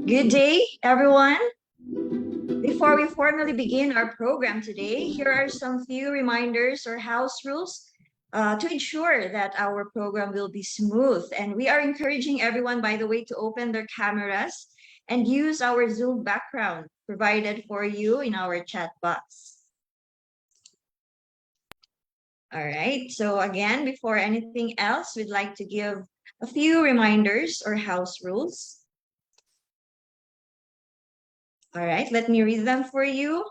Good day, everyone. Before we formally begin our program today, here are some few reminders or house rules to ensure that our program will be smooth. And we are encouraging everyone, by the way, to open their cameras and use our Zoom background provided for you in our chat box. All right, so again, before anything else, we'd like to give a few reminders or house rules. All right, let me read them for you.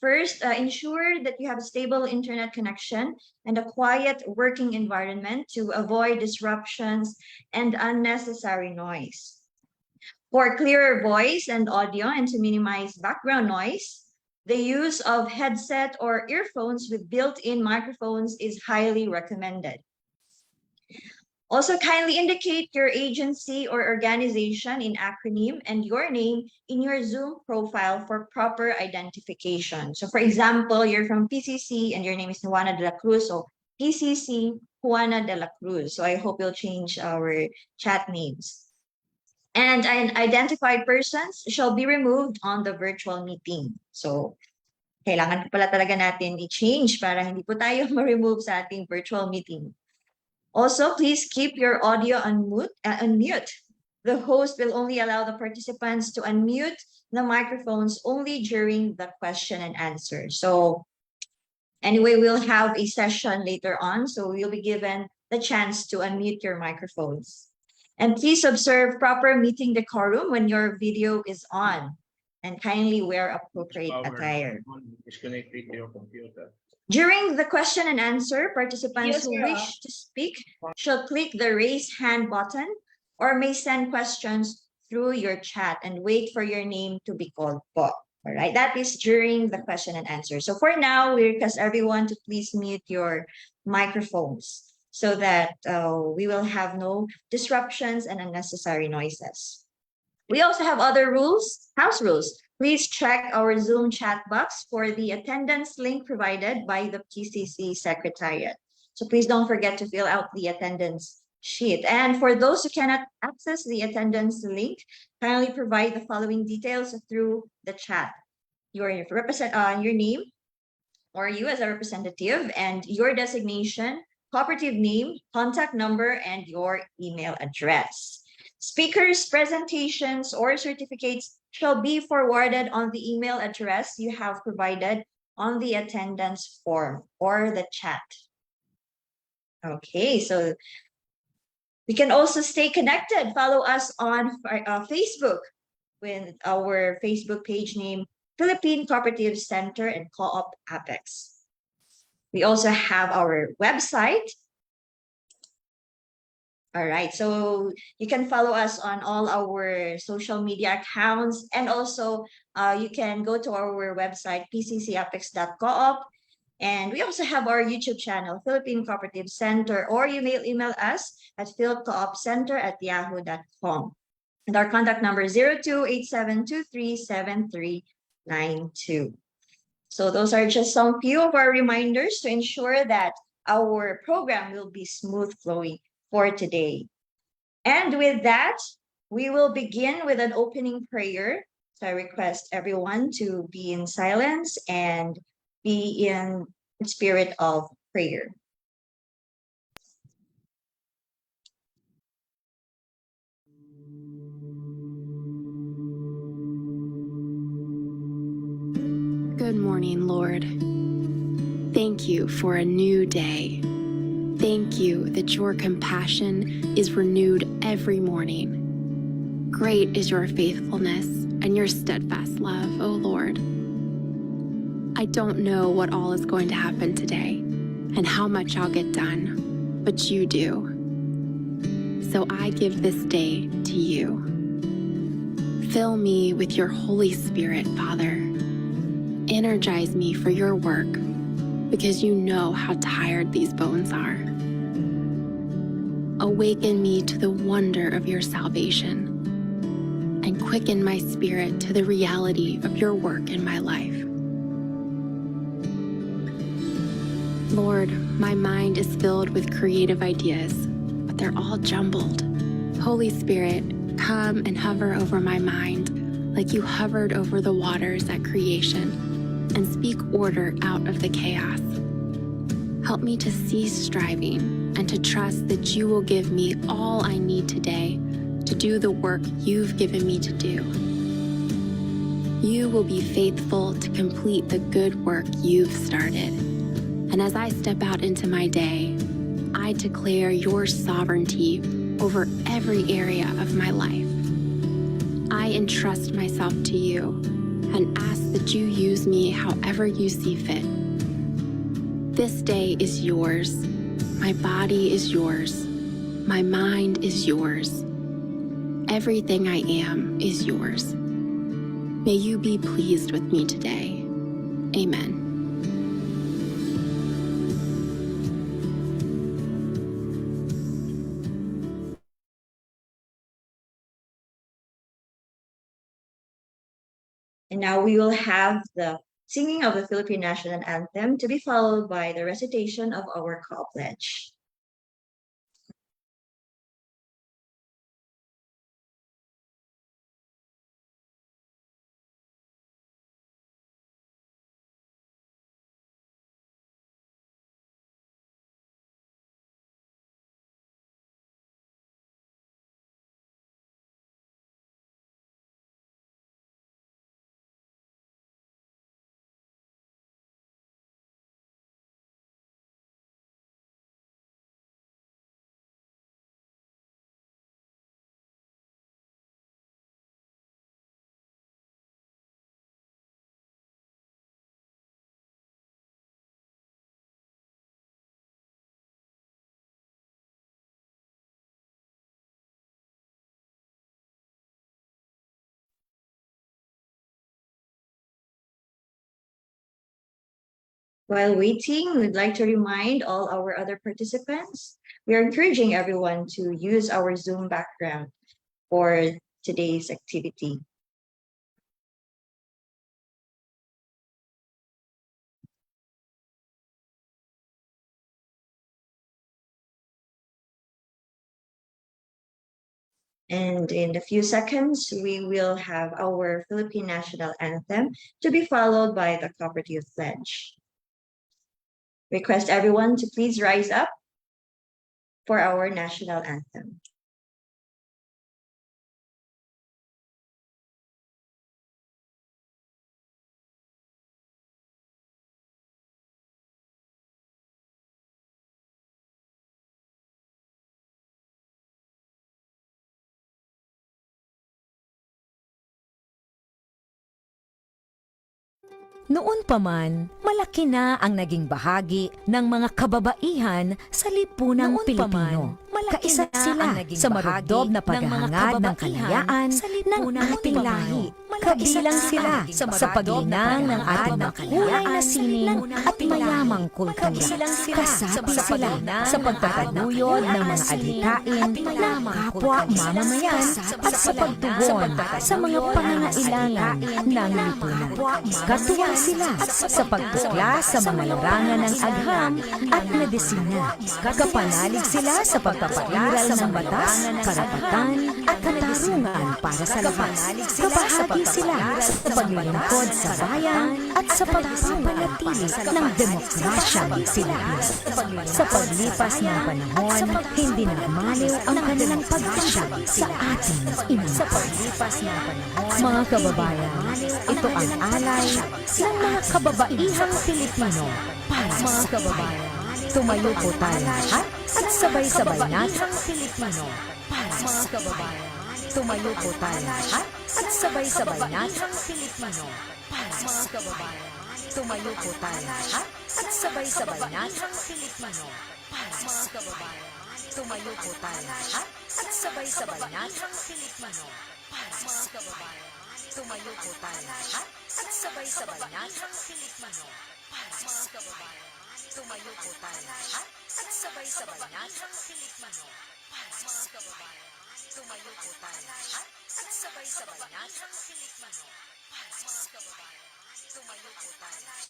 First, ensure that you have a stable internet connection and a quiet working environment to avoid disruptions and unnecessary noise. For clearer voice and audio and to minimize background noise, the use of headset or earphones with built-in microphones is highly recommended. Also, kindly indicate your agency or organization in acronym and your name in your Zoom profile for proper identification. So for example, you're from PCC and your name is Juana de la Cruz, so PCC Juana de la Cruz. So I hope you'll change our chat names. And identified persons shall be removed on the virtual meeting. So kailangan pala talaga natin i-change para hindi po tayo ma-remove sa ating virtual meeting. Also, please keep your audio unmute. The host will only allow the participants to unmute the microphones only during the question and answer. So anyway, we'll have a session later on, so you'll be given the chance to unmute your microphones. And please observe proper meeting decorum when your video is on, and kindly wear appropriate attire. During the question and answer, participants who wish to speak shall click the raise hand button or may send questions through your chat and wait for your name to be called po. All right, that is during the question and answer. So for now, we request everyone to please mute your microphones so that we will have no disruptions and unnecessary noises. We also have other rules, house rules. Please check our Zoom chat box for the attendance link provided by the PCC Secretariat. So please don't forget to fill out the attendance sheet. And for those who cannot access the attendance link, kindly provide the following details through the chat. Your name, or you as a representative, and your designation, cooperative name, contact number, and your email address. Speakers' presentations or certificates shall be forwarded on the email address you have provided on the attendance form or the chat. Okay, so we can also stay connected. Follow us on Facebook with our Facebook page name, Philippine Cooperative Center and Co-op Apex. We also have our website. All right, so you can follow us on all our social media accounts, and also you can go to our website, pccapex.coop, and we also have our YouTube channel, Philippine Cooperative Center, or you may email us at philcoopcenter@yahoo.com. And our contact number is 0287237392. So those are just some few of our reminders to ensure that our program will be smooth flowing for today. And with that, we will begin with an opening prayer. So I request everyone to be in silence and be in the spirit of prayer. Good morning, Lord. Thank you for a new day. Thank you that your compassion is renewed every morning. Great is your faithfulness and your steadfast love, O Lord. I don't know what all is going to happen today and how much I'll get done, but you do. So I give this day to you. Fill me with your Holy Spirit, Father. Energize me for your work, because you know how tired these bones are. Awaken me to the wonder of your salvation, and quicken my spirit to the reality of your work in my life. Lord, my mind is filled with creative ideas, but they're all jumbled. Holy Spirit, Come and hover over my mind like you hovered over the waters at creation, and speak order out of the chaos. Help me to cease striving and to trust that you will give me all I need today to do the work you've given me to do. You will be faithful to complete the good work you've started. And as I step out into my day, I declare your sovereignty over every area of my life. I entrust myself to you and ask that you use me however you see fit. This day is yours. My body is yours. My mind is yours. Everything I am is yours. May you be pleased with me today. Amen. And now we will have the singing of the Philippine National Anthem to be followed by the recitation of our call pledge. While waiting, we'd like to remind all our other participants, we are encouraging everyone to use our Zoom background for today's activity. And in a few seconds, we will have our Philippine National Anthem to be followed by the Cooperative Pledge. Request everyone to please rise up for our national anthem. Noon pa man, malaki na ang naging bahagi ng mga kababaihan sa lipunang Pilipino. Kaisa sila sa marugdob na paghahangad ng kalayaan ng ating lahi. Kabilang sila sa paglinang ng ating makulay na sining at mayamang kultura. Kasapi sila sa pagtataguyod ng mga adhikain ng kapwa mamamayan at sa pagtugon sa mga pangangailangan ng lipunan. Katuwang sila sa pagtukla sa mga larangan ng agham at medisina. Kapanalig sila sa pagpapairal ng batas, karapatan at katarungan para sa lahat. Kabahagi sila sa paglilingkod sa bayan at sa pagpapanatili ng demokrasyang Pilipinas. Sa paglipas ng panahon, hindi nagmaliw ang kanilang pagtiyag sa ating ina. Mga kababayan, ito ang alay ng mga kababaihang Pilipino para sa kababayan. Tumayo po tayo lahat at sabay-sabay natin Pilipino para sa kababayan. Tumayo po tayo lahat at sabay-sabay natin Pilipino para sa kababayan. Tumayo po tayo lahat at sabay-sabay natin Pilipino para sa kababayan. Tumayo po tayo lahat at sabay-sabay natin Pilipino para sa kababayan. Tumayo po tayo lahat at sabay-sabay natin Pilipino para sa kababayan. Tumayo po tayo lahat at sabay-sabay natin Pilipino para sa kababayan. Tumayo po tayo lahat at sabay-sabay natin Pilipino para sa kababayan. Tumayo po tayo lahat.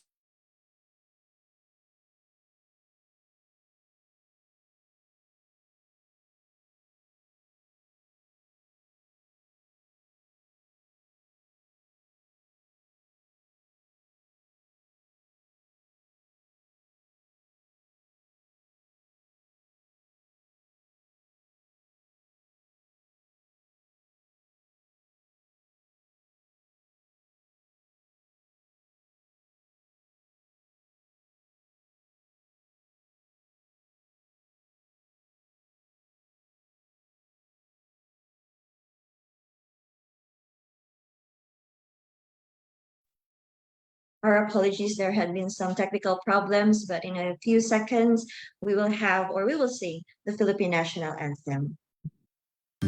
Our apologies, there had been some technical problems, but in a few seconds, we will have or we will sing the Philippine National Anthem.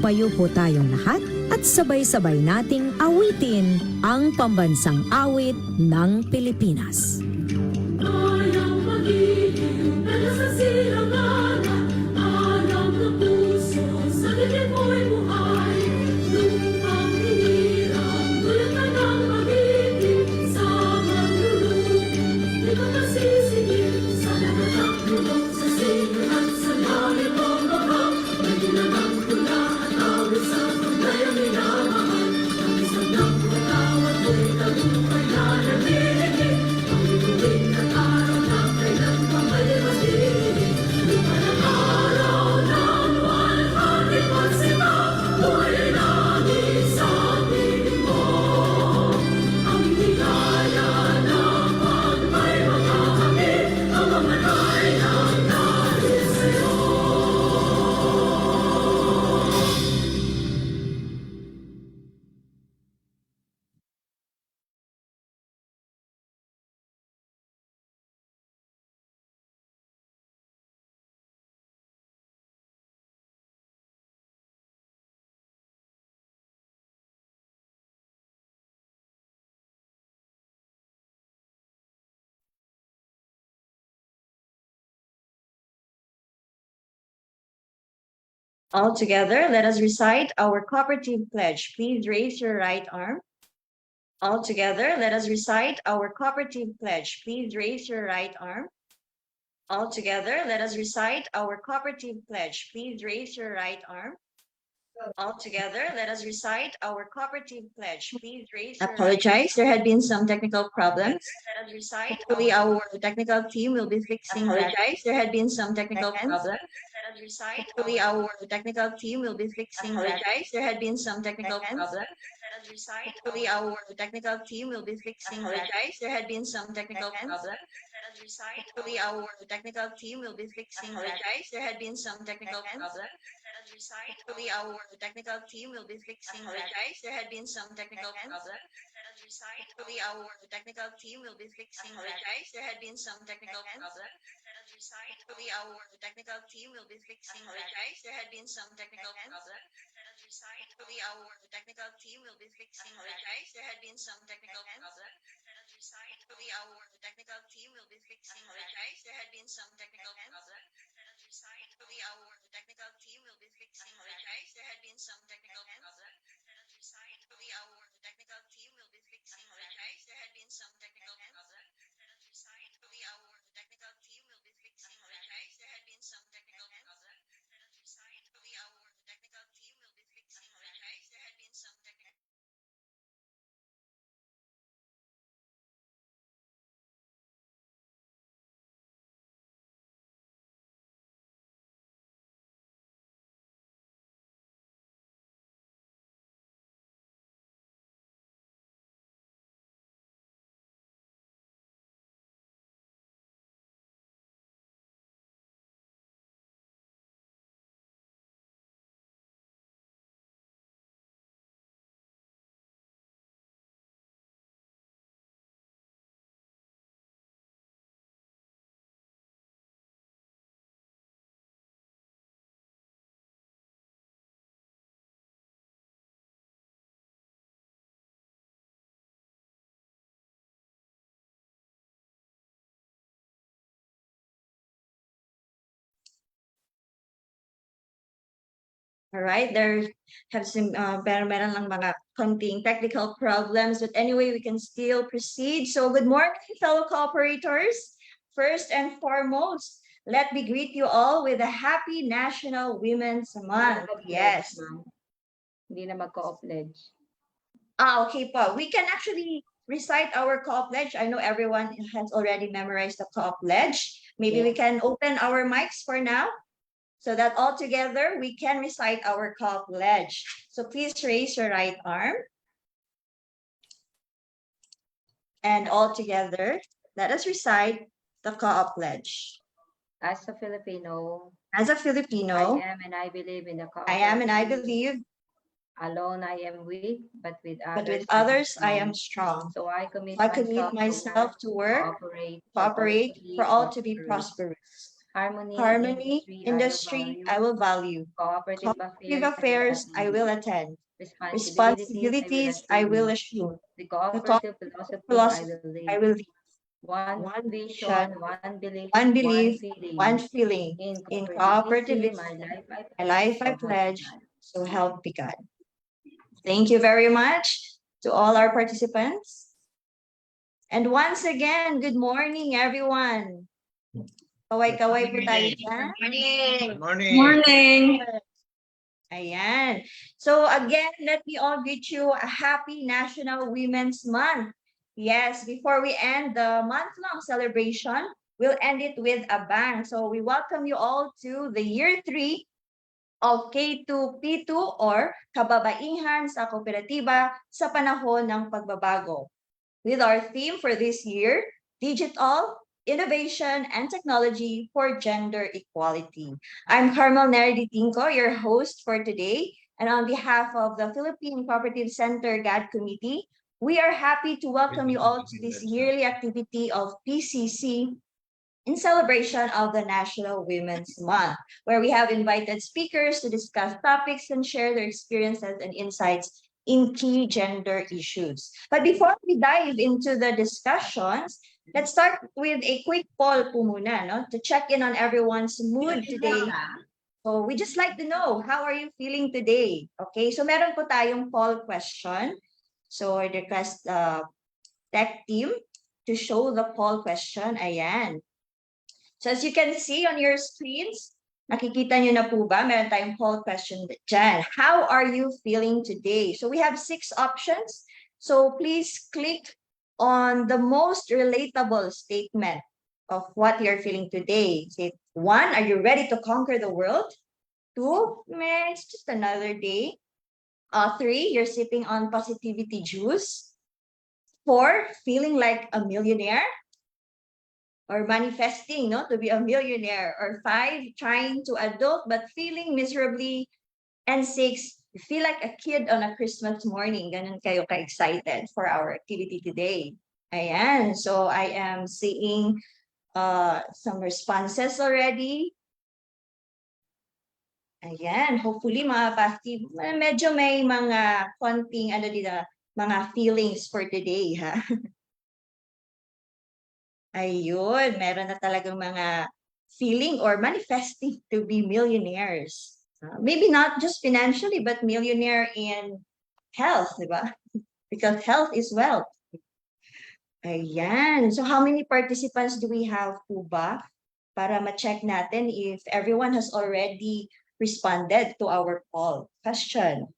Payo po tayong lahat at sabay-sabay nating awitin ang pambansang awit ng Pilipinas. Kayang magiging dala sa silanganan, alam ng puso, sa dibdib mo'y buhay. Lupang hinirang, tulad ka ng magiging, sa maglulong, di ka masisingil, sa lahat ng lulong, sa singil at sa langit mong baka, may ginanang tula at awit sa paglayang minamahal. Ang isang ng pagkawat mo'y tagumpay na namiligid, ang bituin at araw na kailan pa may matinig. Lupa ng araw ng walhati pagsigaw, buhay ay langit sa piling mo. Ang higaya ng pag may makahangin, ang mga ay ng dahil sa'yo. All together, let us recite our cooperative pledge. Please raise your right arm. All together, let us recite our cooperative pledge. Please raise your right arm. All together, let us recite our cooperative pledge. Please raise your right arm. All together, let us recite our cooperative pledge. Please raise your Apologize, there had been some technical problems. Let us recite. Hopefully our technical team will be fixing that. Apologize, there had been some technical problems. Let us recite. Hopefully our technical team will be fixing that. Apologize, there had been some technical problems. Let us recite. Hopefully our technical team will be fixing that. Apologize, there had been some technical problems. Let us recite. Hopefully our technical team will be fixing that. Apologize, there had been some technical problems. Let us recite. Hopefully our technical team will be fixing. Apologize, there had been some technical problems. Let us recite. Hopefully our technical team will be fixing. Apologize, there had been some technical problems. Let us recite. Hopefully our technical team will be fixing. Apologize, there had been some technical problems. Let us recite. Hopefully our technical team will be fixing. Apologize, there had been some technical problems. Let us recite. Hopefully our technical team will be fixing. Apologize, there had been some technical problems. Let us recite. Hopefully our technical team will be fixing. Apologize, there had been some technical problems. Let us recite. Hopefully our technical team will be fixing. Apologize, there had been some technical problems. Let us recite. Hopefully our technical team will be fixing. Apologize, there had been some technical problems. Let us recite. Hopefully our technical team will be fixing. Apologize, there had been some technical. All right, there have some meron lang mga konting technical problems, but anyway, we can still proceed. So good morning, fellow cooperators. First and foremost, let me greet you all with a happy National Women's Month. Yes. Hindi na magko-pledge. Okay po. We can actually recite our co-pledge. I know everyone has already memorized the co-pledge. Maybe we can open our mics for now, so that all together we can recite our co-pledge. So please raise your right arm. And all together, let us recite the co-pledge. As a Filipino, As a Filipino, I am and I believe in the I am and I believe Alone I am weak, but with but with others others I am strong. So I commit I commit myself to work, cooperate for all to be prosperous. Harmony, industry, I will value. Cooperative affairs, I will attend. Responsibilities, I will assume. The The cooperative cooperative philosophy I philosophy, will I live. will lead. One One vision, vision, one belief, one one belief, one feeling. feeling. In In cooperativism, cooperativism, my life I my pledge, life I so help me pledge, God. so help me God. Thank you very much to all our participants. And once again, good morning, everyone. Kaway-kaway po tayo dyan. Good morning. Morning. Ayan. So again, let me all greet you a happy National Women's Month. Yes, before we end the month-long celebration, we'll end it with a bang. So we welcome you all to the year 3 of K2P2 or Kababaihan sa Kooperatiba sa Panahon ng Pagbabago. With our theme for this year, Digital, Innovation, and Technology for Gender Equality. I'm Carmel Nereditinko, your host for today. And on behalf of the Philippine Cooperative Center GAD Committee, we are happy to welcome you all to this yearly activity of PCC in celebration of the National Women's Month, where we have invited speakers to discuss topics and share their experiences and insights in key gender issues. But before we dive into the discussions, let's start with a quick poll po muna, no? To check in on everyone's mood today. So we just like to know, how are you feeling today? Okay, so meron po tayong poll question. So I request tech team to show the poll question. Ayan. So as you can see on your screens, nakikita nyo na po ba? Meron tayong poll question dyan. How are you feeling today? So we have 6 options. So please click on the most relatable statement of what you're feeling today. Say, 1, are you ready to conquer the world? 2, it's just another day. 3, you're sipping on positivity juice. 4, feeling like a millionaire or manifesting, no, to be a millionaire. Or 5, trying to adult but feeling miserably. And 6, you feel like a kid on a Christmas morning. Ganun kayo ka-excited for our activity today. Ayan, so I am seeing some responses already. Ayan, hopefully mga positive, medyo may mga konting dito, mga feelings for today, ha? Ayun, meron na talagang mga feeling or manifesting to be millionaires. Maybe not just financially, but millionaire in health, di ba? Because health is wealth. Ayan. So how many participants do we have po ba? Para ma-check natin if everyone has already responded to our poll question.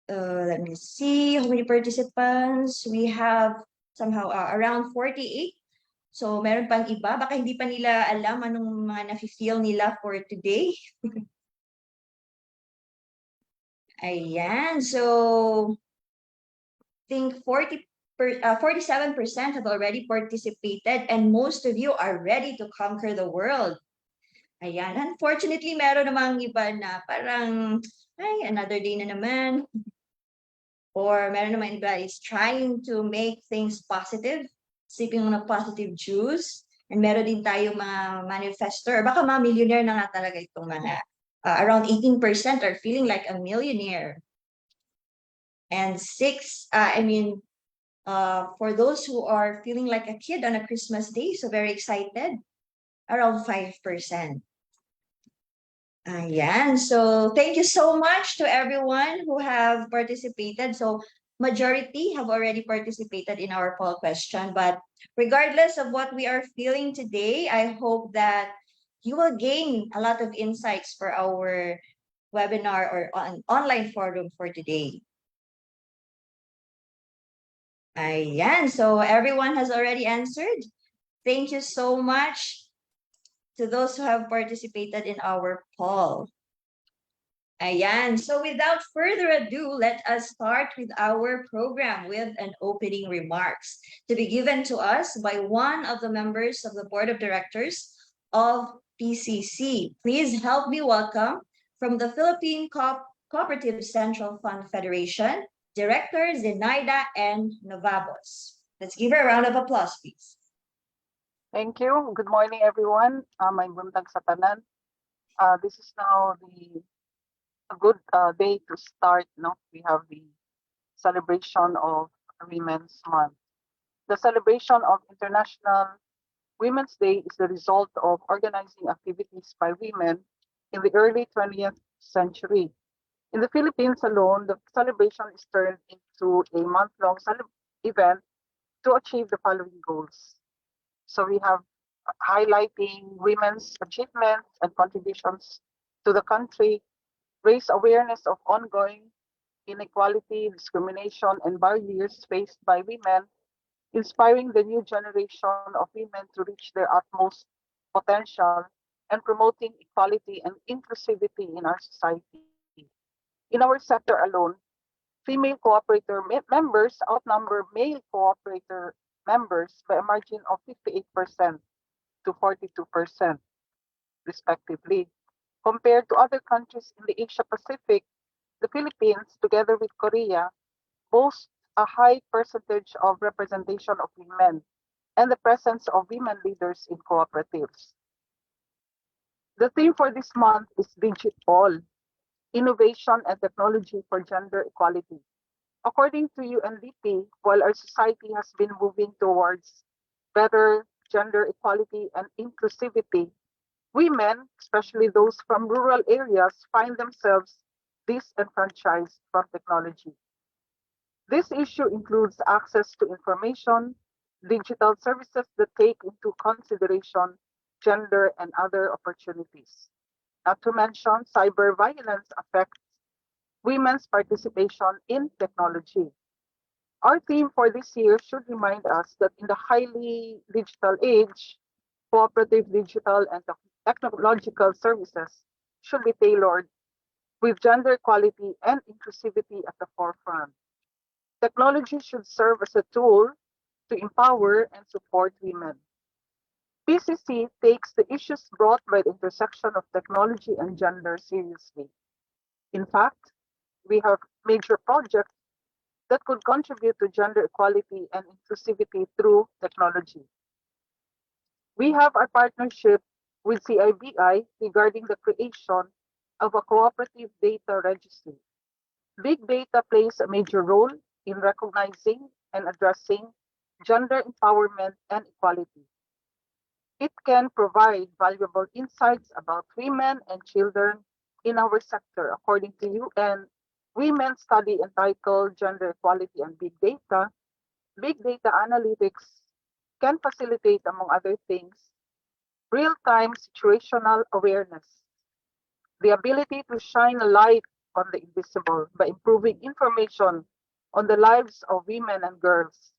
Let me see how many participants. We have somehow around 48. So meron pang iba, baka hindi pa nila alam anong mga nafe-feel nila for today. Ayan, so I think 47% have already participated and most of you are ready to conquer the world. Ayan, unfortunately, meron namang iba na parang, ay, another day na naman. Or meron naman iba is trying to make things positive, sipping on a positive juice. And meron din tayo mga manifestor. Baka mga millionaire na nga talaga itong mga, around 18% are feeling like a millionaire. And 6, for those who are feeling like a kid on a Christmas day, so very excited, around 5%. Ayan, so thank you so much to everyone who have participated. So majority have already participated in our poll question, but regardless of what we are feeling today, I hope that you will gain a lot of insights for our webinar or online forum for today. Ayan, so everyone has already answered. Thank you so much to those who have participated in our poll. Ayan, so without further ado, let us start with our program with an opening remarks to be given to us by one of the members of the Board of Directors of PCC. Please help me welcome from the Philippine Cooperative Central Fund Federation, Director Zenaida N. Novabos. Let's give her a round of applause, please. Thank you. Good morning, everyone. May buntag sa tanan. This is now a good day to start. No, we have the celebration of Women's Month. The celebration of International Women's Day is the result of organizing activities by women in the early 20th century. In the Philippines alone, the celebration is turned into a month-long event to achieve the following goals. So we have highlighting women's achievements and contributions to the country, raise awareness of ongoing inequality, discrimination, and barriers faced by women, inspiring the new generation of women to reach their utmost potential, and promoting equality and inclusivity in our society. In our sector alone, female cooperator members outnumber male cooperator members by a margin of 58% to 42%, respectively. Compared to other countries in the Asia Pacific, the Philippines, together with Korea, boast a high percentage of representation of women and the presence of women leaders in cooperatives. The theme for this month is Digital, Innovation and Technology for Gender Equality. According to UNDP, while our society has been moving towards better gender equality and inclusivity, women, especially those from rural areas, find themselves disenfranchised from technology. This issue includes access to information, digital services that take into consideration gender and other opportunities. Not to mention, cyber violence affects women's participation in technology. Our theme for this year should remind us that in the highly digital age, cooperative digital and technological services should be tailored with gender equality and inclusivity at the forefront. Technology should serve as a tool to empower and support women. PCC takes the issues brought by the intersection of technology and gender seriously. In fact, we have major projects that could contribute to gender equality and inclusivity through technology. We have a partnership with CIBI regarding the creation of a cooperative data registry. Big data plays a major role in recognizing and addressing gender empowerment and equality. It can provide valuable insights about women and children in our sector. According to UN Women's Study entitled Gender Equality and Big Data analytics can facilitate, among other things, real-time situational awareness, the ability to shine a light on the invisible by improving information on the lives of women and girls,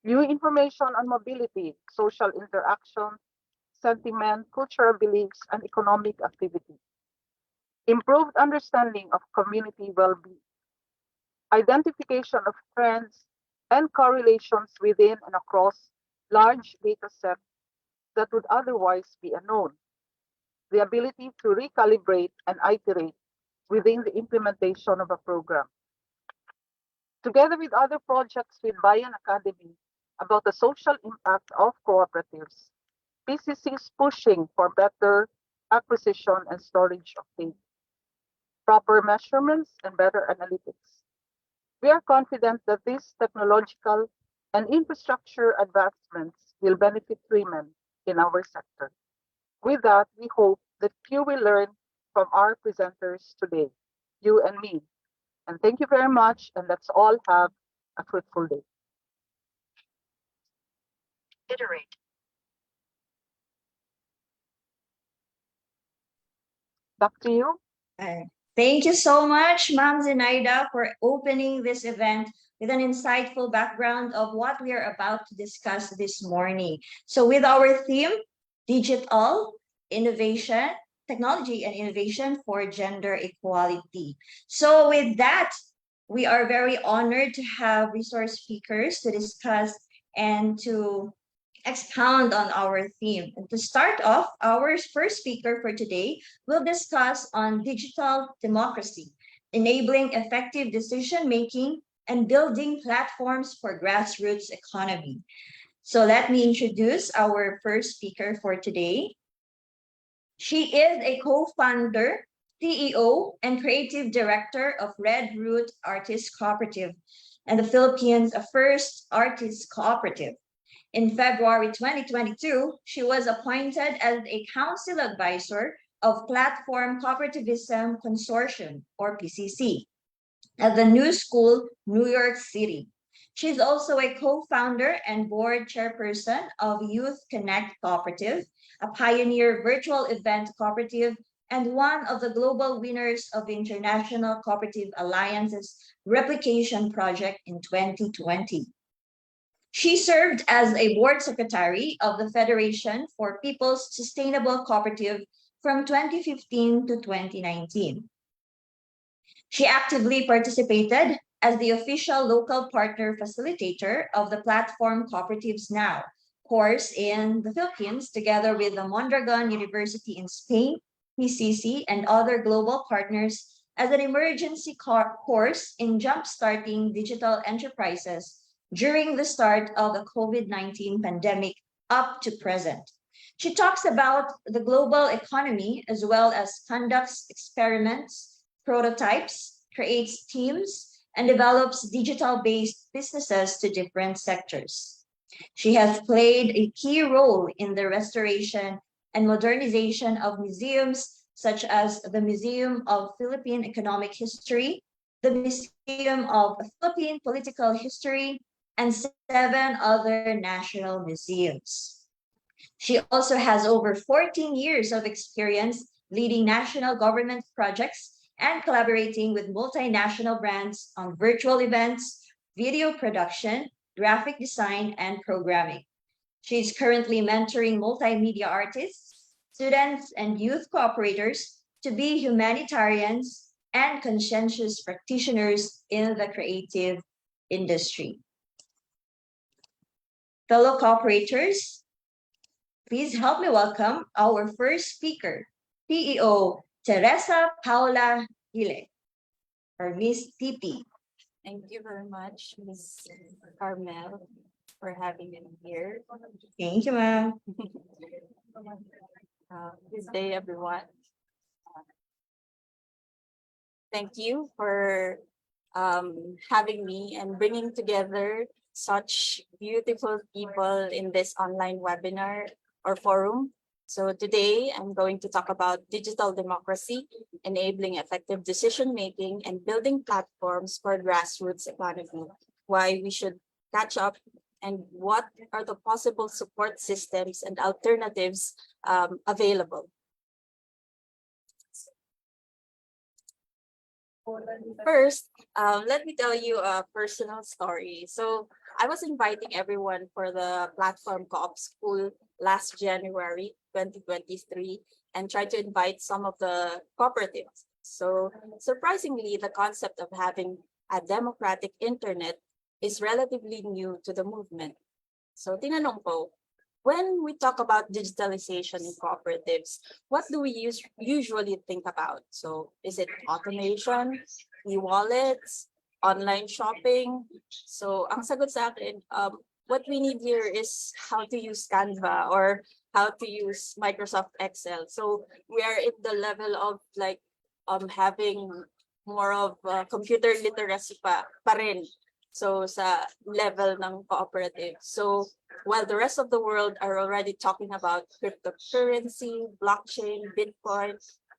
new information on mobility, social interaction, sentiment, cultural beliefs, and economic activity, improved understanding of community well-being, identification of trends and correlations within and across large data sets that would otherwise be unknown, the ability to recalibrate and iterate within the implementation of a program. Together with other projects with Bayan Academy about the social impact of cooperatives, PCC is pushing for better acquisition and storage of data, proper measurements, and better analytics. We are confident that these technological and infrastructure advancements will benefit women in our sector. With that, we hope that you will learn from our presenters today, you and me. And thank you very much, and let's all have a fruitful day. Iterate. Back to you. Thank you so much, Ma'am Zenaida, for opening this event with an insightful background of what we are about to discuss this morning. So with our theme, Digital, Innovation, Technology and Innovation for Gender Equality. So with that, we are very honored to have resource speakers to discuss and to expound on our theme. And to start off, our first speaker for today will discuss on digital democracy, enabling effective decision-making and building platforms for grassroots economy. So let me introduce our first speaker for today. She is a co-founder, CEO, and creative director of Red Root Artists Cooperative and the Philippines' first artist cooperative. In February 2022, she was appointed as a council advisor of Platform Cooperativism Consortium, or PCC, at the New School, New York City. She's also a co-founder and board chairperson of Youth Connect Cooperative, a pioneer virtual event cooperative, and one of the global winners of the International Cooperative Alliance's replication project in 2020. She served as a board secretary of the Federation for People's Sustainable Cooperative from 2015 to 2019. She actively participated as the official local partner facilitator of the Platform Cooperatives Now course in the Philippines, together with the Mondragon University in Spain, PCC, and other global partners as an emergency course in jumpstarting digital enterprises during the start of the COVID-19 pandemic up to present. She talks about the global economy as well as conducts experiments, prototypes, creates teams, and develops digital-based businesses to different sectors. She has played a key role in the restoration and modernization of museums such as the Museum of Philippine Economic History, the Museum of Philippine Political History, and 7 other national museums. She also has over 14 years of experience leading national government projects and collaborating with multinational brands on virtual events, video production, graphic design, and programming. She is currently mentoring multimedia artists, students, and youth cooperators to be humanitarians and conscientious practitioners in the creative industry. Fellow cooperators, please help me welcome our first speaker, PEO Teresa Paula Hile, or Miss TP. Thank you very much, Ms. Carmel, for having me here. Thank you, ma'am. Good day, everyone. Thank you for having me and bringing together such beautiful people in this online webinar or forum. So today I'm going to talk about digital democracy, enabling effective decision-making and building platforms for grassroots economy, why we should catch up and what are the possible support systems and alternatives available. First, let me tell you a personal story. So I was inviting everyone for the Platform Co-op School last January 2023 and tried to invite some of the cooperatives. So surprisingly, the concept of having a democratic internet is relatively new to the movement. So tinanong ko, when we talk about digitalization in cooperatives, what do we usually think about? So is it automation, e-wallets, online shopping? So ang sagot sa akin, what we need here is how to use Canva or how to use Microsoft Excel. So we are at the level of like having more of computer literacy pa rin. So sa level ng cooperative. So while the rest of the world are already talking about cryptocurrency, blockchain, Bitcoin,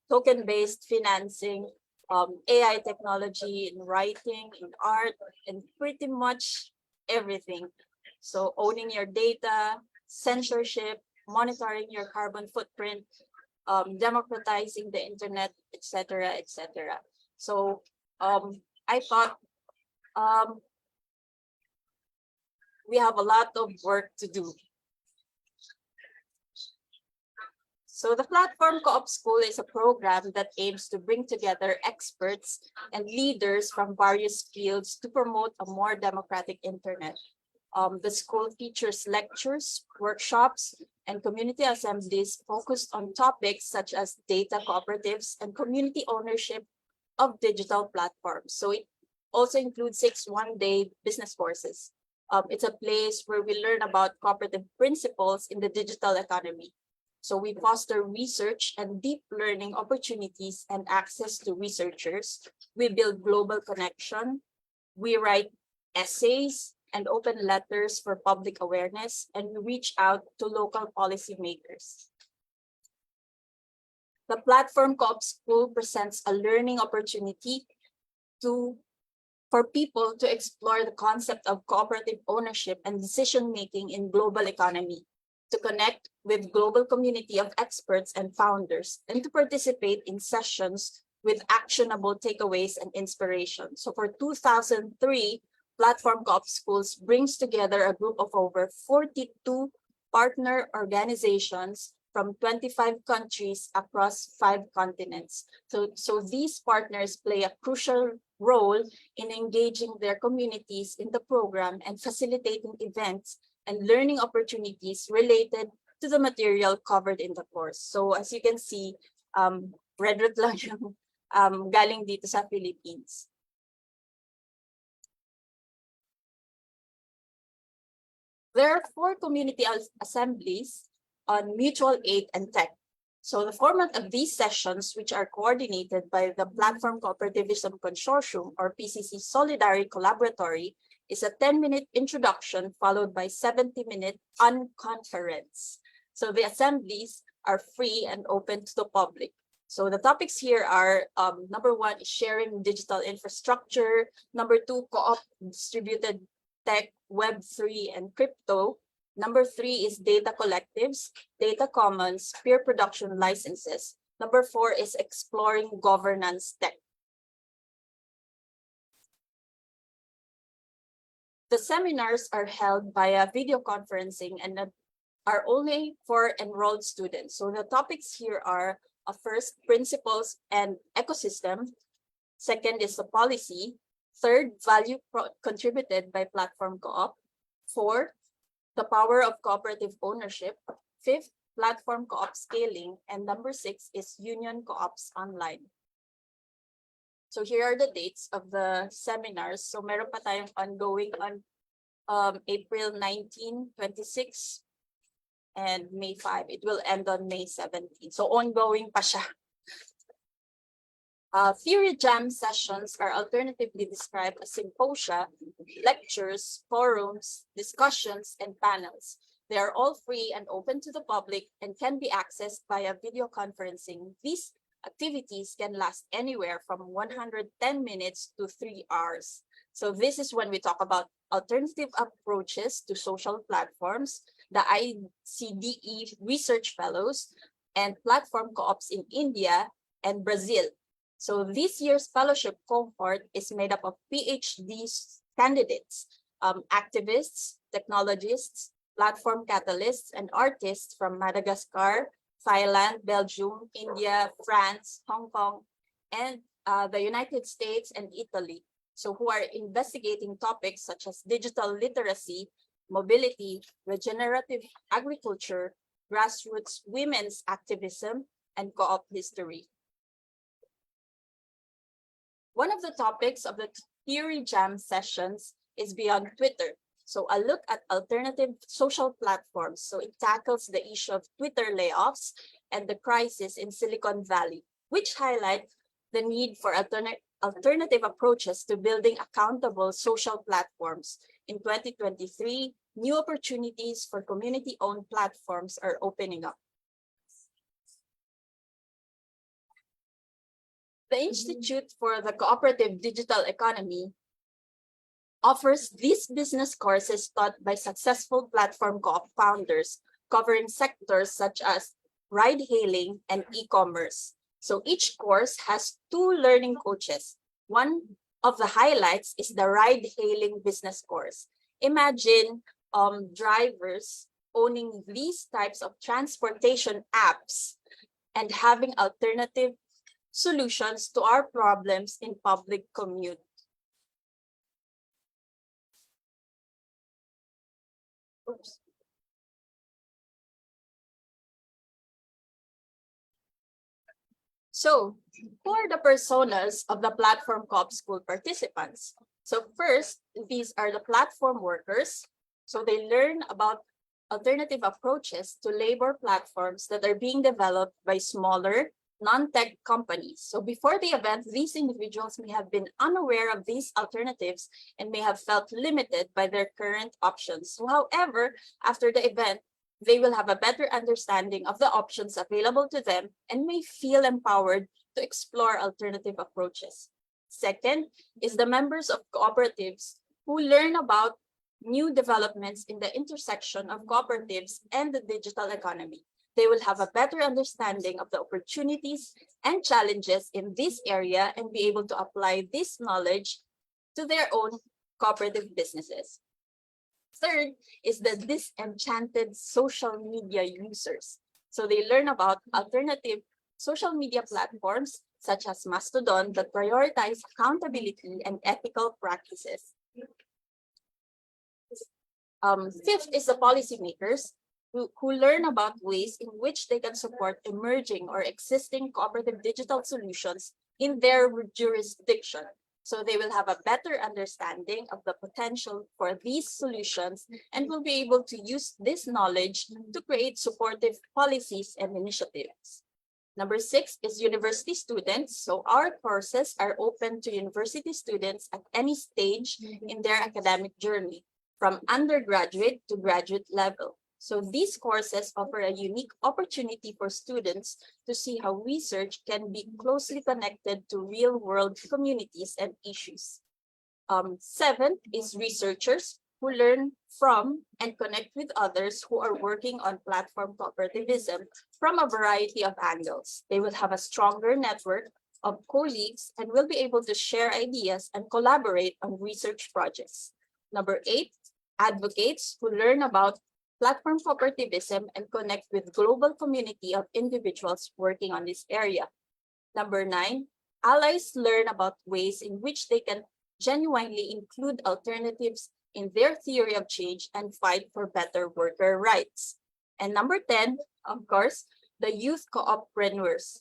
token-based financing, AI technology in writing, in art, and pretty much everything. So owning your data, censorship, monitoring your carbon footprint, democratizing the internet, etc., etc. So I thought we have a lot of work to do. So the Platform Co-op School is a program that aims to bring together experts and leaders from various fields to promote a more democratic internet. The school features lectures, workshops, and community assemblies focused on topics such as data cooperatives and community ownership, of digital platforms. So it also includes 6 one-day business courses. It's a place where we learn about cooperative principles in the digital economy. So we foster research and deep learning opportunities and access to researchers. We build global connection. We write essays and open letters for public awareness, and we reach out to local policymakers. The Platform Co-op School presents a learning opportunity for people to explore the concept of cooperative ownership and decision-making in global economy, to connect with global community of experts and founders, and to participate in sessions with actionable takeaways and inspiration. So for 2003, Platform Co-op Schools brings together a group of over 42 partner organizations from 25 countries across 5 continents. So these partners play a crucial role in engaging their communities in the program and facilitating events and learning opportunities related to the material covered in the course. So as you can see, Redwood lang yung galing dito sa Philippines. There are 4 community assemblies on mutual aid and tech. So the format of these sessions, which are coordinated by the Platform Cooperativism Consortium, or PCC Solidarity Collaboratory, is a 10-minute introduction followed by 70-minute unconference. So the assemblies are free and open to the public. So the topics here are, number 1 is sharing digital infrastructure. Number 2, co-op distributed tech, Web3, and crypto. Number 3 is data collectives, data commons, peer production licenses. Number 4 is exploring governance tech. The seminars are held via video conferencing and are only for enrolled students. So the topics here are, first, principles and ecosystem. Second is the policy. Third, value contributed by Platform Co-op. 4, the power of cooperative ownership. 5th, Platform Co-op scaling. And number 6 is Union Co-ops Online. So here are the dates of the seminars. So meron pa tayong ongoing on April 19, 26, and May 5. It will end on May 17. So ongoing pa siya. Theory jam sessions are alternatively described as symposia, lectures, forums, discussions, and panels. They are all free and open to the public and can be accessed via video conferencing. These activities can last anywhere from 110 minutes to 3 hours. So this is when we talk about alternative approaches to social platforms, the ICDE Research Fellows, and platform co-ops in India and Brazil. So this year's fellowship cohort is made up of PhD candidates, activists, technologists, platform catalysts, and artists from Madagascar, Thailand, Belgium, India, France, Hong Kong, and the United States and Italy. So who are investigating topics such as digital literacy, mobility, regenerative agriculture, grassroots women's activism, and co-op history. One of the topics of the Theory Jam sessions is Beyond Twitter. So a look at alternative social platforms. So it tackles the issue of Twitter layoffs and the crisis in Silicon Valley, which highlight the need for alternative approaches to building accountable social platforms. In 2023, new opportunities for community-owned platforms are opening up. The Institute for the Cooperative Digital Economy offers these business courses taught by successful platform co-op founders, covering sectors such as ride-hailing and e-commerce. So each course has 2 learning coaches. One of the highlights is the ride-hailing business course. Imagine drivers owning these types of transportation apps and having alternative solutions to our problems in public commute. Oops. So, who are the personas of the Platform Co-op School participants? So first, these are the platform workers. So they learn about alternative approaches to labor platforms that are being developed by smaller non-tech companies. So before the event, these individuals may have been unaware of these alternatives and may have felt limited by their current options. So however, after the event, they will have a better understanding of the options available to them and may feel empowered to explore alternative approaches. Second is the members of cooperatives who learn about new developments in the intersection of cooperatives and the digital economy. They will have a better understanding of the opportunities and challenges in this area and be able to apply this knowledge to their own cooperative businesses. Third is the disenchanted social media users. So they learn about alternative social media platforms such as Mastodon that prioritize accountability and ethical practices. Fifth is the policymakers who learn about ways in which they can support emerging or existing cooperative digital solutions in their jurisdiction. So they will have a better understanding of the potential for these solutions and will be able to use this knowledge to create supportive policies and initiatives. Number 6 is university students. So our courses are open to university students at any stage in their academic journey, from undergraduate to graduate level. So these courses offer a unique opportunity for students to see how research can be closely connected to real-world communities and issues. Seventh is researchers who learn from and connect with others who are working on platform cooperativism from a variety of angles. They will have a stronger network of colleagues and will be able to share ideas and collaborate on research projects. Number 8, advocates who learn about platform cooperativism and connect with global community of individuals working on this area. Number 9, allies learn about ways in which they can genuinely include alternatives in their theory of change and fight for better worker rights. And number 10, of course, the youth co-oppreneurs.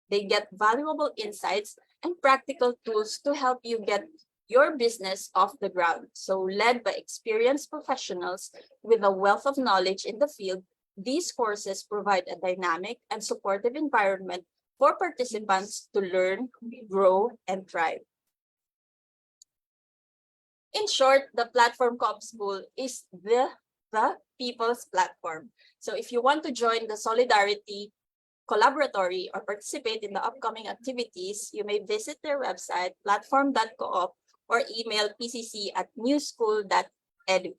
They get valuable insights and practical tools to help you get your business off the ground. So led by experienced professionals with a wealth of knowledge in the field, these courses provide a dynamic and supportive environment for participants to learn, grow, and thrive. In short, the Platform Co-op School is the people's platform. So if you want to join the Solidarity Collaboratory or participate in the upcoming activities, you may visit their website, platform.coop, or email pcc@newschool.edu.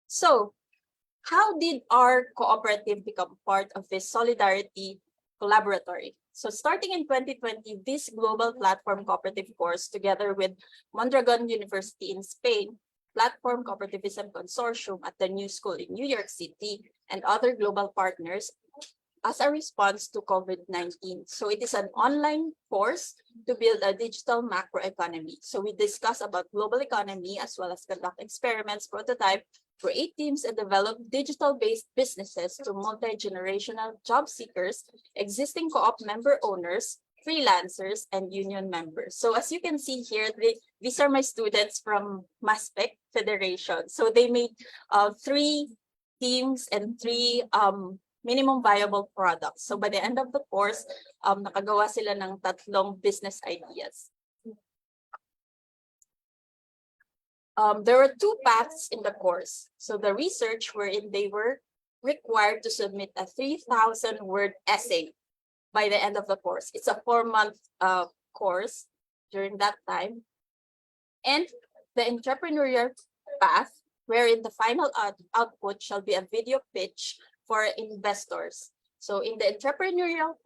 So, how did our cooperative become part of this Solidarity Collaboratory? So starting in 2020, this global platform cooperative course, together with Mondragon University in Spain, Platform Cooperativism Consortium at the New School in New York City, and other global partners, as a response to COVID-19. So it is an online course to build a digital macroeconomy. So we discuss about global economy as well as conduct experiments, prototype, create teams, and develop digital-based businesses to multi-generational job seekers, existing co-op member owners, freelancers, and union members. So as you can see here, these are my students from MASPEC Federation. So they made 3 teams and 3 minimum viable products. So by the end of the course, nakagawa sila ng 3 business ideas. There were 2 paths in the course. So the research wherein they were required to submit a 3,000-word essay by the end of the course. It's a 4-month course during that time. And the entrepreneurial path, wherein the final output shall be a video pitch for investors. So in the entrepreneurial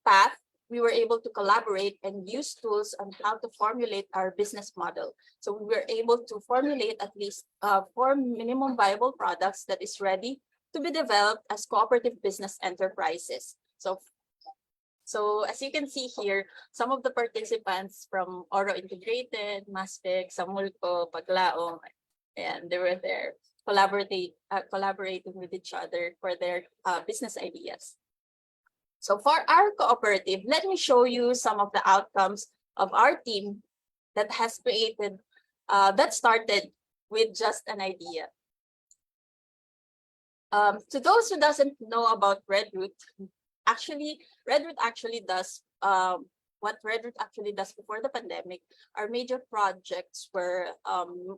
path, we were able to collaborate and use tools on how to formulate our business model. So we were able to formulate at least 4 minimum viable products that is ready to be developed as cooperative business enterprises. So as you can see here, some of the participants from Oro Integrated, MASPEC, Samulco, Paglaong, and they were there collaborating with each other for their business ideas. So for our cooperative, let me show you some of the outcomes of our team that has created, that started with just an idea. To those who doesn't know about Redroot, Redroot actually does, what Redroot actually does before the pandemic. Our major projects were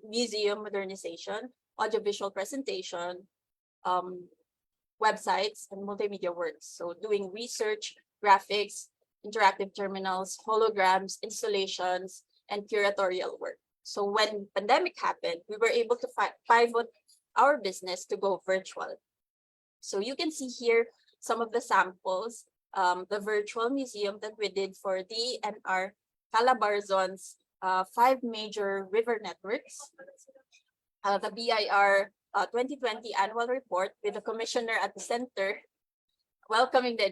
museum modernization, audiovisual presentation, websites, and multimedia works. So doing research, graphics, interactive terminals, holograms, installations, and curatorial work. So when pandemic happened, we were able to pivot our business to go virtual. So you can see here some of the samples, the virtual museum that we did for DNR Calabarzon's 5 major river networks, the BIR 2020 annual report with the commissioner at the center, welcoming the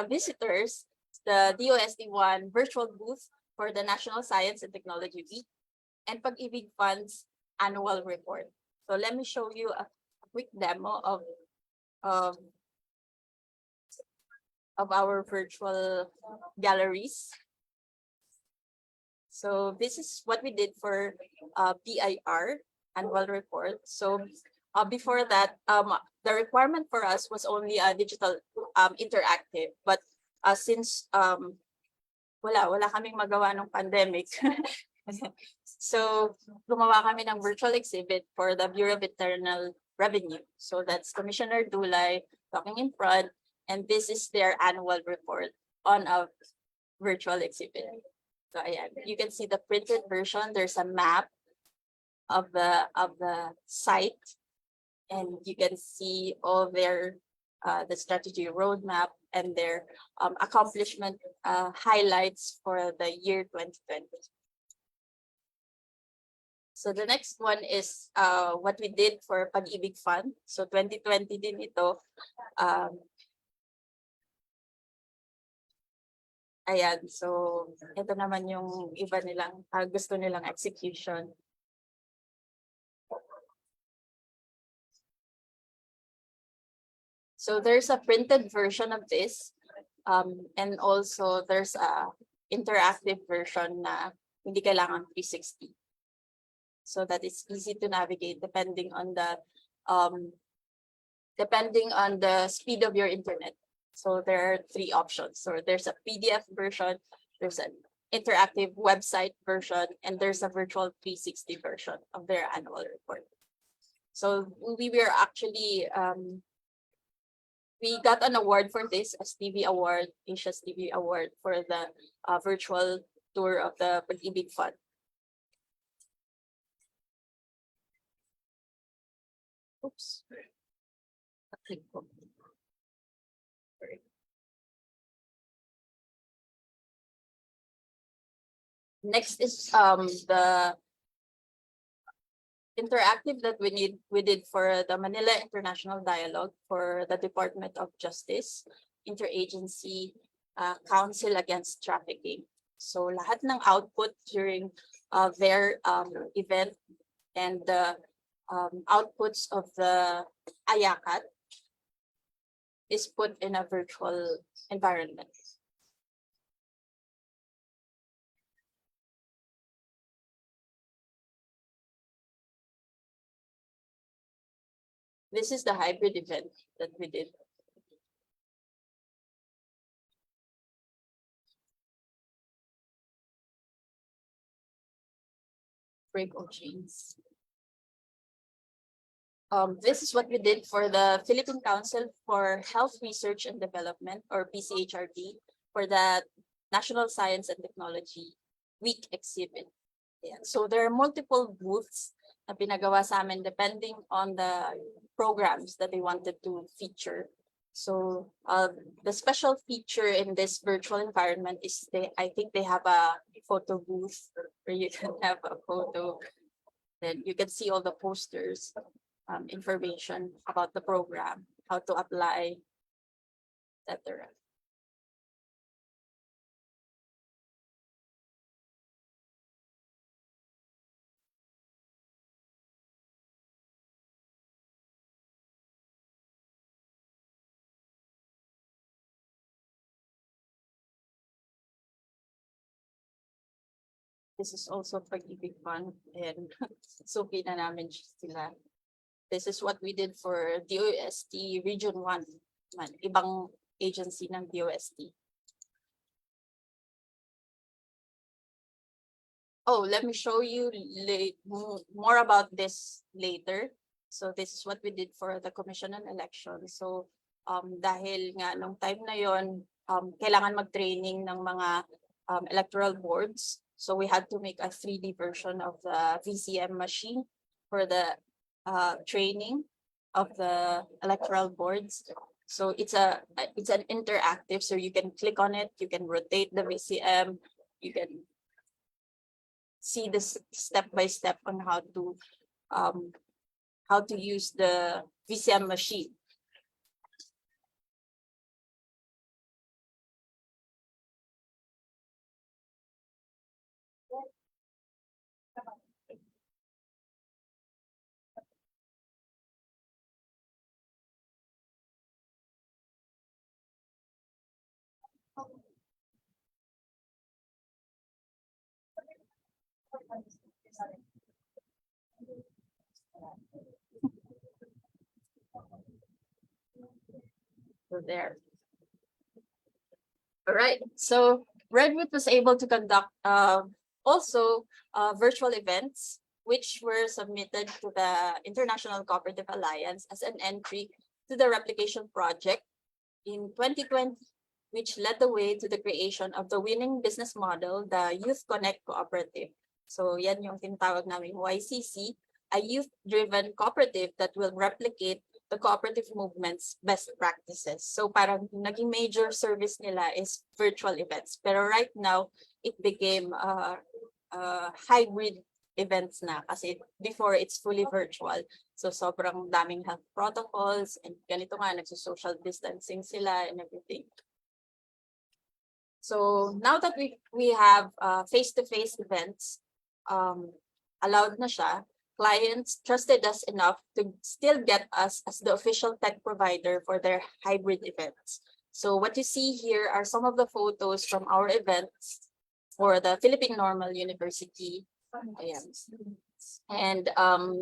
visitors, the DOSD1 virtual booth for the National Science and Technology Week, and Pag-ibig Fund's annual report. So let me show you a quick demo of our virtual galleries. So this is what we did for BIR annual report. So before that, the requirement for us was only a digital interactive, but since wala kaming magawa ng pandemic, so gumawa kami ng virtual exhibit for the Bureau of Internal Revenue. So that's Commissioner Dulay talking in front, and this is their annual report on a virtual exhibit. So ayan, you can see the printed version. There's a map of the site, and you can see all their the strategy roadmap and their accomplishment highlights for the year 2020. So the next one is what we did for Pag-ibig Fund. So 2020 din ito. Ayan, so ito naman yung iba nilang gusto nilang execution. So there's a printed version of this, and also there's a interactive version na hindi kailangan 360. So that it's easy to navigate depending on the speed of your internet. So there are 3 options. So there's a PDF version, there's an interactive website version, and there's a virtual 360 version of their annual report. So we were actually we got an award for this, as TV Award, Asia's TV Award, for the virtual tour of the Pag-ibig Fund. Oops. Okay. Next is the interactive that we did for the Manila International Dialogue for the Department of Justice, Interagency Council Against Trafficking. So lahat ng output during their event and the outputs of the AYACAT is put in a virtual environment. This is the hybrid event that we did. Break all chains. This is what we did for the Philippine Council for Health Research and Development, or PCHRD, for the National Science and Technology Week exhibit. Yeah. So there are multiple booths na pinagawa sa amin depending on the programs that they wanted to feature. So the special feature in this virtual environment is I think they have a photo booth where you can have a photo. Then you can see all the posters, information about the program, how to apply, etc. This is also Pag-ibig Fund and suki na namin sila. This is what we did for DOST Region 1, man, ibang agency ng DOST. Oh, let me show you more about this later. So this is what we did for the Commission on Elections. So dahil nga nung time na yon, kailangan mag-training ng mga electoral boards. So we had to make a 3D version of the VCM machine for the training of the electoral boards. So it's an interactive, so you can click on it, you can rotate the VCM, you can see this step by step on how to use the VCM machine. So there. All right. So Redwood was able to conduct also virtual events, which were submitted to the International Cooperative Alliance as an entry to the replication project in 2020, which led the way to the creation of the winning business model, the Youth Connect Cooperative. So yan yung tinatawag namin YCC, a youth-driven cooperative that will replicate the cooperative movement's best practices. So parang naging major service nila is virtual events. Pero right now, it became hybrid events na kasi before it's fully virtual. So sobrang daming health protocols and ganito nga, nagso-social distancing sila and everything. So now that we have face-to-face events, allowed na siya, clients trusted us enough to still get us as the official tech provider for their hybrid events. So what you see here are some of the photos from our events for the Philippine Normal University. Ayan. And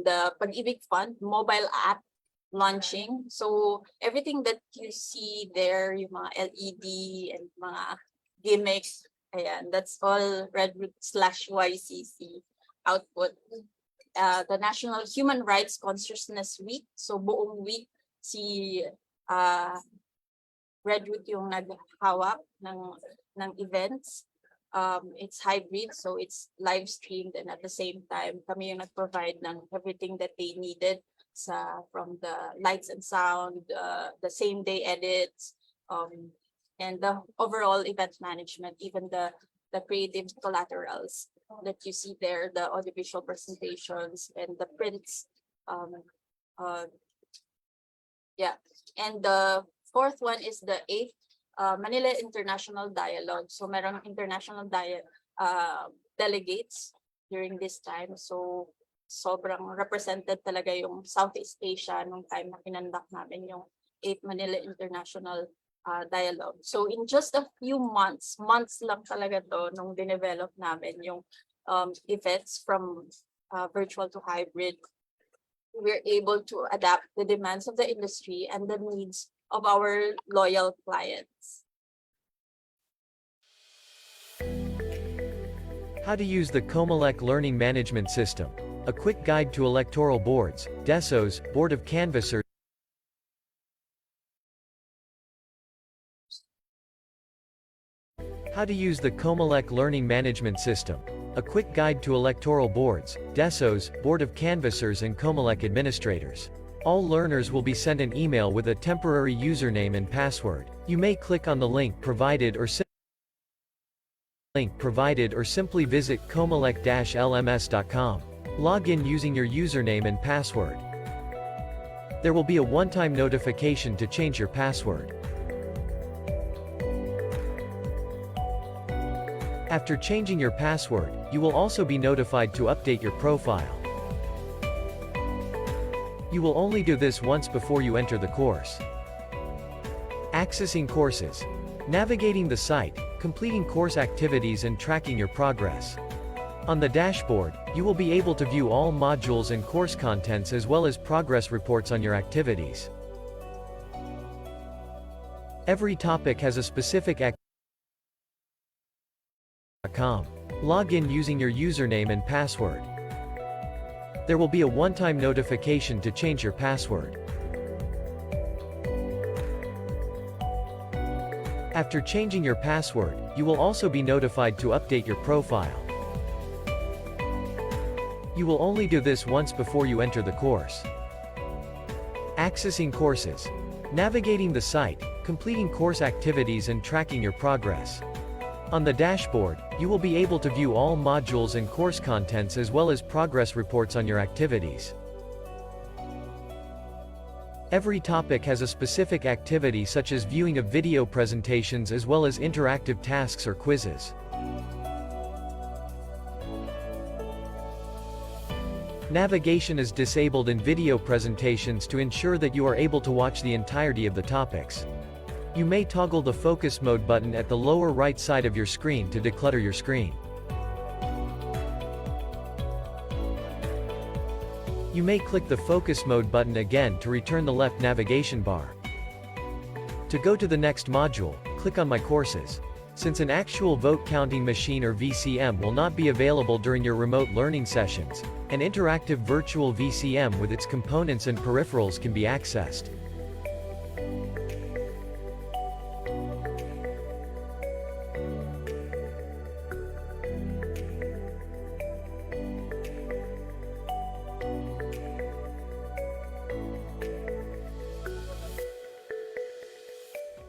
the Pag-ibig Fund mobile app launching. So everything that you see there, yung mga LED and mga gimmicks, ayan, that's all Redwood/YCC output. The National Human Rights Consciousness Week. So buong week si Redwood yung naghawak ng events. It's hybrid, so it's live streamed, and at the same time kami yung nag-provide ng everything that they needed from the lights and sound, the same day edits, and the overall event management, even the creative collaterals that you see there, the audiovisual presentations and the prints. Yeah, and the fourth one is the 8th Manila International Dialogue. So merong international delegates during this time. So sobrang represented talaga yung Southeast Asia nung time na kinandak namin yung 8th Manila International Dialogue. So in just a few months lang talaga to nung dinevelop namin yung events from virtual to hybrid. We're able to adapt the demands of the industry and the needs of our loyal clients. How to use the Comelec Learning Management System. A quick guide to electoral boards, DESOs, Board of Canvassers. How to use the Comelec Learning Management System. A quick guide to electoral boards, DESOs, Board of Canvassers and Comelec administrators. All learners will be sent an email with a temporary username and password. You may click on the link provided or simply visit comelec-lms.com. Log in using your username and password. There will be a one-time notification to change your password. After changing your password, you will also be notified to update your profile. You will only do this once before you enter the course. Accessing courses. Navigating the site, completing course activities and tracking your progress. On the dashboard, you will be able to view all modules and course contents as well as progress reports on your activities. Every topic has a specific Log in using your username and password. There will be a one-time notification to change your password. After changing your password, you will also be notified to update your profile. You will only do this once before you enter the course. Accessing courses. Navigating the site, completing course activities and tracking your progress. On the dashboard, you will be able to view all modules and course contents as well as progress reports on your activities. Every topic has a specific activity such as viewing of video presentations as well as interactive tasks or quizzes. Navigation is disabled in video presentations to ensure that you are able to watch the entirety of the topics. You may toggle the focus mode button at the lower right side of your screen to declutter your screen. You may click the focus mode button again to return the left navigation bar. To go to the next module, click on My Courses. Since an actual vote counting machine or VCM will not be available during your remote learning sessions, an interactive virtual VCM with its components and peripherals can be accessed.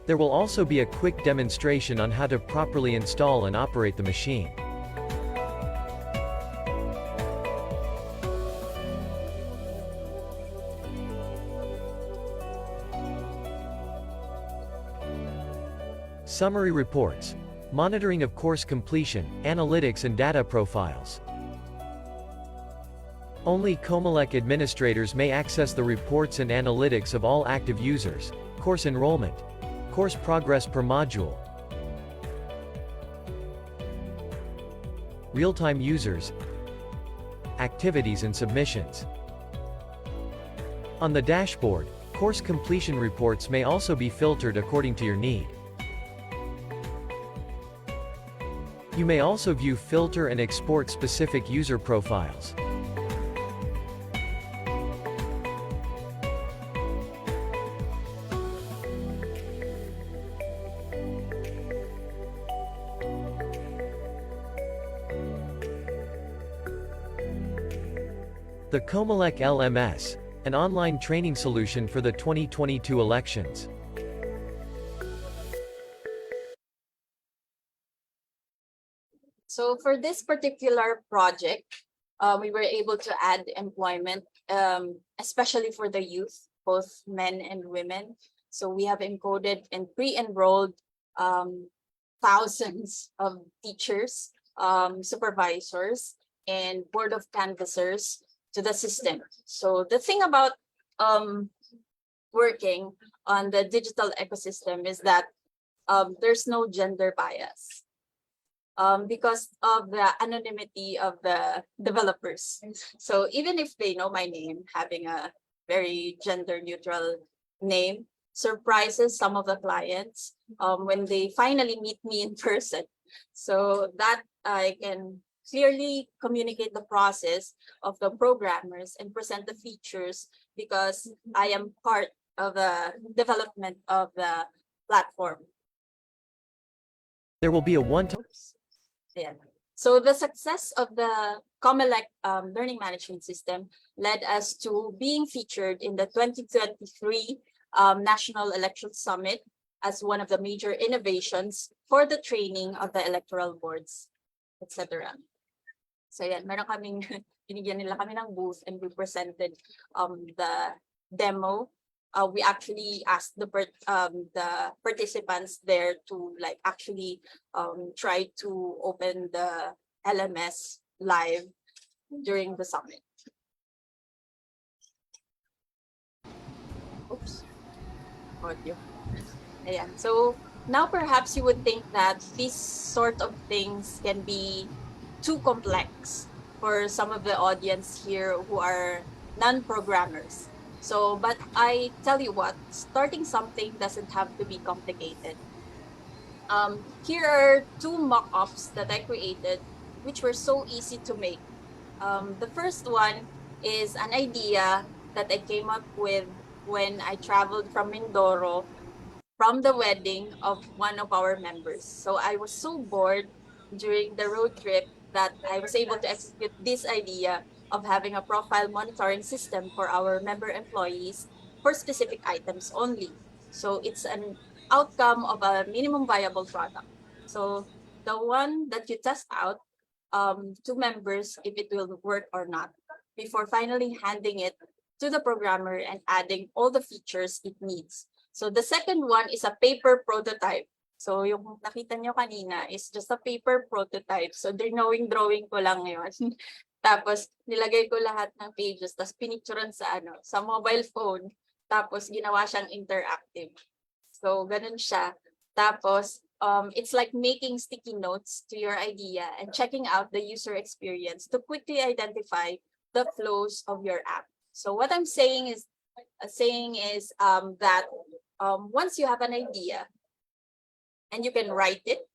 There will also be a quick demonstration on how to properly install and operate the machine. Summary reports. Monitoring of course completion, analytics and data profiles. Only Comelec administrators may access the reports and analytics of all active users, course enrollment, course progress per module, real-time users, activities and submissions. On the dashboard, course completion reports may also be filtered according to your need. You may also view, filter and export specific user profiles. The Comelec LMS, an online training solution for the 2022 elections. So for this particular project, we were able to add employment, especially for the youth, both men and women. So we have encoded and pre-enrolled thousands of teachers, supervisors, and board of canvassers to the system. So the thing about working on the digital ecosystem is that there's no gender bias because of the anonymity of the developers. So even if they know my name, having a very gender neutral name surprises some of the clients when they finally meet me in person. So that I can clearly communicate the process of the programmers and present the features because I am part of the development of the platform. There will be a one-time. Yeah. So the success of the Comelec learning management system led us to being featured in the 2023 National Election Summit as one of the major innovations for the training of the electoral boards, etc. So yeah, meron kaming binigyan nila kami ng booth and we presented the demo. We actually asked the participants there to like actually try to open the LMS live during the summit. Oops. Audio. Ayan. So now perhaps you would think that these sort of things can be too complex for some of the audience here who are non-programmers. So, but I tell you what, starting something doesn't have to be complicated. Here are two mock-ups that I created, which were so easy to make. The first one is an idea that I came up with when I traveled from Mindoro from the wedding of one of our members. So I was so bored during the road trip that I was able to execute this idea of having a profile monitoring system for our member employees for specific items only. So it's an outcome of a minimum viable product. So the one that you test out to members if it will work or not before finally handing it to the programmer and adding all the features it needs. So the second one is a paper prototype. So yung nakita nyo kanina is just a paper prototype. So drawing ko lang yun. Tapos nilagay ko lahat ng pages, tapos pinicturean sa mobile phone. Tapos ginawa siyang interactive. So ganun siya. Tapos it's like making sticky notes to your idea and checking out the user experience to quickly identify the flows of your app. So what I'm saying is that once you have an idea and you can write it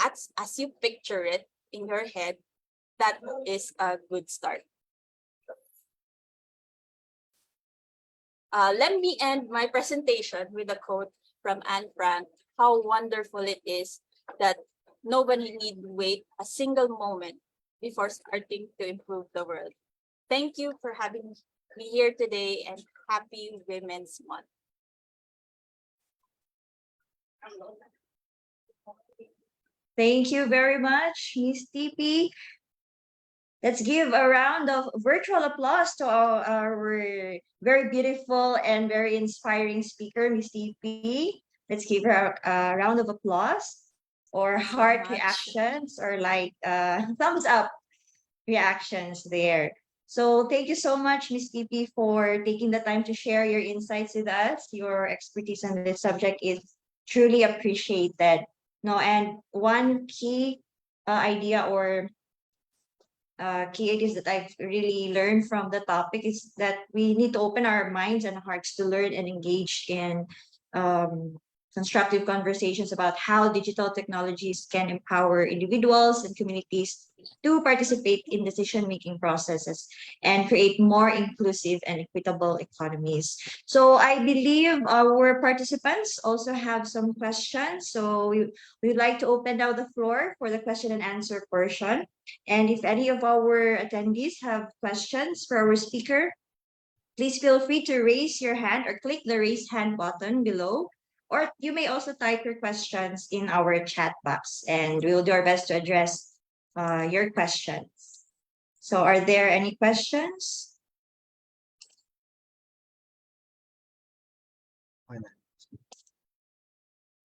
as you picture it in your head, that is a good start. Let me end my presentation with a quote from Anne Frank, how wonderful it is that nobody need wait a single moment before starting to improve the world. Thank you for having me here today and happy Women's Month. Thank you very much, Miss TP. Let's give a round of virtual applause to our very beautiful and very inspiring speaker, Miss TP. Let's give her a round of applause or heart reactions or like thumbs up reactions there. So thank you so much, Ms. TP, for taking the time to share your insights with us. Your expertise on this subject is truly appreciated. No, and one key idea or key ideas that I've really learned from the topic is that we need to open our minds and hearts to learn and engage in constructive conversations about how digital technologies can empower individuals and communities to participate in decision-making processes and create more inclusive and equitable economies. So I believe our participants also have some questions. So we'd like to open now the floor for the question and answer portion. And if any of our attendees have questions for our speaker, please feel free to raise your hand or click the raise hand button below. Or you may also type your questions in our chat box and we will do our best to address your questions. So are there any questions?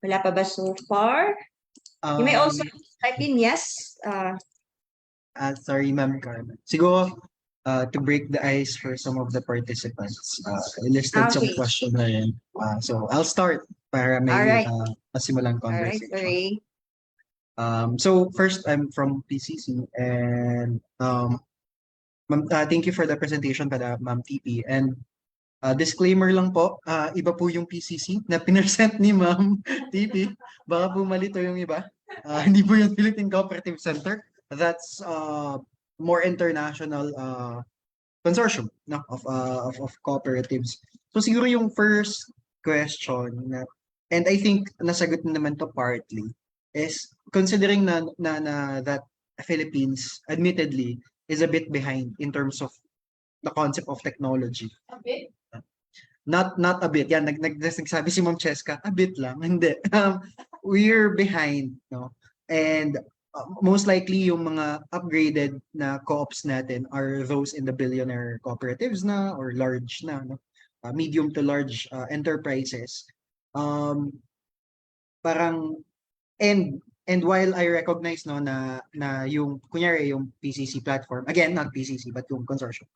Wala pa ba so far? You may also type in yes. Sorry, Ma'am Carmen. Siguro, to break the ice for some of the participants, I listed some Okay. questions na rin. So I'll start para may Alright. masimulang All right, conversation. sorry. So first, I'm from PCC and ma'am, thank you for the presentation para Ma'am TP. And disclaimer lang po, iba po yung PCC na pinesent ni Ma'am TP. Baka po malito yung iba. Hindi po yung Philippine Cooperative Center. That's more international consortium no, of cooperatives. So siguro yung first question na, and I think nasagot na naman to partly, is considering na that Philippines admittedly is a bit behind in terms of the concept of technology. A bit? Not a bit. Yan, nagsabi si Ma'am Cheska, a bit lang. Hindi. We're behind, no? And most likely yung mga upgraded na co-ops natin are those in the billionaire cooperatives na or large na, no? Medium to large enterprises. Parang and while I recognize no na yung kunyari yung PCC platform, again not PCC but yung consortium,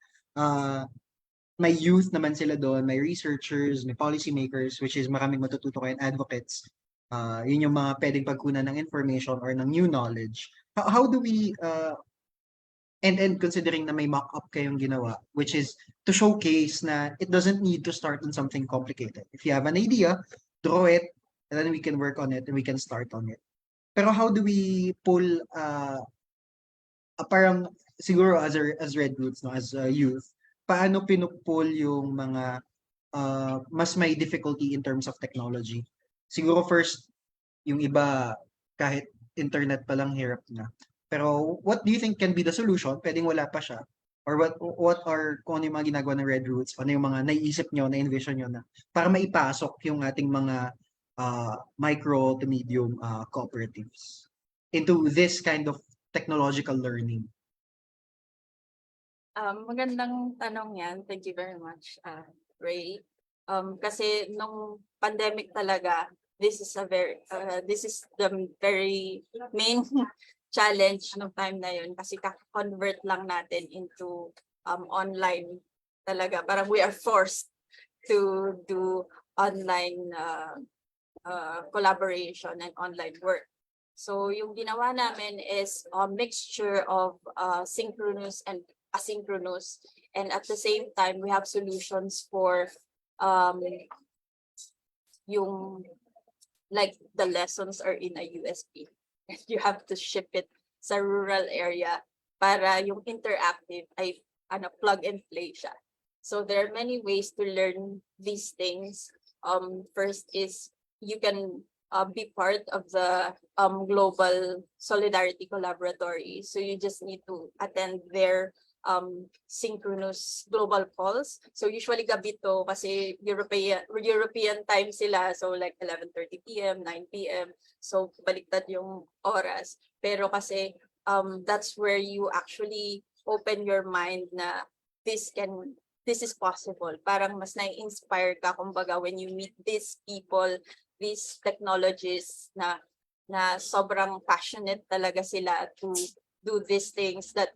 may youth naman sila doon, may researchers, may policymakers, which is maraming matututo kayo and advocates. Yun yung mga pwedeng pagkunan ng information or ng new knowledge. how do we and considering na may mock-up kayong ginawa, which is to showcase na it doesn't need to start in something complicated. If you have an idea, draw it, and then we can work on it and we can start on it. Pero how do we pull parang siguro as Red Roots, no, as a youth, paano pinupull yung mga mas may difficulty in terms of technology? Siguro first, yung iba kahit internet pa lang hirap na. Pero what do you think can be the solution? Pwedeng wala pa siya. Or what are kung ano yung mga ginagawa ng Red Roots? Ano yung mga naiisip nyo, na-envision nyo na para maipasok yung ating mga micro to medium cooperatives into this kind of technological learning? Magandang tanong yan. Thank you very much, Ray. Kasi nung pandemic talaga, this is the very main challenge nung time na yun kasi convert lang natin into online talaga. Parang we are forced to do online collaboration and online work. So yung ginawa namin is a mixture of synchronous and asynchronous, and at the same time we have solutions for yung like the lessons are in a USB. You have to ship it sa rural area para yung interactive ay plug and play siya. So there are many ways to learn these things. First is you can be part of the Global Solidarity Collaboratory. So you just need to attend their synchronous global calls. So usually gabi to kasi European time sila. So like 11:30 p.m., 9 p.m. So baliktad yung oras. Pero kasi that's where you actually open your mind na this is possible. Parang mas na-inspire ka kumbaga when you meet these people, these technologies na sobrang passionate talaga sila to do these things that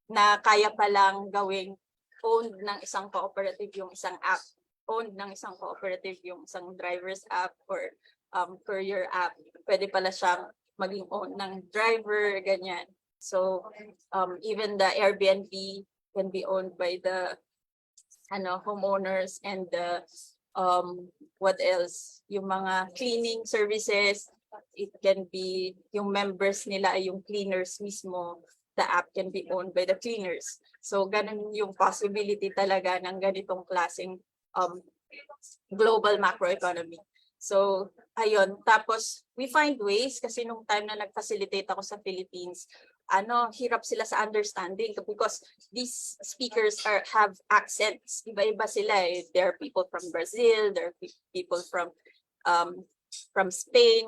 na kaya palang gawing owned ng isang cooperative yung isang app, owned ng isang cooperative yung isang driver's app or courier app. Pwede pala siyang maging owned ng driver, ganyan. So even the Airbnb can be owned by the homeowners and the what else? Yung mga cleaning services, it can be yung members nila ay yung cleaners mismo. The app can be owned by the cleaners. So ganun yung possibility talaga ng ganitong klaseng global macroeconomy. So ayun, tapos we find ways kasi nung time na nag-facilitate ako sa Philippines, hirap sila sa understanding because these speakers have accents. Iba-iba sila eh. There are people from Brazil, there are people from Spain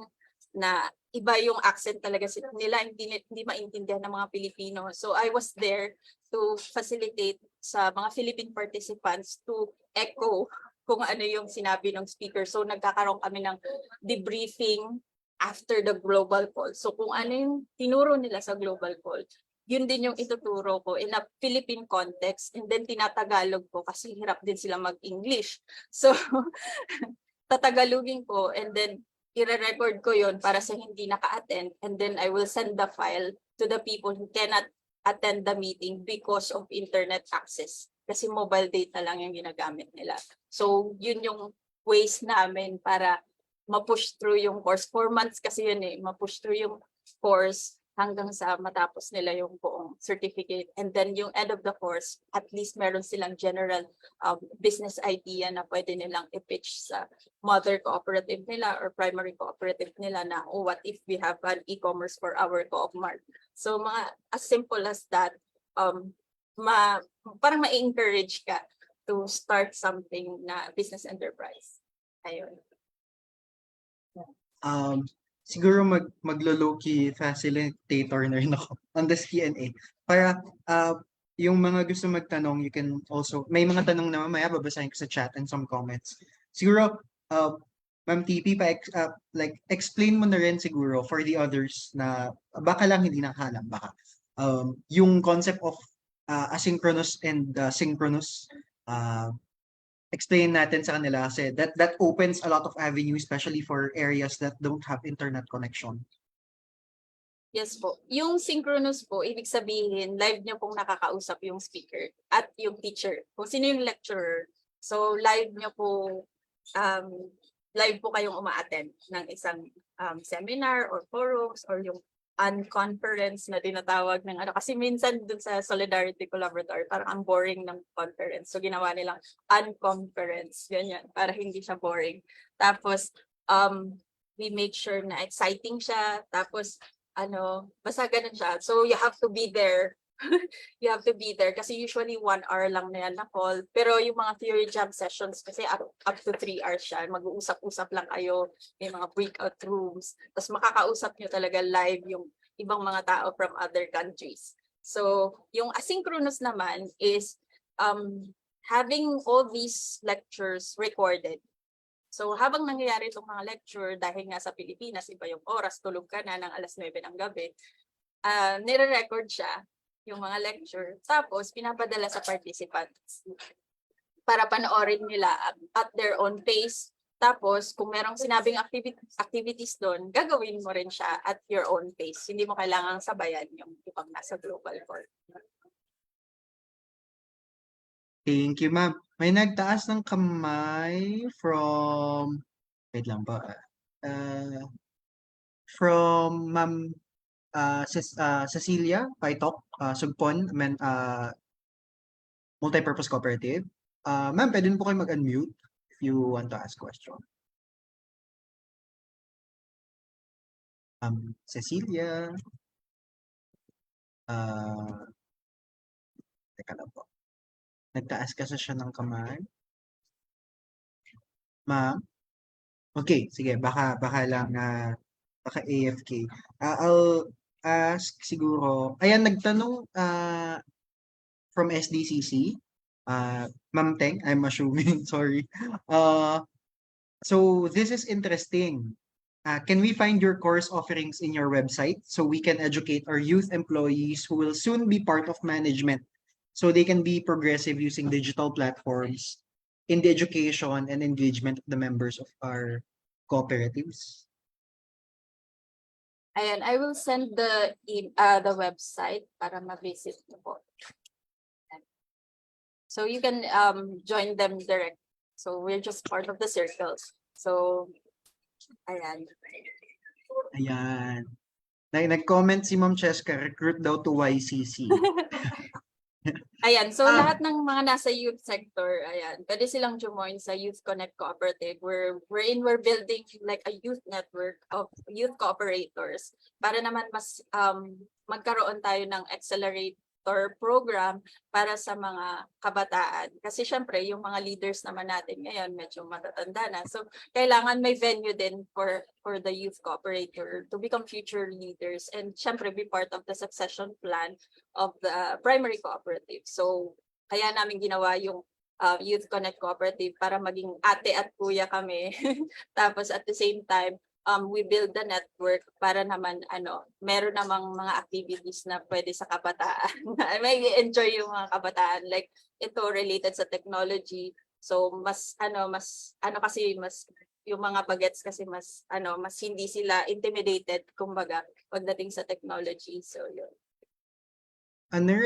na iba yung accent talaga nila, hindi maintindihan ng mga Pilipino. So I was there to facilitate sa mga Philippine participants to echo kung ano yung sinabi ng speaker. So nagkakaroon kami ng debriefing after the global call. So kung ano yung tinuro nila sa global call, yun din yung ituturo ko in a Philippine context, and then tinatagalog ko kasi hirap din sila mag-English. So tatagalogin ko and then i-record ko yun para sa hindi naka-attend, and then I will send the file to the people who cannot attend the meeting because of internet access. Kasi mobile data lang yung ginagamit nila. So yun yung ways namin para ma-push through yung course. 4 months kasi yun eh, ma-push through yung course hanggang sa matapos nila yung buong certificate. And then yung end of the course, at least meron silang general business idea na pwede nilang i-pitch sa mother cooperative nila or primary cooperative nila na, oh, what if we have an e-commerce for our co-op mart? So mga as simple as that, parang ma-encourage ka to start something na business enterprise. Ayun. Siguro maglo-low-key facilitator na rin ako on this Q&A. Para yung mga gusto magtanong, you can also, may mga tanong na mamaya, babasahin ko sa chat and some comments. Siguro, Ma'am TP, explain mo na rin siguro for the others na baka lang hindi nakakalam, baka. Yung concept of asynchronous and synchronous, explain natin sa kanila kasi that opens a lot of avenues, especially for areas that don't have internet connection. Yes po. Yung synchronous po, ibig sabihin, live niyo pong nakakausap yung speaker at yung teacher. Kung sino yung lecturer. So, live niyo po, live po kayong uma-attend ng isang seminar or forums or yung unconference na tinatawag ng ano. Kasi minsan dun sa Solidarity Collaborator, parang ang boring ng conference. So, ginawa nilang unconference. Ganyan, para hindi siya boring. Tapos, we make sure na exciting siya. Tapos, basta ganun siya. So, you have to be there. You have to be there kasi usually 1 hour lang na yan na call. Pero yung mga theory jam sessions kasi up to 3 hours siya. Mag-uusap-usap lang kayo. May mga breakout rooms. Tapos makakausap nyo talaga live yung ibang mga tao from other countries. So, yung asynchronous naman is having all these lectures recorded. So habang nangyayari itong mga lecture, dahil nga sa Pilipinas, iba yung oras, tulog ka na ng alas 9 ng gabi, nire-record siya, yung mga lecture. Tapos pinapadala sa participants para panoorin nila at their own pace. Tapos kung merong sinabing activities doon, gagawin mo rin siya at your own pace. Hindi mo kailangang sabayan yung ibang nasa global court. Thank you, ma'am. May nagtaas ng kamay from, wait lang po, from Ma'am Cecilia Paitok, Sugpon, Multipurpose Cooperative. Ma'am, pwede po kayo mag-unmute if you want to ask question. Cecilia. Teka lang po. Nagtaas kasi siya ng kamay. Ma'am? Okay, sige, baka lang, baka AFK. I'll ask siguro, ayan, nagtanong from SDCC, Ma'am Teng, I'm assuming, sorry. So this is interesting. Can we find your course offerings in your website so we can educate our youth employees who will soon be part of management so they can be progressive using digital platforms in the education and engagement of the members of our cooperatives? Ayan, I will send the website para ma-visit nyo po. So you can join them direct. So we're just part of the circles. So, ayan. Ayan. Nag-comment si Ma'am Cheska, recruit daw to YCC. Ayan, so lahat ng mga nasa youth sector, ayan, pwede silang join sa Youth Connect Cooperative where we're building like a youth network of youth cooperators para naman mas magkaroon tayo ng accelerator program para sa mga kabataan. Kasi syempre, yung mga leaders naman natin ngayon medyo matatanda na. So, kailangan may venue din for the youth cooperator to become future leaders and syempre be part of the succession plan of the primary cooperative. So, kaya namin ginawa yung Youth Connect Cooperative para maging ate at kuya kami. Tapos at the same time, we build the network para naman meron namang mga activities na pwede sa kabataan. May enjoy yung mga kabataan like ito related sa technology. So mas kasi mas yung mga bagets kasi mas hindi sila intimidated kumbaga pagdating sa technology. So yun.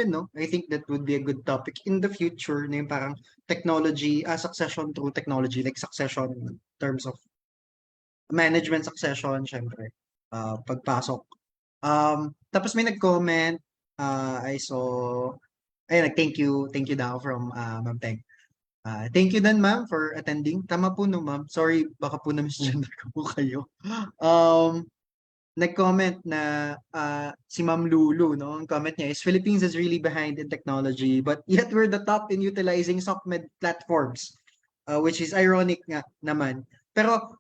No? I think that would be a good topic in the future na yung parang technology, succession through technology, like succession in terms of management succession, syempre, pagpasok. Tapos may nag-comment, I saw, ayun, thank you daw from Ma'am Teng. Thank you din ma'am for attending. Tama po no ma'am. Sorry, baka po na-misgender ko po kayo. Nag-comment na si Ma'am Lulu, no? Ang comment niya is Philippines is really behind in technology, but yet we're the top in utilizing SOCMED platforms, which is ironic nga naman. Pero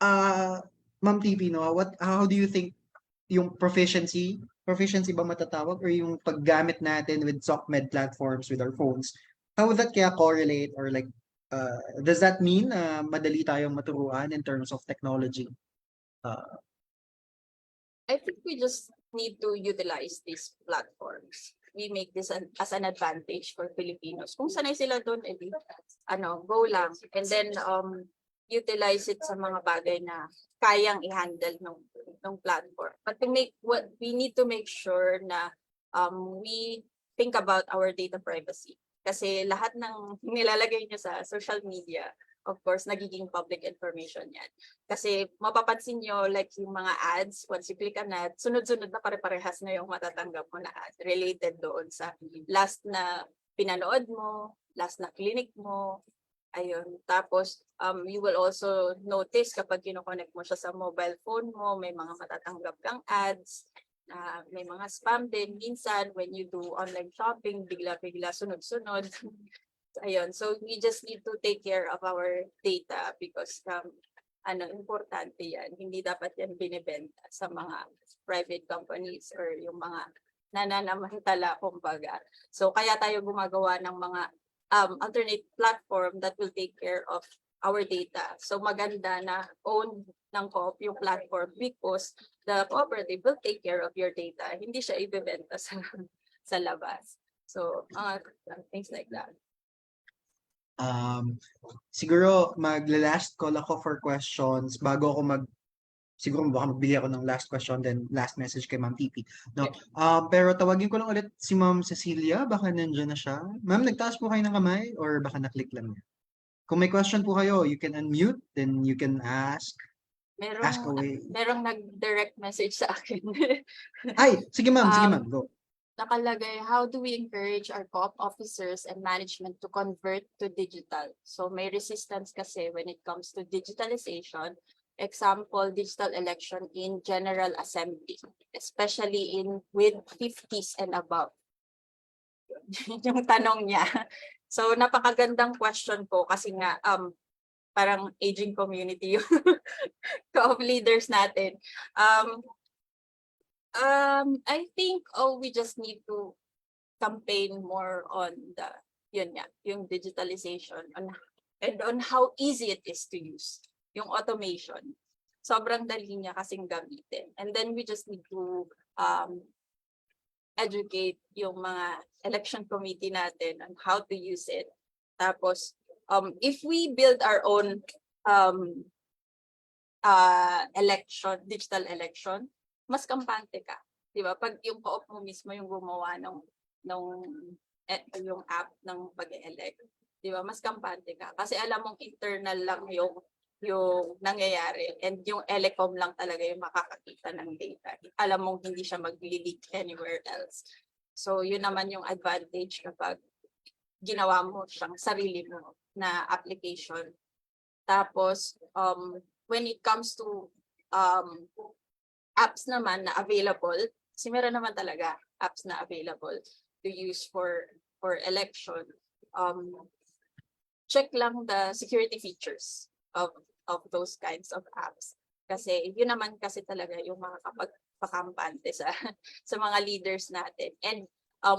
Ma'am TP, no, how do you think yung proficiency ba matatawag or yung paggamit natin with SOCMED platforms with our phones, how would that kaya correlate or like does that mean madali tayong maturuan in terms of technology? I think we just need to utilize these platforms. We make this as an advantage for Filipinos. Kung sanay sila doon, edi go lang. And then utilize it sa mga bagay na kayang i-handle ng ng platform. But we need to make sure na we think about our data privacy. Kasi lahat ng nilalagay nyo sa social media, of course, nagiging public information yan. Kasi mapapansin nyo, like yung mga ads, once you click an ad, sunod-sunod na pare-parehas na yung matatanggap mo na ad related doon sa last na pinanood mo, last na clinic mo. Ayun. Tapos, you will also notice kapag kino-connect mo siya sa mobile phone mo, may mga matatanggap kang ads, may mga spam din. Minsan, when you do online shopping, bigla-bigla, sunod-sunod. Ayun. So, we just need to take care of our data because, importante yan. Hindi dapat yan binibenta sa mga private companies or yung mga nananamantala, kumbaga. So, kaya tayo gumagawa ng mga alternate platform that will take care of our data. So maganda na own ng co-op yung platform because the cooperative will take care of your data. Hindi siya ibebenta sa labas. So things like that. Siguro magla-last call ako for questions bago ako siguro baka magbili ako ng last question then last message kay Ma'am TP. No. Pero tawagin ko lang ulit si Ma'am Cecilia, baka nandiyan na siya. Ma'am, nagtaas po kayo ng kamay or baka na-click lang niya? Kung may question po kayo, you can unmute, then you can ask away. Merong nag-direct message sa akin. Ay, sige ma'am, go. Nakalagay, how do we encourage our co-op officers and management to convert to digital? So may resistance kasi when it comes to digitalization. Example, digital election in General Assembly, especially with 50s and above. Yung tanong niya. So napakagandang question po kasi nga parang aging community yung co-op leaders natin. I think we just need to campaign more on yung digitalization and on how easy it is to use. Yung automation, sobrang dali niya kasing gamitin. And then we just need to educate yung mga election committee natin on how to use it. Tapos, if we build our own digital election, mas kampante ka. Diba? Pag yung co-op mo mismo yung gumawa yung app ng pag-elect, diba? Mas kampante ka. Kasi alam mong internal lang yung nangyayari and yung Elecom lang talaga yung makakakita ng data. Alam mong hindi siya mag-leak anywhere else. So yun naman yung advantage kapag ginawa mo siyang sarili mo na application. Tapos when it comes to apps naman na available, kasi meron naman talaga apps na available to use for election. Check lang the security features of those kinds of apps. Kasi yun naman kasi talaga yung makakapagpakampante sa mga leaders natin. And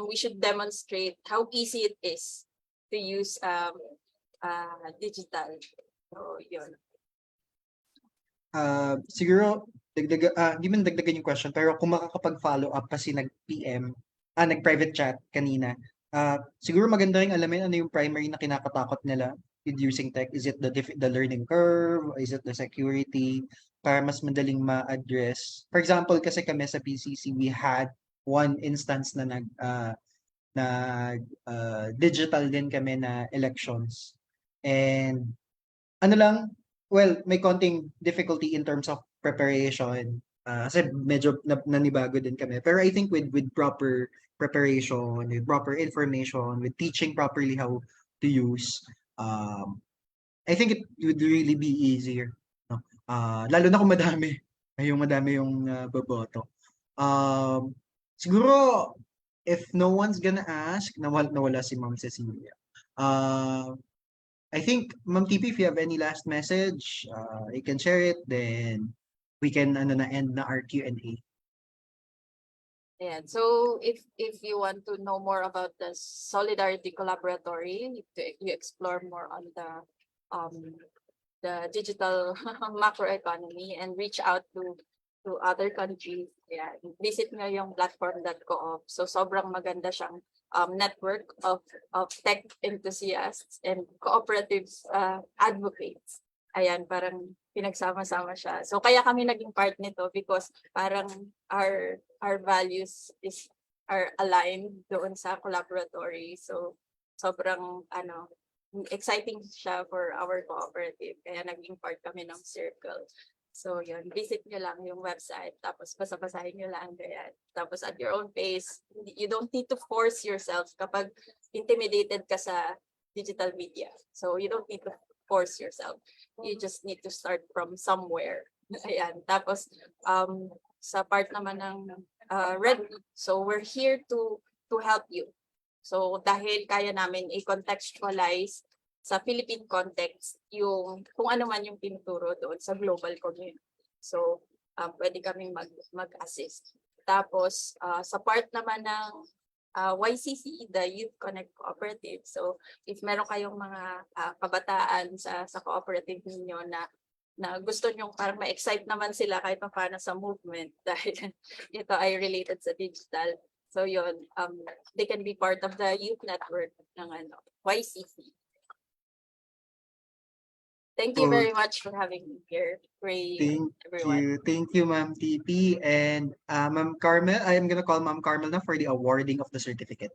we should demonstrate how easy it is to use digital. So yun. Siguro hindi man dagdagan yung question pero kung makakapag-follow up kasi nag-private chat kanina. Siguro maganda ring alamin ano yung primary na kinakatakot nila with using tech. Is it the learning curve? Is it the security? Para mas madaling ma-address. For example, kasi kami sa PCC, we had one instance na digital din kami na elections. And may konting difficulty in terms of preparation. Kasi medyo nanibago din kami. Pero I think with proper preparation, with proper information, with teaching properly how to use, I think it would really be easier. No? Lalo na kung madami yung boboto. Siguro, if no one's gonna ask, nawala si Ma'am Cecilia. I think, Ma'am TP, if you have any last message, you can share it, then we can end na our Q&A. Yeah. So if you want to know more about the Solidarity Collaboratory, you explore more on the digital macroeconomy and reach out to other countries. Yeah, visit nyo yung platform.coop. So sobrang maganda siyang network of tech enthusiasts and cooperatives advocates. Ayan, parang pinagsama-sama siya. So kaya kami naging part nito because parang our values are aligned doon sa collaboratory. So sobrang exciting siya for our cooperative. Kaya naging part kami ng circle. So yun, visit nyo lang yung website, tapos basa-basahin nyo lang ganyan. Tapos at your own pace, you don't need to force yourself kapag intimidated ka sa digital media. So you don't need to force yourself. You just need to start from somewhere. Ayan. Tapos sa part naman ng Red Root, so we're here to help you. So dahil kaya namin i-contextualize sa Philippine context yung kung ano man yung tinuturo doon sa global community. So pwede kaming mag-assist. Tapos sa part naman ng YCC, the Youth Connect Cooperative. So if meron kayong mga kabataan sa cooperative ninyo na gusto nyo parang ma-excite naman sila kahit pa paano sa movement dahil ito ay related sa digital. So yun, they can be part of the youth network ng YCC. Thank you Oh, very much for having me here, Ray, everyone. Thank you, Ma'am TP. And Ma'am Carmel, I am gonna call Ma'am Carmel now for the awarding of the certificate.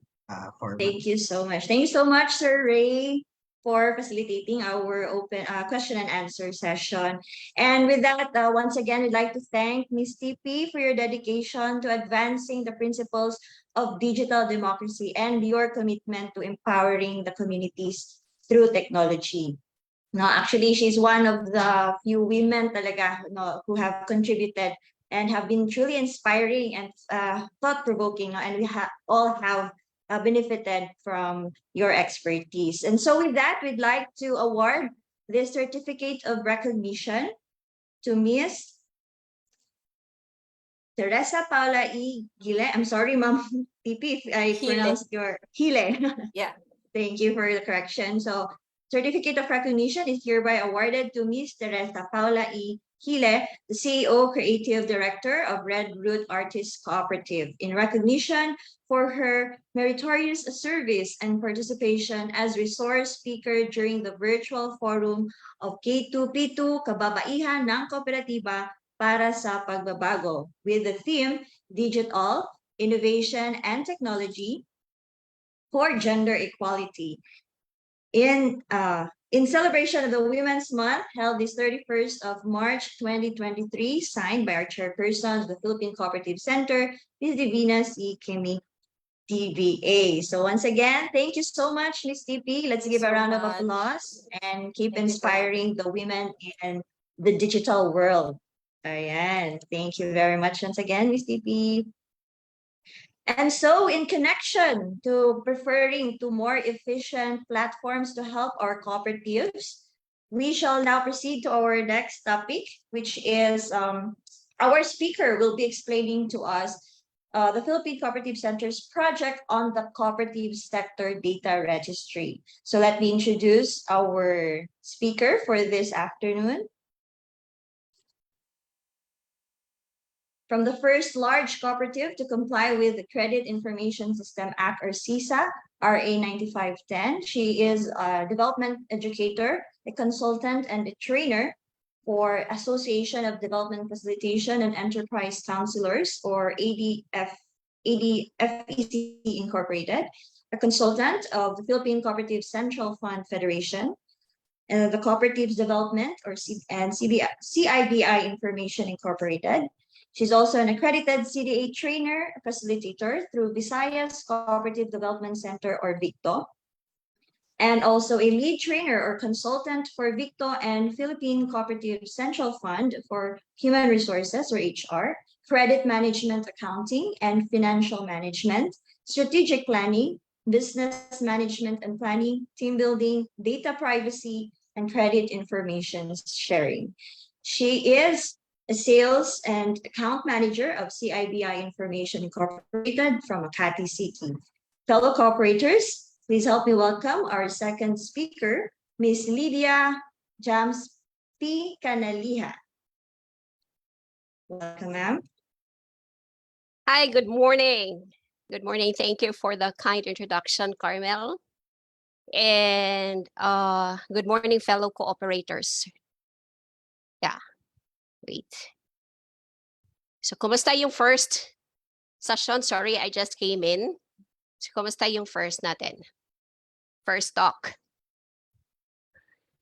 For Thank you so much. Thank you so much, Sir Ray, for facilitating our open question and answer session. And with that, once again, we'd like to thank Ms. TP for your dedication to advancing the principles of digital democracy and your commitment to empowering the communities through technology. No, actually, she's one of the few women talaga who have contributed and have been truly inspiring and thought-provoking, and we all have benefited from your expertise. And so with that, we'd like to award this certificate of recognition to Miss Teresa Paula E. Gile. I'm sorry, Ma'am TP, if I Gile. pronounced your Gile. Yeah. Thank you for the correction. So certificate of recognition is hereby awarded to Ms. Teresa Paula E. Gile, the CEO, Creative Director of Red Root Artists Cooperative, in recognition for her meritorious service and participation as resource speaker during the virtual forum of K2P2 Kababaihan ng Kooperatiba para sa Pagbabago, with the theme Digital, Innovation, and Technology for Gender Equality. In celebration of the Women's Month, held this 31st of March 2023, signed by our chairperson of the Philippine Cooperative Center, Ms. Divina C. Kimi, DBA. So once again, thank you so much, Ms. TP. Let's give a round of applause and keep inspiring the women in the digital world. Ayan. Thank you very much once again, Ms. TP. And so in connection to preferring to more efficient platforms to help our cooperatives, we shall now proceed to our next topic, which is our speaker will be explaining to us the Philippine Cooperative Center's project on the cooperative sector data registry. So let me introduce our speaker for this afternoon. From the first large cooperative to comply with the Credit Information System Act, or CISA, RA 9510. She is a development educator, a consultant, and a trainer for Association of Development Facilitation and Enterprise Counselors, or ADFEC Incorporated, a consultant of the Philippine Cooperative Central Fund Federation, the Cooperatives Development, or CIBI Information Incorporated. She's also an accredited CDA trainer, facilitator through Visayas Cooperative Development Center, or VICTO, and also a lead trainer or consultant for VICTO and Philippine Cooperative Central Fund for Human Resources, or HR, credit management, accounting, and financial management, strategic planning, business management and planning, team building, data privacy, and credit information sharing. She is a sales and account manager of CIBI Information Incorporated from Makati City. Fellow cooperators, please help me welcome our second speaker, Ms. Lydia Jams P. Canaliha. Welcome, ma'am. Hi, good morning. Good morning. Thank you for the kind introduction, Carmel. And good morning, fellow cooperators. Yeah, wait. So, kumusta yung first session? Sorry, I just came in. So, kumusta yung first natin? First talk.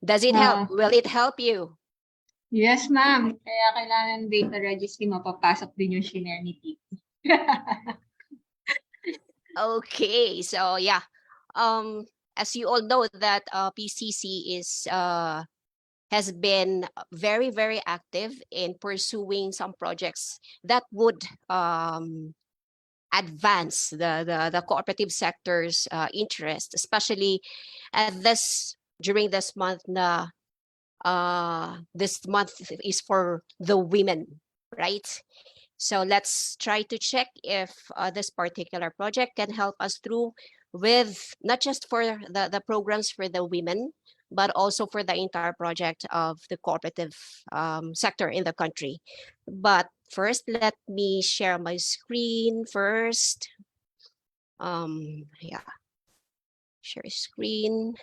Does it help? Will it help you? Yes, ma'am. Kaya kailangan data registry mapapasok din yung shinare ni Tip. Okay, so yeah. As you all know that PCC is has been very, very active in pursuing some projects that would advance the cooperative sector's interest, especially at during this month na this month is for the women, right? So let's try to check if this particular project can help us through with not just for the programs for the women, but also for the entire project of the cooperative sector in the country. But first, let me share my screen first. Yeah, share screen.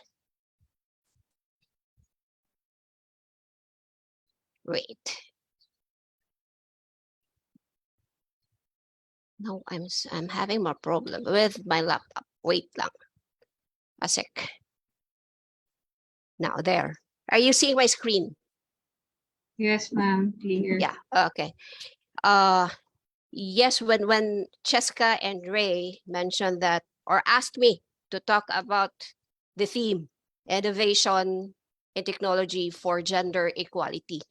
Wait. No, I'm having a problem with my laptop. Wait lang. A sec. Now there. Are you seeing my screen? Yes, ma'am. Clear. Yeah. Okay. Yes, when Cheska and Ray mentioned that or asked me to talk about the theme, innovation and technology for gender equality.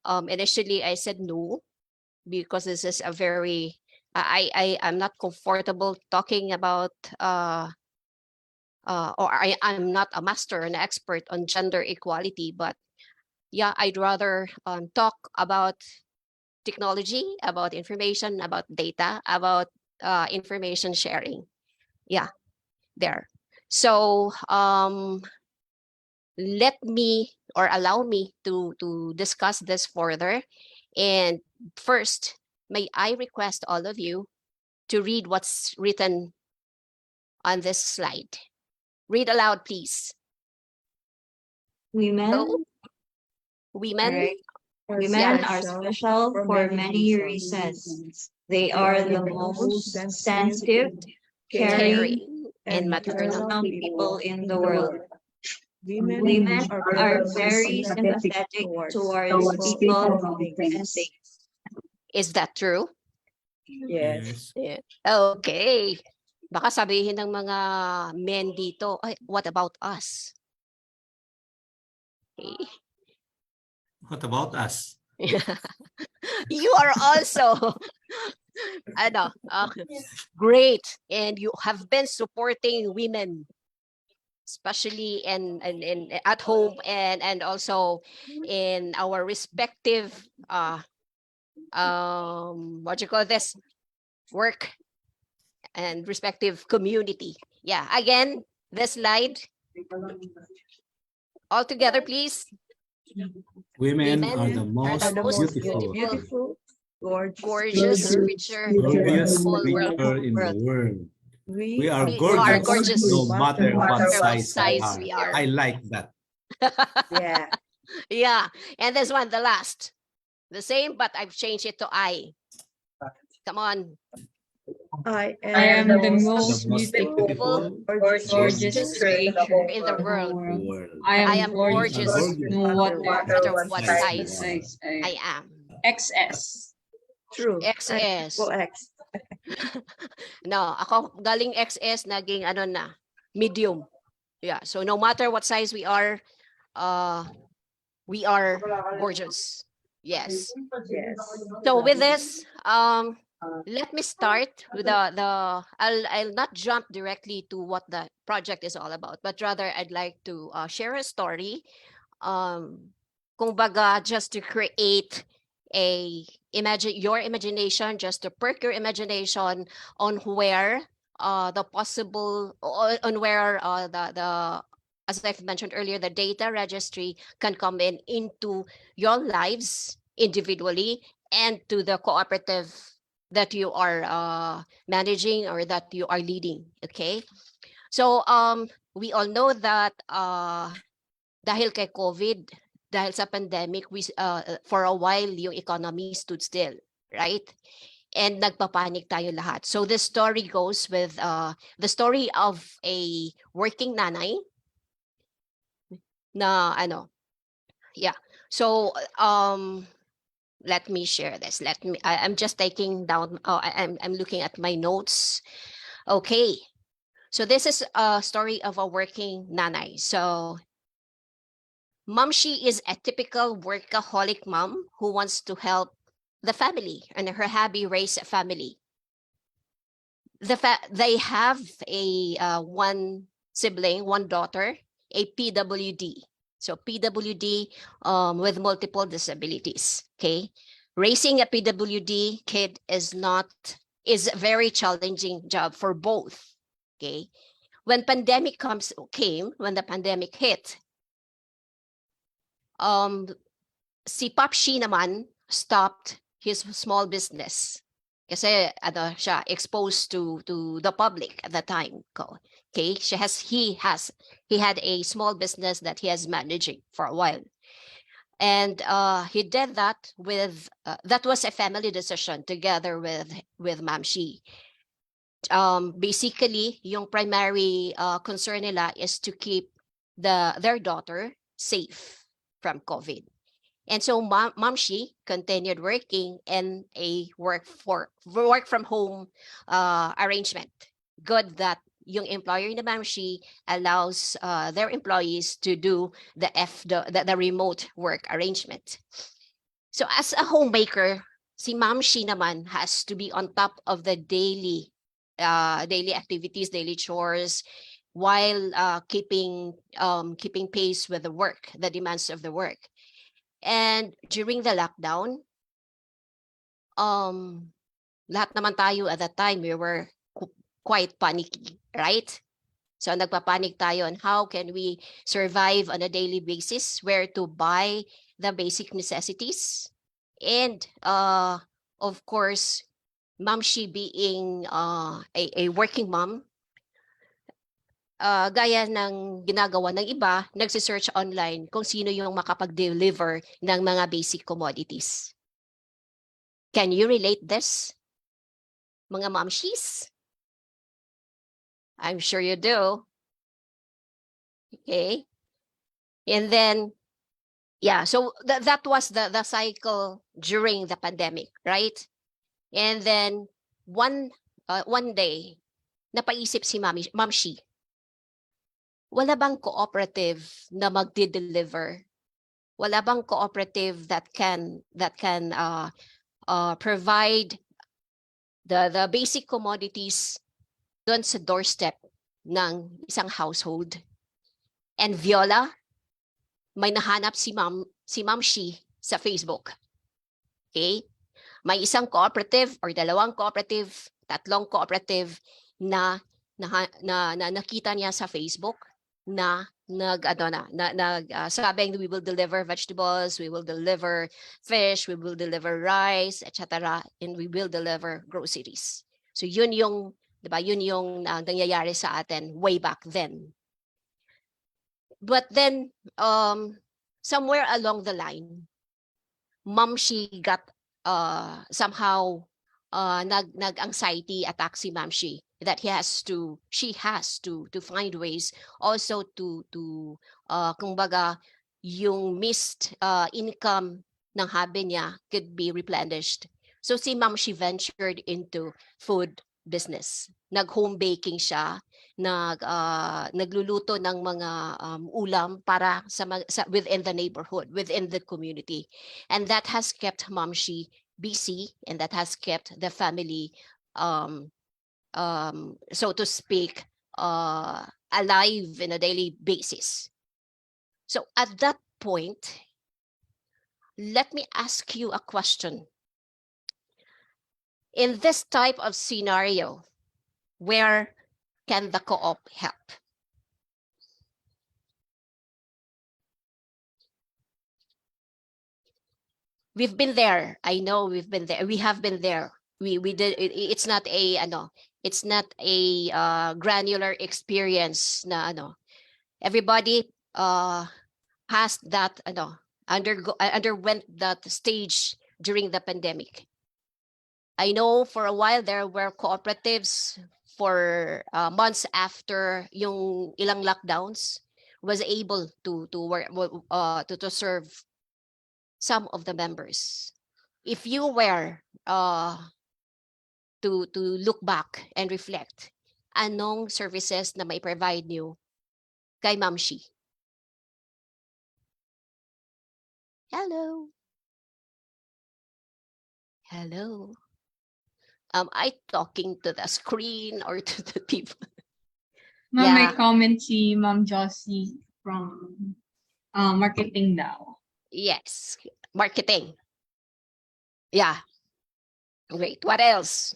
Initially I said no, because this is a very I'm not comfortable talking about or I'm not a master and expert on gender equality, but yeah, I'd rather talk about technology, about information, about data, about information sharing. Yeah, there. So let me or allow me to discuss this further. And first, may I request all of you to read what's written on this slide. Read aloud, please. Women, So, women, right. Women are special for many reasons. They are the most sensitive, caring, caring, and maternal. people in the world. Women are very sympathetic towards people and things. Is that true? Yes. Yeah. Okay. Baka sabihin ng mga men dito, ay, what about us? Okay. What about us? You are also ano, great, and you have been supporting women, especially in at home and also in our respective what you call this, work and respective community. Yeah, again, this slide all together, please. Women Women are the most beautiful, gorgeous creature glorious whole world. creature in the world. We are We are gorgeous, gorgeous, no matter what size we we are. are. I like that. Yeah. Yeah, and this one, the last, the same, but I've changed it to I. Come on. I am the most beautiful, gorgeous creature in the world. world. I am gorgeous, no matter what size size I am. XS. True. XS. X. No, ako galing XS, naging ano na, medium. Yeah, so no matter what size we are gorgeous. Yes. Yes. So with this, let me start with I'll not jump directly to what the project is all about, but rather I'd like to share a story. Kung baga, just to create your imagination, just to perk your imagination on where the possible on where the as I've mentioned earlier, the data registry can come into your lives individually and to the cooperative that you are managing or that you are leading. Okay, so we all know that dahil kay COVID, dahil sa pandemic, for a while, yung economy stood still, right? And nagpapanik tayo lahat. So the story goes with the story of a working nanay na ano, yeah. So let me share this. I'm just taking down, I'm looking at my notes. Okay. So this is a story of a working nanay. So Mamshi is a typical workaholic mom who wants to help the family and her hubby raise a family. They have a one sibling, one daughter, a PWD. So PWD with multiple disabilities. Okay, raising a PWD kid is a very challenging job for both. Okay, when the pandemic hit, si Papshi naman stopped his small business kasi siya exposed to the public at the time. Okay, he had a small business that he has managing for a while, and he did that with that was a family decision together with Mamshi. Basically, yung primary concern nila is to keep their daughter safe from COVID. And so Mamshi continued working in a work from home arrangement. Good that yung employer ni Mamshi allows their employees to do the remote work arrangement. So as a homemaker, si Mamshi naman has to be on top of the daily activities, daily chores, while keeping pace with the demands of the work. And during the lockdown, lahat naman tayo at that time, we were quite panicky, right? So nagpapanik tayo on how can we survive on a daily basis, where to buy the basic necessities. And of course, Mamshi being a working mom, gaya ng ginagawa ng iba, nagsisearch online kung sino yung makapag-deliver ng mga basic commodities. Can you relate this, mga mamshis? I'm sure you do. Okay. And then, yeah, so that was the cycle during the pandemic, right? And then one day, napaisip si Mamshi, wala bang cooperative na magde-deliver? Wala bang cooperative that can provide the basic commodities doon sa doorstep ng isang household? And Viola, may nahanap si Mamshi sa Facebook. Okay? May isang cooperative or dalawang cooperative, tatlong cooperative na nakita niya sa Facebook na sabing we will deliver vegetables, we will deliver fish, we will deliver rice, etc. And we will deliver groceries. So yun yung, di ba, yun yung nangyayari sa atin way back then. But then, somewhere along the line, Mamshi got somehow nag-anxiety attack si Mamshi, that she has to find ways also to kumbaga yung missed income ng hubby niya could be replenished. So si Mamshi ventured into food business. Nag-home baking siya, nagluluto ng mga ulam para within the neighborhood, within the community. And that has kept Mamshi busy, and that has kept the family so to speak, alive in a daily basis. So at that point, let me ask you a question. In this type of scenario, where can the co-op help? We've been there. I know we've been there. We have been there. We did. It's not a It's not a granular experience na Everybody has that underwent that stage during the pandemic. I know for a while there were cooperatives for months after yung ilang lockdowns was able to serve some of the members. If you were to look back and reflect, anong services na may provide niyo kay Ma'am Shi? Hello. Hello. Am I talking to the screen or to the people? Ma'am, may Yeah. comment si Ma'am Josie from marketing daw. Yes. Marketing. Yeah. Great. What else?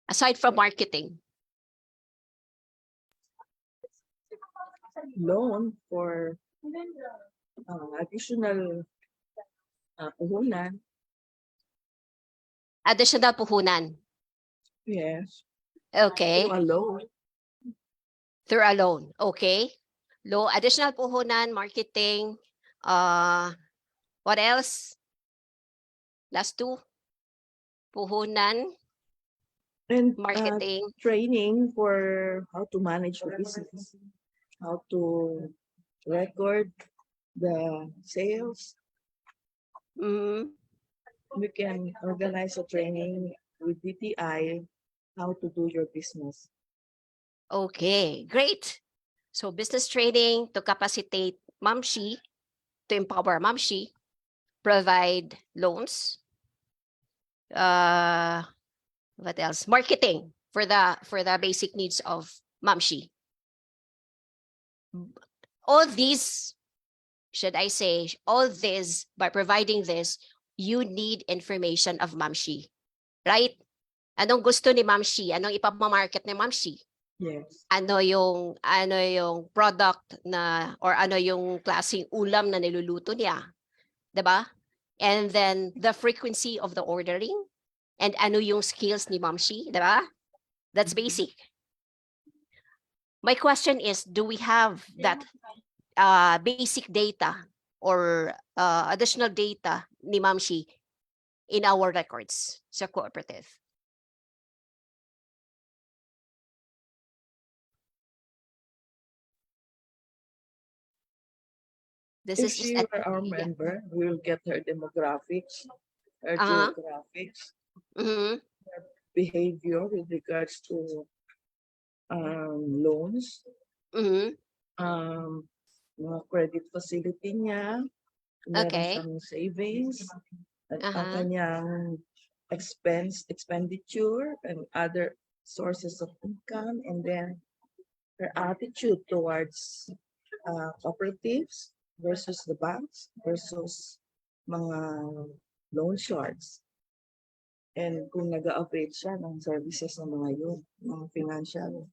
Aside from marketing. Loan for additional puhunan. Additional puhunan. Yes. Okay. A loan. Through a loan. Okay. Low additional puhunan, marketing. What else? Last two. Puhunan, And marketing. training for how to manage the business, how to record the sales. Mhm. We can organize a training with DTI how to do your business. Okay, great. So business training to capacitate Ma'am Shi, to empower Ma'am Shi, provide loans. What else? Marketing for the basic needs of Ma'am Shi. All these, should I say, all this, by providing this, you need information of Ma'am Shi, right? Anong gusto ni Ma'am Shi? Anong ipapamarket ni Ma'am Shi? Yes. Ano yung product na or ano yung klaseng ulam na niluluto niya, 'di ba? And then the frequency of the ordering and ano yung skills ni Ma'am Shi, 'di ba? That's basic. My question is, do we have that basic data or additional data ni Ma'am Shi in our records sa cooperative? This If is she just were our yeah. member, we will get her demographics, her Uh-huh. geographics, Mhm. behavior with regards to loans, Mhm. mga credit facility niya, meron Okay. siyang savings, at ang Uh-huh. kanyang expenditure and other sources of income, and then her attitude towards cooperatives versus the banks versus mga loan sharks. And kung nag-a-avail siya ng services ng mga yun, mga financial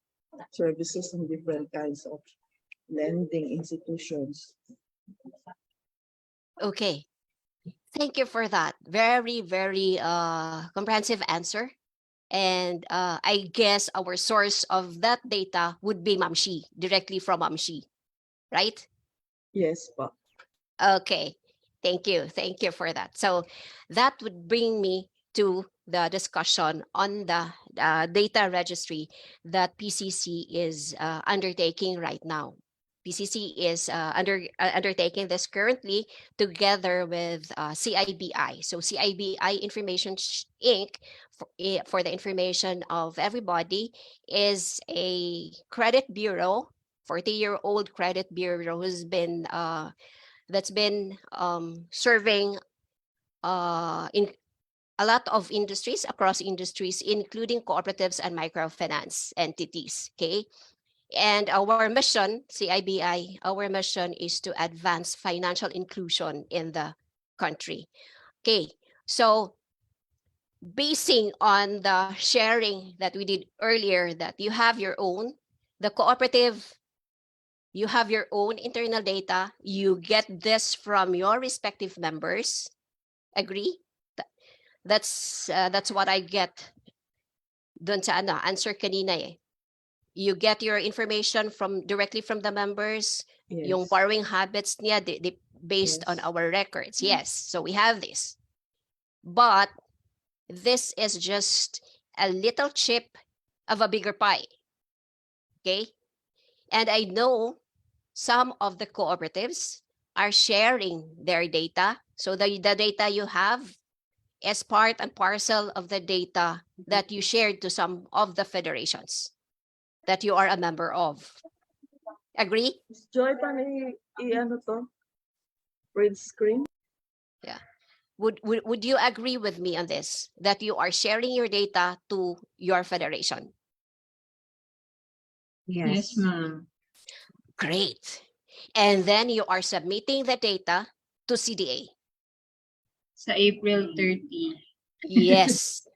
services ng different kinds of lending institutions. Okay. Thank you for that. Very, very comprehensive answer. And I guess our source of that data would be Ma'am Shi, directly from Ma'am Shi, right? Yes, po. Okay. Thank you. Thank you for that. So that would bring me to the discussion on the data registry that PCC is undertaking right now. PCC is undertaking this currently together with CIBI. So CIBI Information Inc., for the information of everybody, is a credit bureau, 40-year-old credit bureau who's been that's been serving in a lot of industries, across industries, including cooperatives and microfinance entities. Okay. And our mission, CIBI, our mission is to advance financial inclusion in the country. Okay. So basing on the sharing that we did earlier, that you have your own, the cooperative, you have your own internal data, you get this from your respective members. Agree? That's what I get dun sa answer kanina eh. You get your information from directly from the members, yung Yes. borrowing habits niya based on Yes. our records. Yes, so we have this. But this is just a little chip of a bigger pie. Okay? And I know some of the cooperatives are sharing their data. So the data you have is part and parcel of the data that you shared to some of the federations that you are a member of. Agree? Miss Joy, paano i-ano to? Print screen? Would you agree with me on this, that you are sharing your data to your federation? Yes, ma'am. Great. And then you are submitting the data to CDA. Sa April 30. Yes.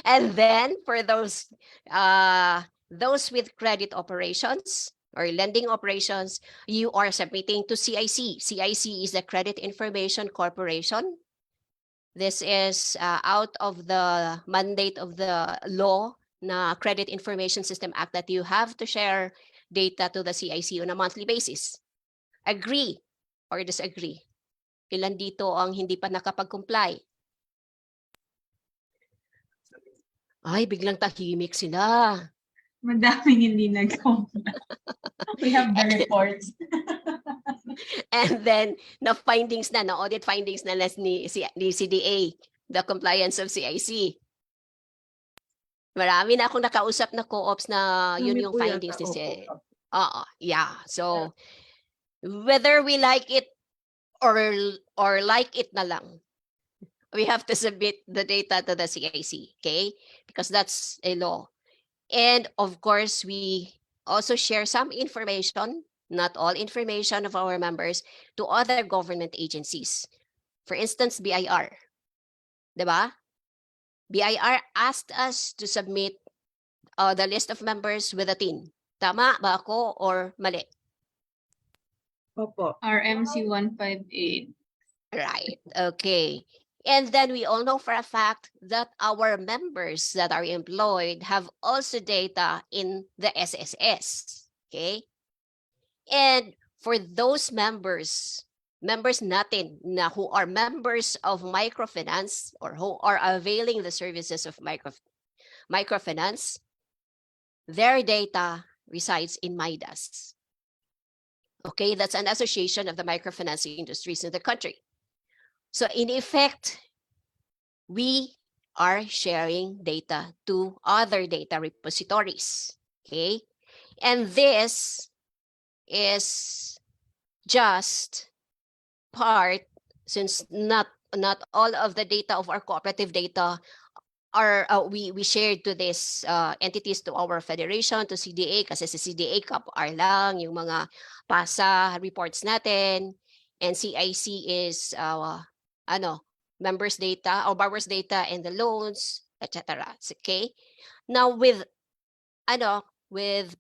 And then for those with credit operations or lending operations, you are submitting to CIC. CIC is the Credit Information Corporation. This is out of the mandate of the law na Credit Information System Act that you have to share data to the CIC on a monthly basis. Agree or disagree? Ilan dito ang hindi pa nakapag-comply? Ay, biglang tahimik sila. Madaming hindi nag-comply. We have the reports. And then, na-findings na, na-audit findings na ni CDA, the compliance of CIC. Marami na akong nakausap na co-ops na yun Kami yung po findings yata, ni opo. yeah. So, whether we like it or like it na lang, we have to submit the data to the CIC, okay? Because that's a law. And of course, we also share some information, not all information of our members, to other government agencies. For instance, BIR. Diba? BIR asked us to submit the list of members with a TIN. Tama ba ako or mali? Opo. RMC 158. Right. Okay. And then we all know for a fact that our members that are employed have also data in the SSS. Okay. And for those members natin na who are members of microfinance or who are availing the services of microfinance, their data resides in MIDAS. Okay, that's an association of the microfinancing industries in the country. So in effect, we are sharing data to other data repositories. Okay, and this is just part, since not all of the data of our cooperative data are we shared to these entities, to our federation, to CDA, kasi sa CDA CAPR lang yung mga PASA reports natin, and CIC is members data or borrowers data and the loans, etc. Okay, now with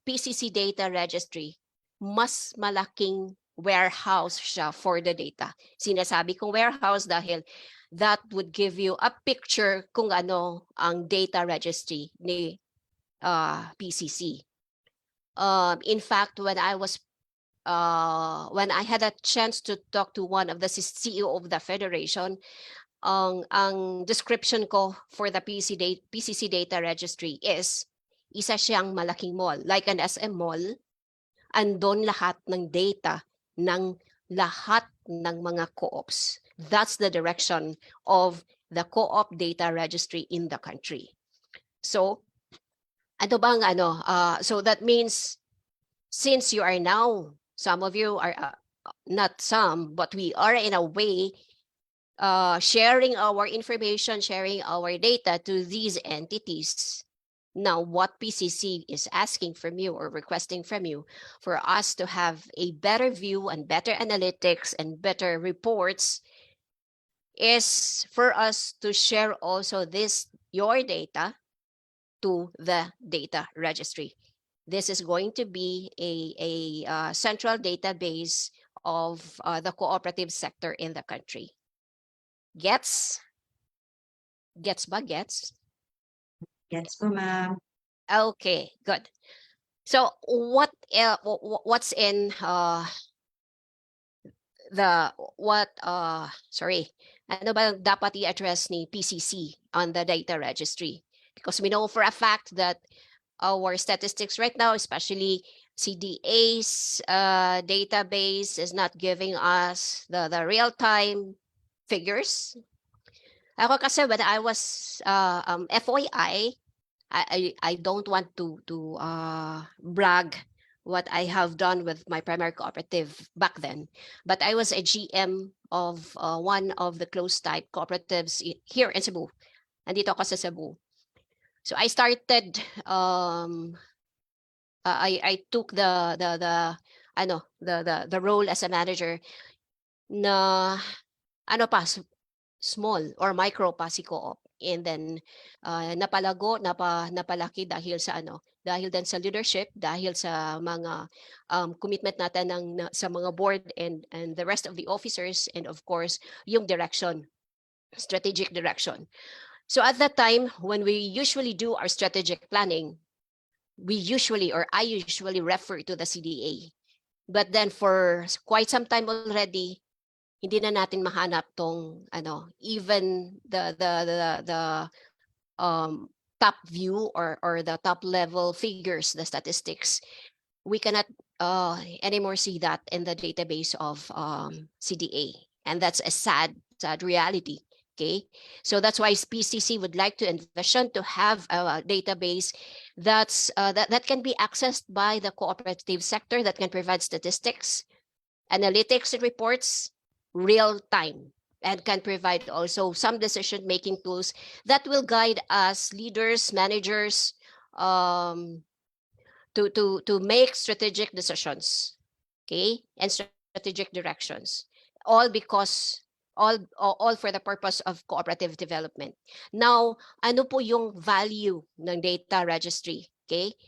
PCC data registry, mas malaking warehouse siya for the data. Sinasabi kong warehouse dahil that would give you a picture kung ano ang data registry ni PCC. In fact, when I had a chance to talk to one of the CEO of the federation, ang description ko for the PCC data registry is isa siyang malaking mall, like an SM mall. Andon lahat ng data ng lahat ng mga co-ops. That's the direction of the co-op data registry in the country. So, so that means, since you are now, some of you are, not some, but we are in a way sharing our information, sharing our data to these entities. Now, what PCC is asking from you or requesting from you for us to have a better view and better analytics and better reports is for us to share also your data to the data registry. This is going to be a central database of the cooperative sector in the country. Gets ba? Gets? Yes po, ma'am. Okay, good. So what's in sorry, ano ba dapat i-address ni PCC on the data registry? Because we know for a fact that our statistics right now, especially CDA's database, is not giving us the real-time figures. Ako kasi when I was FYI, I don't want to brag what I have done with my primary cooperative back then, but I was a GM of one of the closed type cooperatives here in Cebu. Andito ako sa Cebu. So I started I took the role as a manager na small or micro pa si co-op, and then napalaki dahil sa dahil din sa leadership, dahil sa mga commitment natin sa mga board and the rest of the officers, and of course yung direction, strategic direction. So at that time, when we usually do our strategic planning, I usually refer to the CDA. But then for quite some time already, hindi na natin mahanap tong even the top view or the top level figures, the statistics. We cannot anymore see that in the database of CDA, and that's a sad reality. Okay, so that's why PCC would like to envision to have a database that can be accessed by the cooperative sector, that can provide statistics, analytics, and reports real time, and can provide also some decision-making tools that will guide us leaders, managers, to make strategic decisions, okay, and strategic directions, all because all for the purpose of cooperative development. Now, ano po yung value ng data registry? Okay,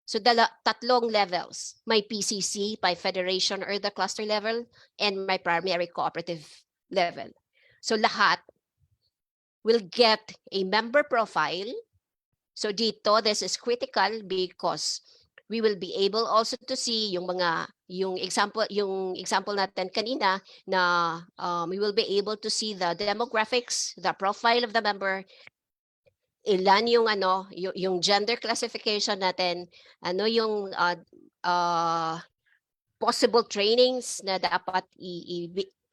so tatlong levels. May PCC, by federation or the cluster level, and my primary cooperative level. So lahat will get a member profile. So dito, this is critical because we will be able also to see yung example natin kanina na we will be able to see the demographics, the profile of the member, ilan yung gender classification natin, ano yung possible trainings na dapat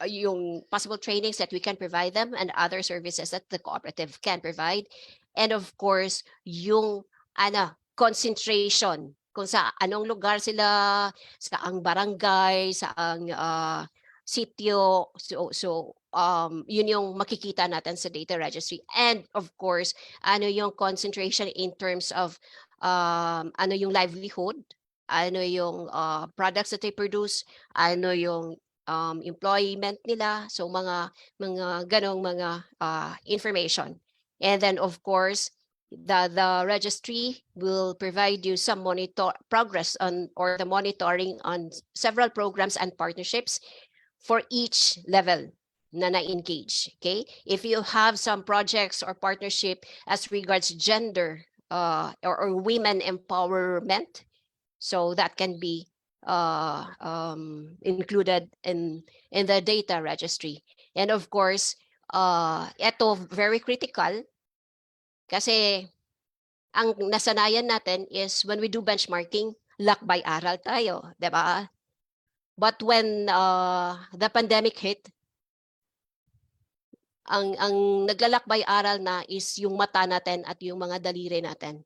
yung possible trainings that we can provide them, and other services that the cooperative can provide, and of course yung concentration, kung sa anong lugar sila, saang barangay, saang sitio. So yun yung makikita natin sa data registry. And of course, ano yung concentration in terms of ano yung livelihood, ano yung products that they produce, ano yung employment nila. So mga ganong mga information. And then of course, the registry will provide you some progress on, or the monitoring on several programs and partnerships for each level na na-engage. Okay, if you have some projects or partnership as regards gender or women empowerment, so that can be included in the data registry. And of course, ito very critical. Kasi ang nasanayan natin is when we do benchmarking, lakbay-aral tayo, di ba? But when the pandemic hit, ang naglalakbay-aral na is yung mata natin at yung mga daliri natin.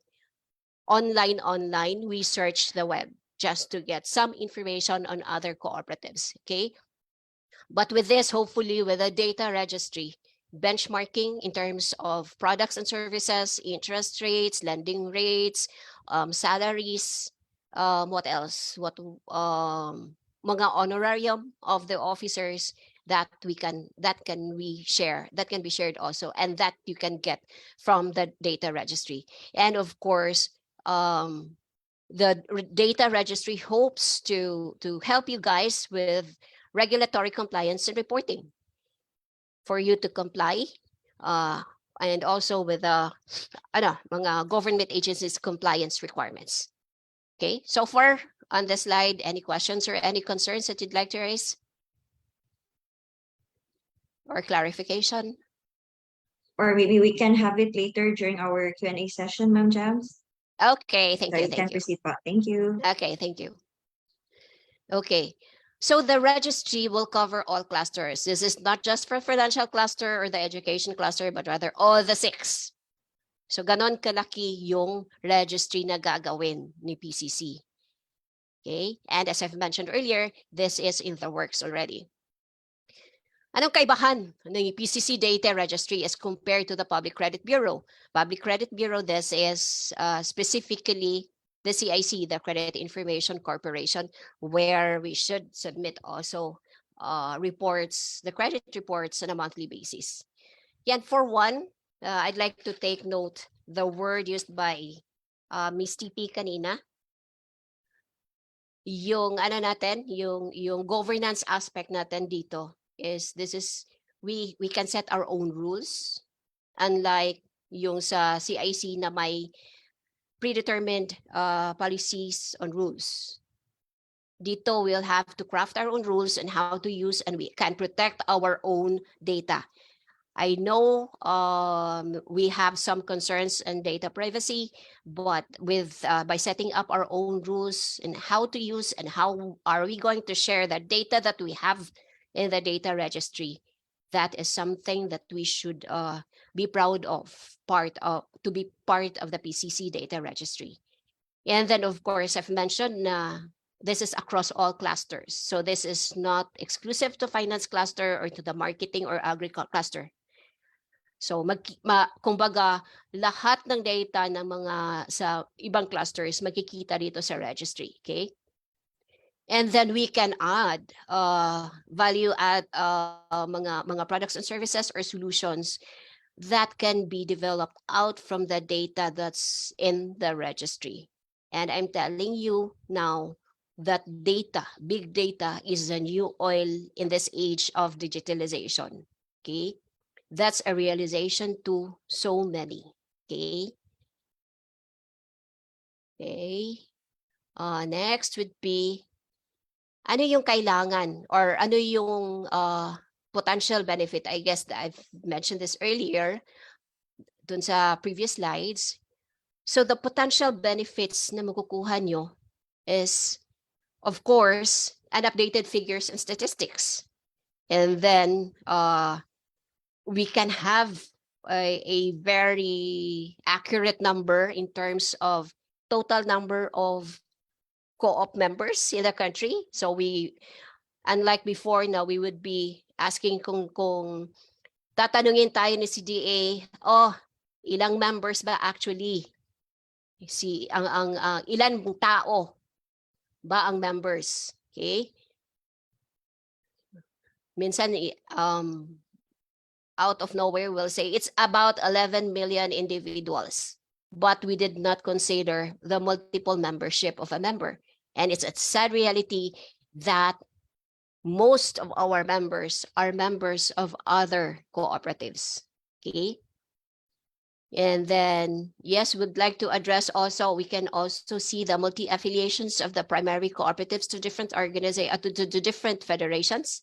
Online, we search the web just to get some information on other cooperatives, okay? But with this, hopefully with the data registry, benchmarking in terms of products and services, interest rates, lending rates, salaries, what else? Mga honorarium of the officers that can be shared also, and that you can get from the data registry. And of course, the data registry hopes to help you guys with regulatory compliance and reporting. For you to comply, and also with the mga government agencies compliance requirements. Okay, so far on the slide, any questions or any concerns that you'd like to raise? Or clarification? Or maybe we can have it later during our Q&A session, Ma'am Jams. Okay, thank So you, you can thank you. proceed pa. Thank you. Okay, thank you. Okay, so the registry will cover all clusters. This is not just for financial cluster or the education cluster, but rather all the 6. So ganon kalaki yung registry na gagawin ni PCC. Okay, and as I've mentioned earlier, this is in the works already. Anong kaibahan ng PCC Data Registry as compared to the Public Credit Bureau? Public Credit Bureau, this is specifically the CIC, the Credit Information Corporation, where we should submit also reports, the credit reports on a monthly basis. Yan, for one, I'd like to take note the word used by Ms. TP kanina. Yung ano natin, yung governance aspect natin dito is we can set our own rules, unlike yung sa CIC na may predetermined policies on rules. Dito we'll have to craft our own rules and how to use, and we can protect our own data. I know we have some concerns on data privacy, but with by setting up our own rules and how to use and how are we going to share the data that we have in the data registry, that is something that we should be proud of, to be part of the PCC data registry. And then of course I've mentioned this is across all clusters. So this is not exclusive to finance cluster or to the marketing or agriculture cluster. So kumbaga lahat ng data ng mga sa ibang clusters makikita dito sa registry, okay? And then we can add value add mga products and services or solutions that can be developed out from the data that's in the registry. And I'm telling you now that data, big data, is the new oil in this age of digitalization, okay? That's a realization to so many, okay? Okay. Next would be, ano yung kailangan or ano yung potential benefit? I guess that I've mentioned this earlier dun sa previous slides. So the potential benefits na makukuha nyo is, of course, updated figures and statistics. And then we can have a very accurate number in terms of total number of co-op members in the country. So we, unlike before, now we would be asking kung tatanungin tayo ni CDA, ilang members ba actually? Ilan tao ba ang members? Okay? Minsan out of nowhere we'll say it's about 11 million individuals, but we did not consider the multiple membership of a member. And it's a sad reality that most of our members are members of other cooperatives, okay? And then, yes, we'd like to address also, we can also see the multi-affiliations of the primary cooperatives to different organizations, to different federations.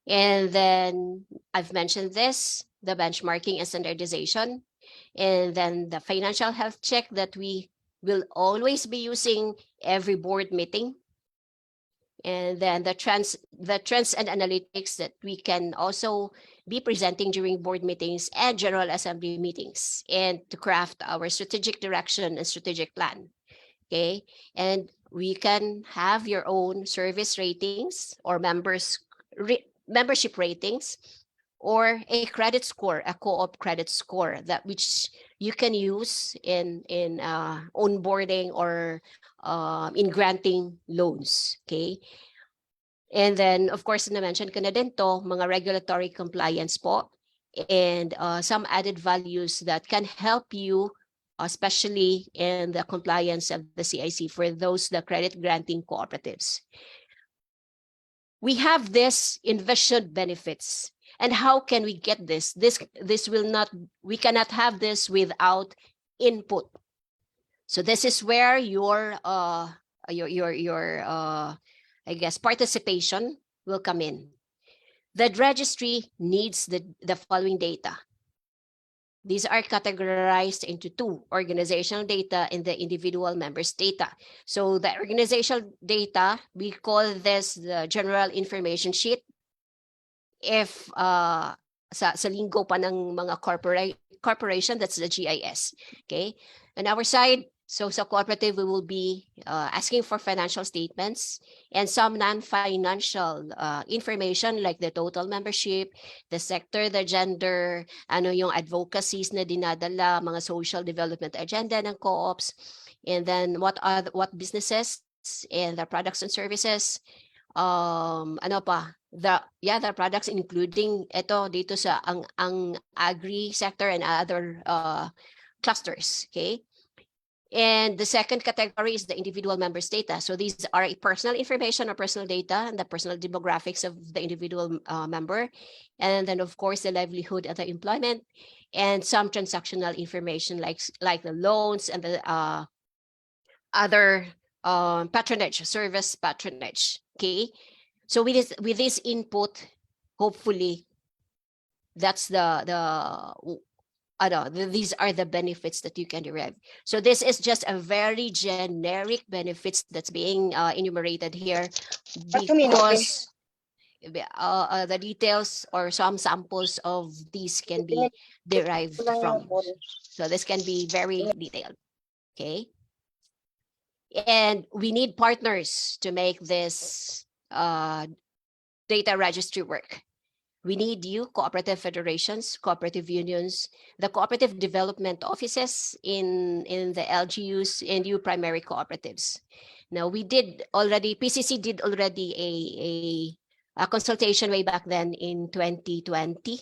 And then I've mentioned this, the benchmarking and standardization, and then the financial health check that we will always be using every board meeting. And then the trends and analytics that we can also be presenting during board meetings and General Assembly meetings, and to craft our strategic direction and strategic plan. Okay, and we can have your own service ratings or membership ratings, or a credit score, a co-op credit score, that which you can use in onboarding or in granting loans, okay? And then, of course, na-mention ko na din to, mga regulatory compliance po, and some added values that can help you, especially in the compliance of the CIC for those, the credit granting cooperatives. We have this envisioned benefits. And how can we get this? This will not, we cannot have this without input. So this is where your I guess participation will come in. The registry needs the following data. These are categorized into two: organizational data and the individual members data. So the organizational data, we call this the general information sheet. If sa linggo pa ng mga corporation, that's the GIS. Okay. On our side, so sa cooperative, we will be asking for financial statements and some non-financial information like the total membership, the sector, the gender, ano yung advocacies na dinadala, mga social development agenda ng co-ops, and then what businesses and the products and services, ano pa, the products including ito dito sa ang agri sector and other clusters. Okay. And the second category is the individual members data. So these are personal information or personal data and the personal demographics of the individual member. And then of course the livelihood and the employment and some transactional information like the loans and the other patronage, service patronage. Okay. So with this input, hopefully that's these are the benefits that you can derive. So this is just a very generic benefits that's being enumerated here because the details or some samples of these can be derived from. So this can be very detailed. Okay. And we need partners to make this data registry work. We need you, cooperative federations, cooperative unions, the cooperative development offices in the LGUs, and you primary cooperatives. Now we did already, PCC did already a consultation way back then in 2020.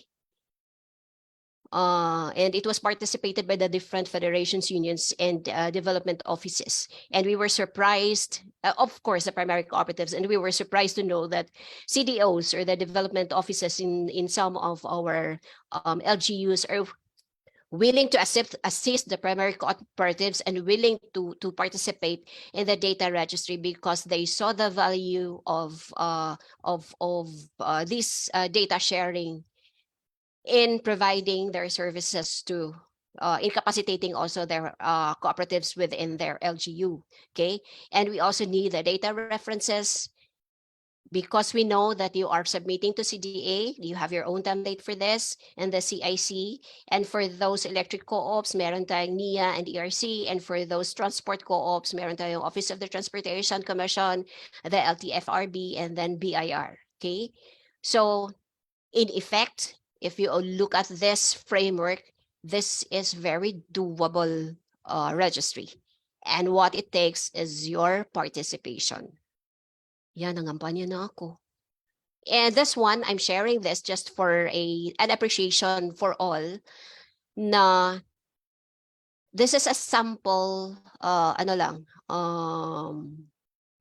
And it was participated by the different federations, unions, and development offices. And we were surprised, of course, the primary cooperatives, and we were surprised to know that CDOs or the development offices in some of our LGUs are willing to assist the primary cooperatives and willing to participate in the data registry because they saw the value of this data sharing in providing their services to incapacitating also their cooperatives within their LGU. Okay. And we also need the data references because we know that you are submitting to CDA, you have your own template for this and the CIC. And for those electric co-ops, meron tayong NIA and ERC. And for those transport co-ops, meron tayong Office of the Transportation Commission, the LTFRB, and then BIR. Okay. So in effect, if you look at this framework, this is very doable registry. And what it takes is your participation. Yan, nangampanya na ako. And this one, I'm sharing this just for an appreciation for all na this is a sample,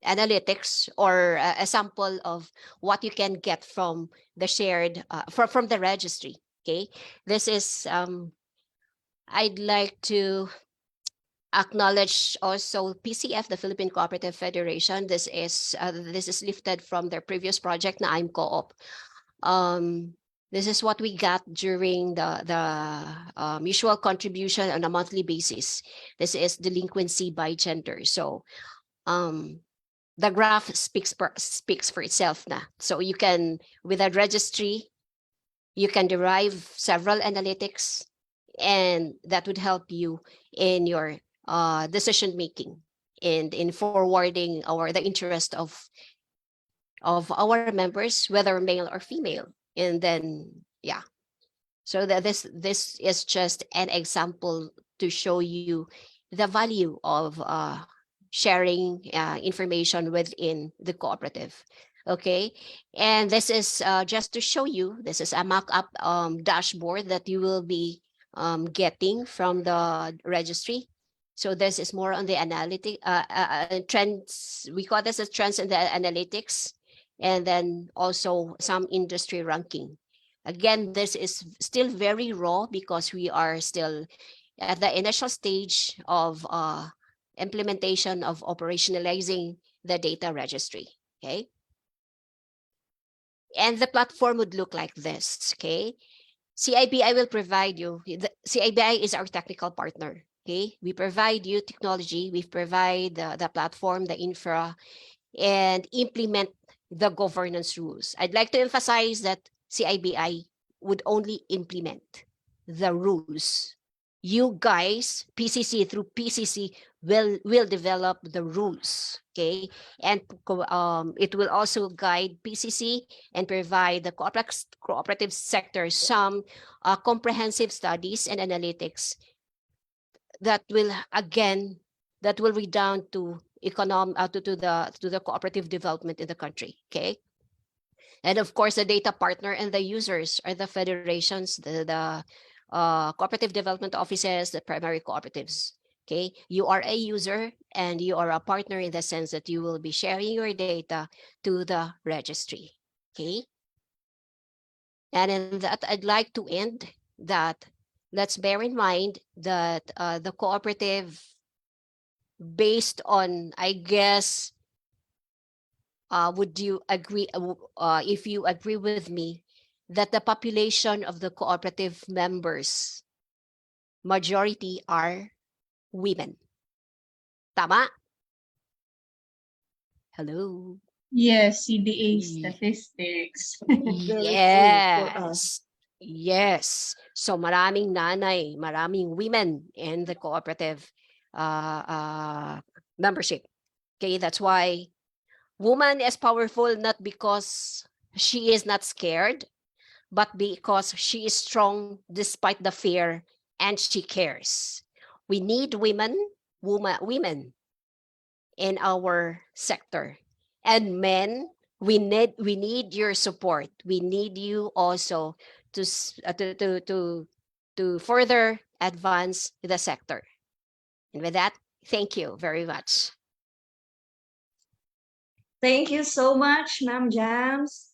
analytics or a sample of what you can get from the shared from the registry. Okay, this is I'd like to acknowledge also PCF, the Philippine Cooperative Federation. This is lifted from their previous project na I'm Co-op. This is what we got during the mutual contribution on a monthly basis. This is delinquency by gender. So the graph speaks for itself na. So you can, with a registry, you can derive several analytics and that would help you in your decision making and in forwarding the interest of our members, whether male or female. And then, yeah. So that this is just an example to show you the value of sharing information within the cooperative. Okay, and this is just to show you, this is a mock-up dashboard that you will be getting from the registry. So this is more on the analytic trends. We call this as trends in the analytics, and then also some industry ranking. Again, this is still very raw because we are still at the initial stage of implementation of operationalizing the data registry, okay? And the platform would look like this, okay? CIBI will provide you, CIBI is our technical partner, okay? We provide you technology, we provide the platform, the infra, and implement the governance rules. I'd like to emphasize that CIBI would only implement the rules. You guys, PCC through PCC will develop the rules, okay? And it will also guide PCC and provide the cooperative sector some comprehensive studies and analytics that will redound to to the cooperative development in the country, okay? And of course, the data partner and the users are the federations, the cooperative development offices, the primary cooperatives. Okay, you are a user and you are a partner in the sense that you will be sharing your data to the registry. Okay, and in that, I'd like to end that. Let's bear in mind that the cooperative, based on, I guess, would you agree, if you agree with me, that the population of the cooperative members, majority are women? Tama? Hello? Yes, CDA Ye- statistics. Yes. Yes. So maraming nanay, maraming women in the cooperative membership. Okay, that's why woman is powerful not because she is not scared, but because she is strong despite the fear and she cares. We need women in our sector. And men, we need your support. We need you also to further advance the sector. And with that, thank you very much. Thank you so much, Ma'am Jams.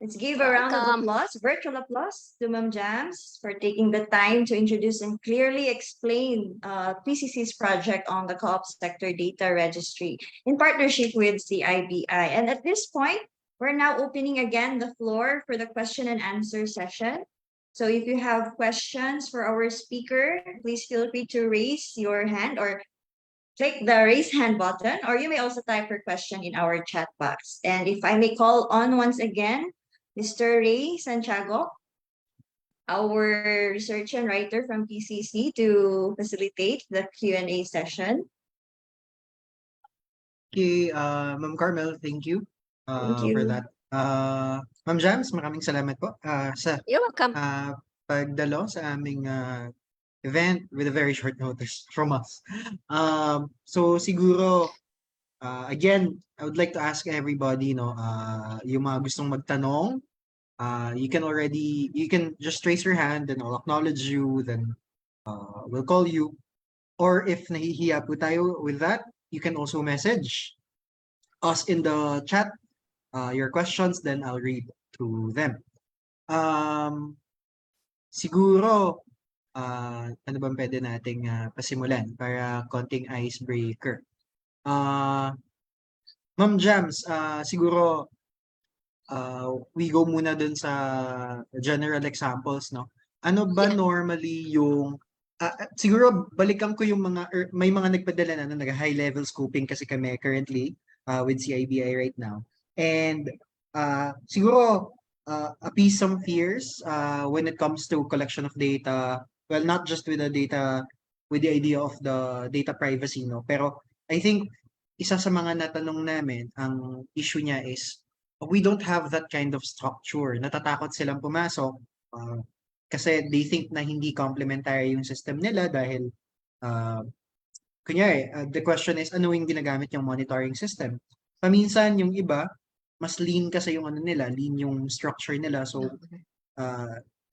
Let's give a round of Welcome. applause, virtual applause to Ma'am Jams for taking the time to introduce and clearly explain PCC's project on the co-op sector data registry in partnership with CIBI. And at this point, we're now opening again the floor for the question and answer session. So if you have questions for our speaker, please feel free to raise your hand or click the raise hand button, or you may also type your question in our chat box. And if I may call on once again, Mr. Ray Santiago, our researcher and writer from PCC, to facilitate the Q&A session. Okay, Ma'am Carmel, thank you, Thank you. for that. Ma'am Jams, maraming salamat po sa You're welcome. pagdalo sa aming event with a very short notice from us. So siguro, again, I would like to ask everybody, yung mga gustong magtanong, you can just raise your hand and I'll acknowledge you, then we'll call you. Or if nahihiya po tayo with that, you can also message us in the chat your questions, then I'll read through them. Siguro, ano bang pwede nating pasimulan para konting icebreaker? Ma'am Jams, siguro we go muna dun sa general examples, no? Ano ba Yeah. normally yung siguro balikan ko yung may mga nagpadala na nag-high level scoping kasi kami currently with CIBI right now. And siguro appease some fears when it comes to collection of data. Well, not just with the data, with the idea of the data privacy, no? Pero I think isa sa mga natanong namin, ang issue niya is we don't have that kind of structure. Natatakot silang pumasok kasi they think na hindi complementary yung system nila dahil kunyari, the question is ano yung ginagamit yung monitoring system. Paminsan yung iba, mas lean kasi yung ano nila, lean yung structure nila. So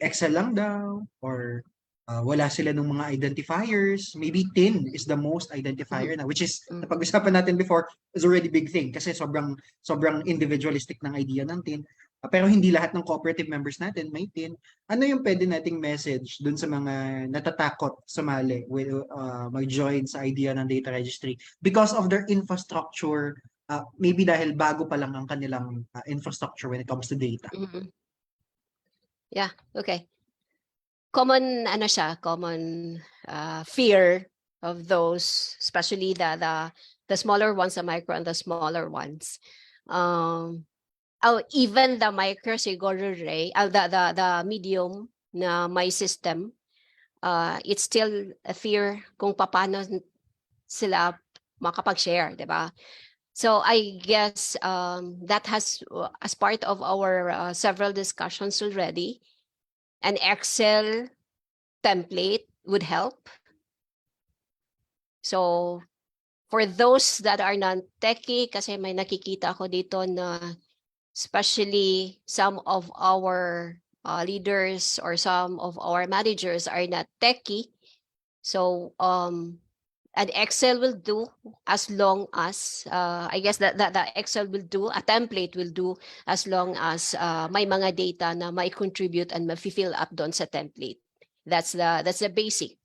Excel lang daw or wala sila ng mga identifiers. Maybe TIN is the most identifier na, which is, napag-usapan natin before, is already big thing kasi sobrang individualistic ng idea ng TIN. pero hindi lahat ng cooperative members natin may PIN. Ano yung pwede nating message dun sa mga natatakot sumali with mag-join sa idea ng data registry because of their infrastructure, maybe dahil bago pa lang ang kanilang infrastructure when it comes to data. Mhm. Yeah, okay. Common ano siya, common fear of those, especially the smaller ones, the micro and the smaller ones. Even the micro siguro, Ray, the medium na may system, it's still a fear kung paano sila makapag-share, di ba? So I guess that has, as part of our several discussions already, an Excel template would help. So for those that are non-techie, kasi may nakikita ako dito na especially some of our leaders or some of our managers are not techie. So an Excel will do as long as, I guess that the Excel will do, a template will do as long as may mga data na may contribute and ma-fill up doon sa template. That's the basic.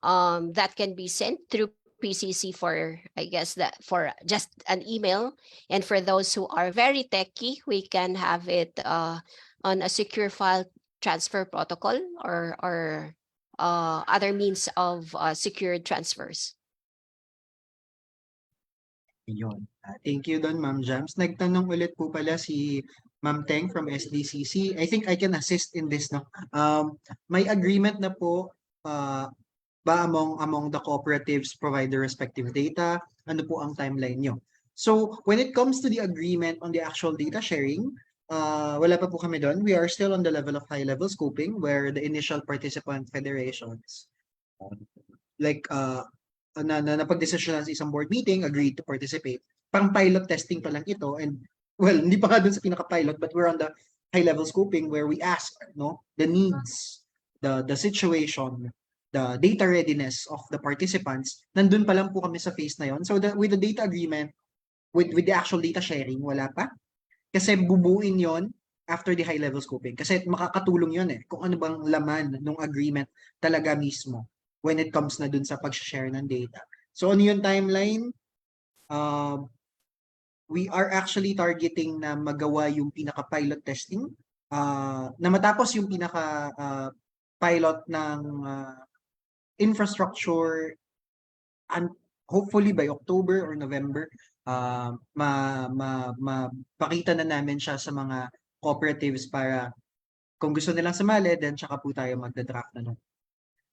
That can be sent through PCC for, I guess, that for just an email. And for those who are very techy, we can have it on a secure file transfer protocol or other means of secured transfers. Yun. Thank you doon, Ma'am Jams. Nagtanong ulit po pala si Ma'am Teng from SDCC. I think I can assist in this, no? May agreement na po ba among the cooperatives provide their respective data? Ano po ang timeline nyo? So when it comes to the agreement on the actual data sharing, wala pa po kami doon. We are still on the level of high-level scoping where the initial participant federations napag-desisyonan sa isang board meeting, agreed to participate. Pang pilot testing pa lang ito, and well, hindi pa nga dun sa pinaka-pilot, but we're on the high-level scoping where we ask the needs, the situation, the data readiness of the participants. Nandun pa lang po kami sa phase na yon. So with the data agreement, with the actual data sharing, wala pa. Kasi bubuin yon after the high-level scoping. Kasi makakatulong yon kung ano bang laman ng agreement talaga mismo when it comes na dun sa pag-share ng data. So ano yung timeline? We are actually targeting na magawa yung pinaka-pilot testing, na matapos yung pinaka-pilot ng infrastructure, and hopefully by October or November, mapakita na namin siya sa mga cooperatives para kung gusto nilang sumali, then tsaka po tayo magda-draft na nun.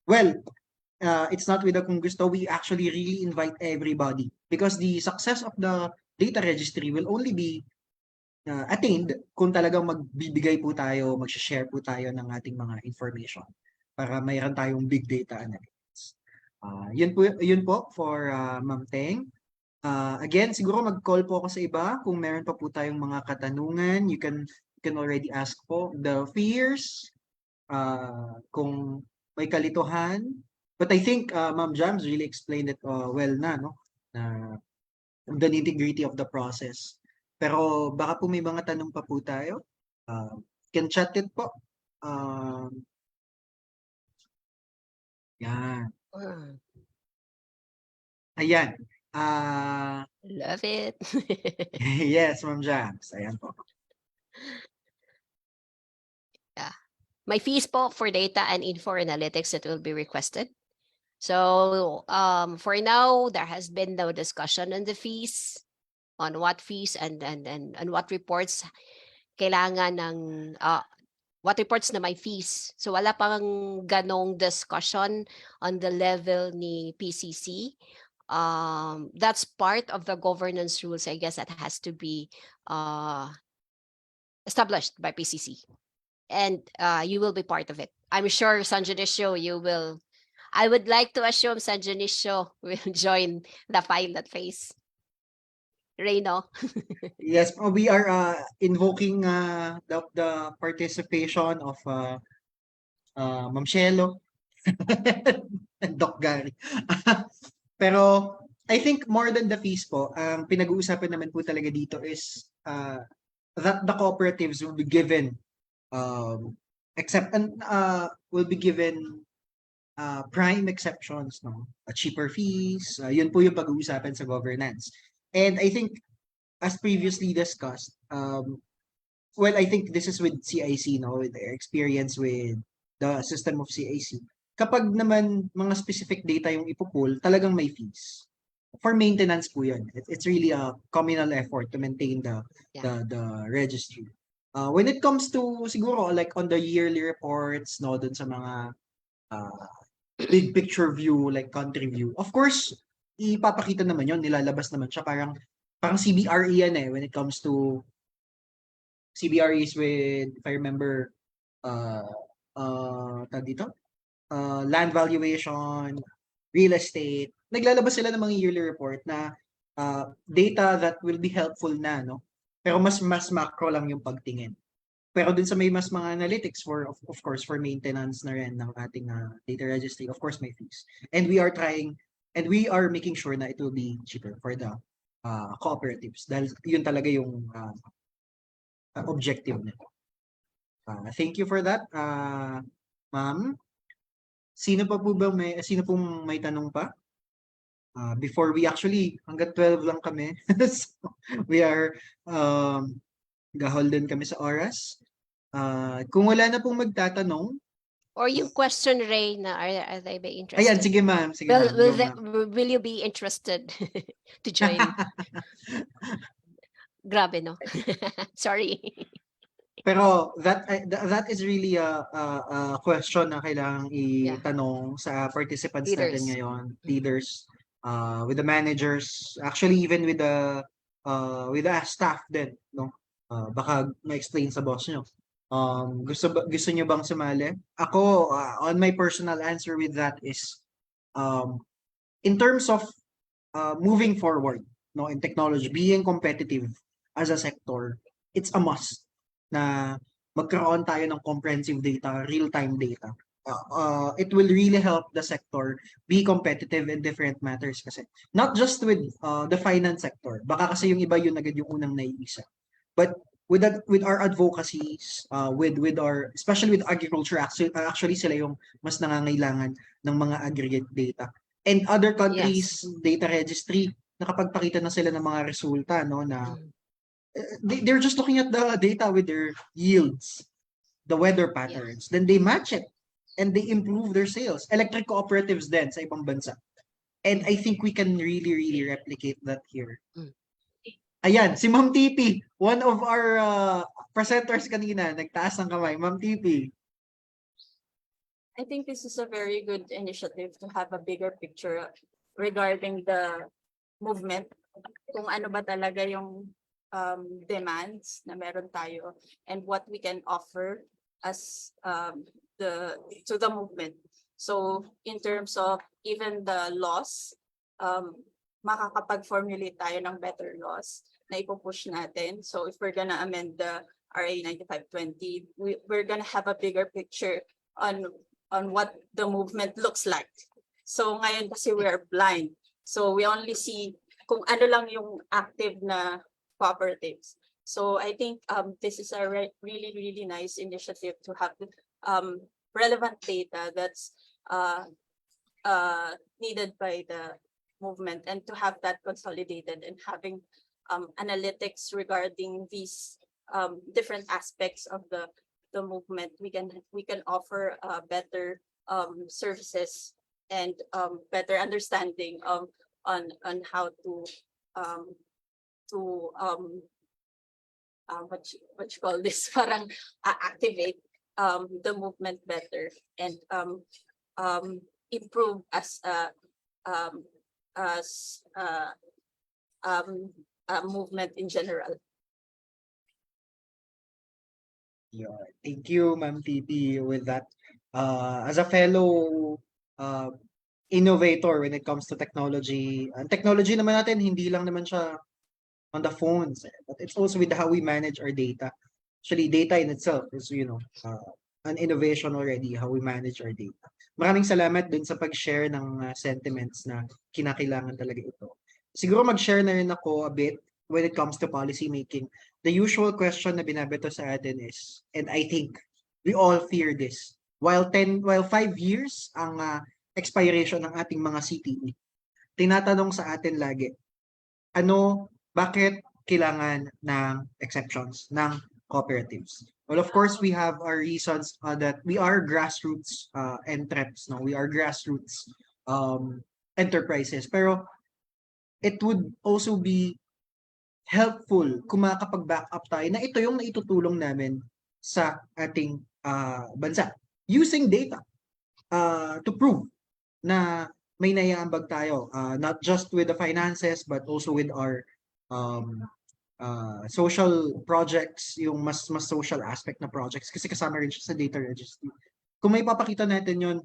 Well, it's not with the kung gusto, we actually really invite everybody because the success of the data registry will only be attained kung talagang magbibigay po tayo, mag-share po tayo ng ating mga information para mayroon tayong big data analytics. Yun po for Ma'am Teng. Again, siguro mag-call po ako sa iba kung meron pa po tayong mga katanungan. You can already ask po the fears, kung may kalituhan. But I think Ma'am Jams really explained it well na, no? Na the nitty-gritty of the process. Pero baka po may mga tanong pa po tayo. Can chat it po. Yan. Ayan. Love it. Yes, Ma'am Jams. Ayan po. Yeah. My fees po for data and info analytics that will be requested. So for now, there has been no discussion on the fees, on what fees and what reports kailangan ng what reports na may fees. So wala pang ganong discussion on the level ni PCC. That's part of the governance rules, I guess, that has to be established by PCC. And you will be part of it. I'm sure San Dionisio, I would like to assume San Dionisio will join the pilot phase. Reyno. Yes, we are invoking the participation of Ma'am Shelo and Doc Gary. Pero I think more than the fees po, ang pinag-uusapan naman po talaga dito is that the cooperatives will be given will be given prime exceptions, no? Cheaper fees, yun po yung pag-uusapan sa governance. And I think, as previously discussed, well, I think this is with CIC, no? With their experience with the system of CIC. Kapag naman mga specific data yung ipupull, talagang may fees. For maintenance po yun. It's really a communal effort to maintain the registry. When it comes to siguro like on the yearly reports, no, dun sa mga big picture view, like country view, of course, ipapakita naman yun, nilalabas naman siya. Parang CBRE yan eh, when it comes to CBREs with, if I remember, dito, land valuation, real estate, naglalabas sila ng mga yearly report na data that will be helpful na, no? Pero mas macro lang yung pagtingin. Pero dun sa may mas mga analytics for, of course, for maintenance na rin ng ating data registry, of course, may fees. And we are making sure na it will be cheaper for the cooperatives. Dahil yun talaga yung objective nito. Thank you for that, ma'am. Sino pong may tanong pa? Before we actually, hanggang 12 lang kami. So, we are gaholden kami sa oras. Kung wala na pong magtatanong. Or yung question, Ray, na are they be interested? Ayan, sige ma'am. Sige, Will you be interested to join? Grabe, no? Sorry. Pero that is really a question na kailangang itanong sa participants natin ngayon, leaders, with the managers, actually even with the staff din, no? Baka ma-explain sa boss nyo. Gusto nyo bang sumali? Ako, on my personal answer with that is, in terms of moving forward, no, in technology, being competitive as a sector, it's a must na magkaroon tayo ng comprehensive data, real-time data. It will really help the sector be competitive in different matters kasi. Not just with the finance sector. Baka kasi yung iba yun agad yung unang naiisip. But with our advocacies, with our, especially with agriculture, actually sila yung mas nangangailangan ng mga aggregate data. And other countries' data registry, nakapagpakita na sila ng mga resulta, no, na they're just looking at the data with their yields, the weather patterns, then they match it and they improve their sales. Electric cooperatives din sa ibang bansa. And I think we can really, really replicate that here. Ayan, si Ma'am TP, one of our presenters kanina, nagtaas ng kamay. Ma'am TP. I think this is a very good initiative to have a bigger picture regarding the movement, kung ano ba talaga yung demands na meron tayo and what we can offer as to the movement. So in terms of even the laws, makakapag-formulate tayo ng better laws na ipupush natin. So if we're gonna amend the RA 9520, we're gonna have a bigger picture on what the movement looks like. So ngayon kasi we are blind. So we only see kung ano lang yung active na cooperatives. So I think this is a really, really nice initiative to have relevant data that's needed by the movement and to have that consolidated and having analytics regarding these different aspects of the movement. We can offer better services and better understanding on how to what you call this, parang activate the movement better and improve as movement in general. Yeah, thank you, Ma'am TP, with that. As a fellow innovator when it comes to technology, and technology naman natin, hindi lang naman siya on the phones, but it's also with how we manage our data. Actually, data in itself is, an innovation already, how we manage our data. Maraming salamat dun sa pag-share ng sentiments na kinakailangan talaga ito. Siguro mag-share na rin ako a bit when it comes to policy making, the usual question na binabato sa atin is, and I think we all fear this, while 5 years ang expiration ng ating mga CTE, tinatanong sa atin lagi, bakit kailangan ng exceptions ng cooperatives? Well, of course, we have our reasons that we are grassroots entreps, no? We are grassroots enterprises. Pero it would also be helpful kung makakapag-back up tayo na ito yung naitutulong namin sa ating bansa. Using data to prove na may naiaambag tayo, not just with the finances but also with our social projects, yung mas social aspect na projects kasi kasama rin siya sa data registry. Kung may papakita natin yun,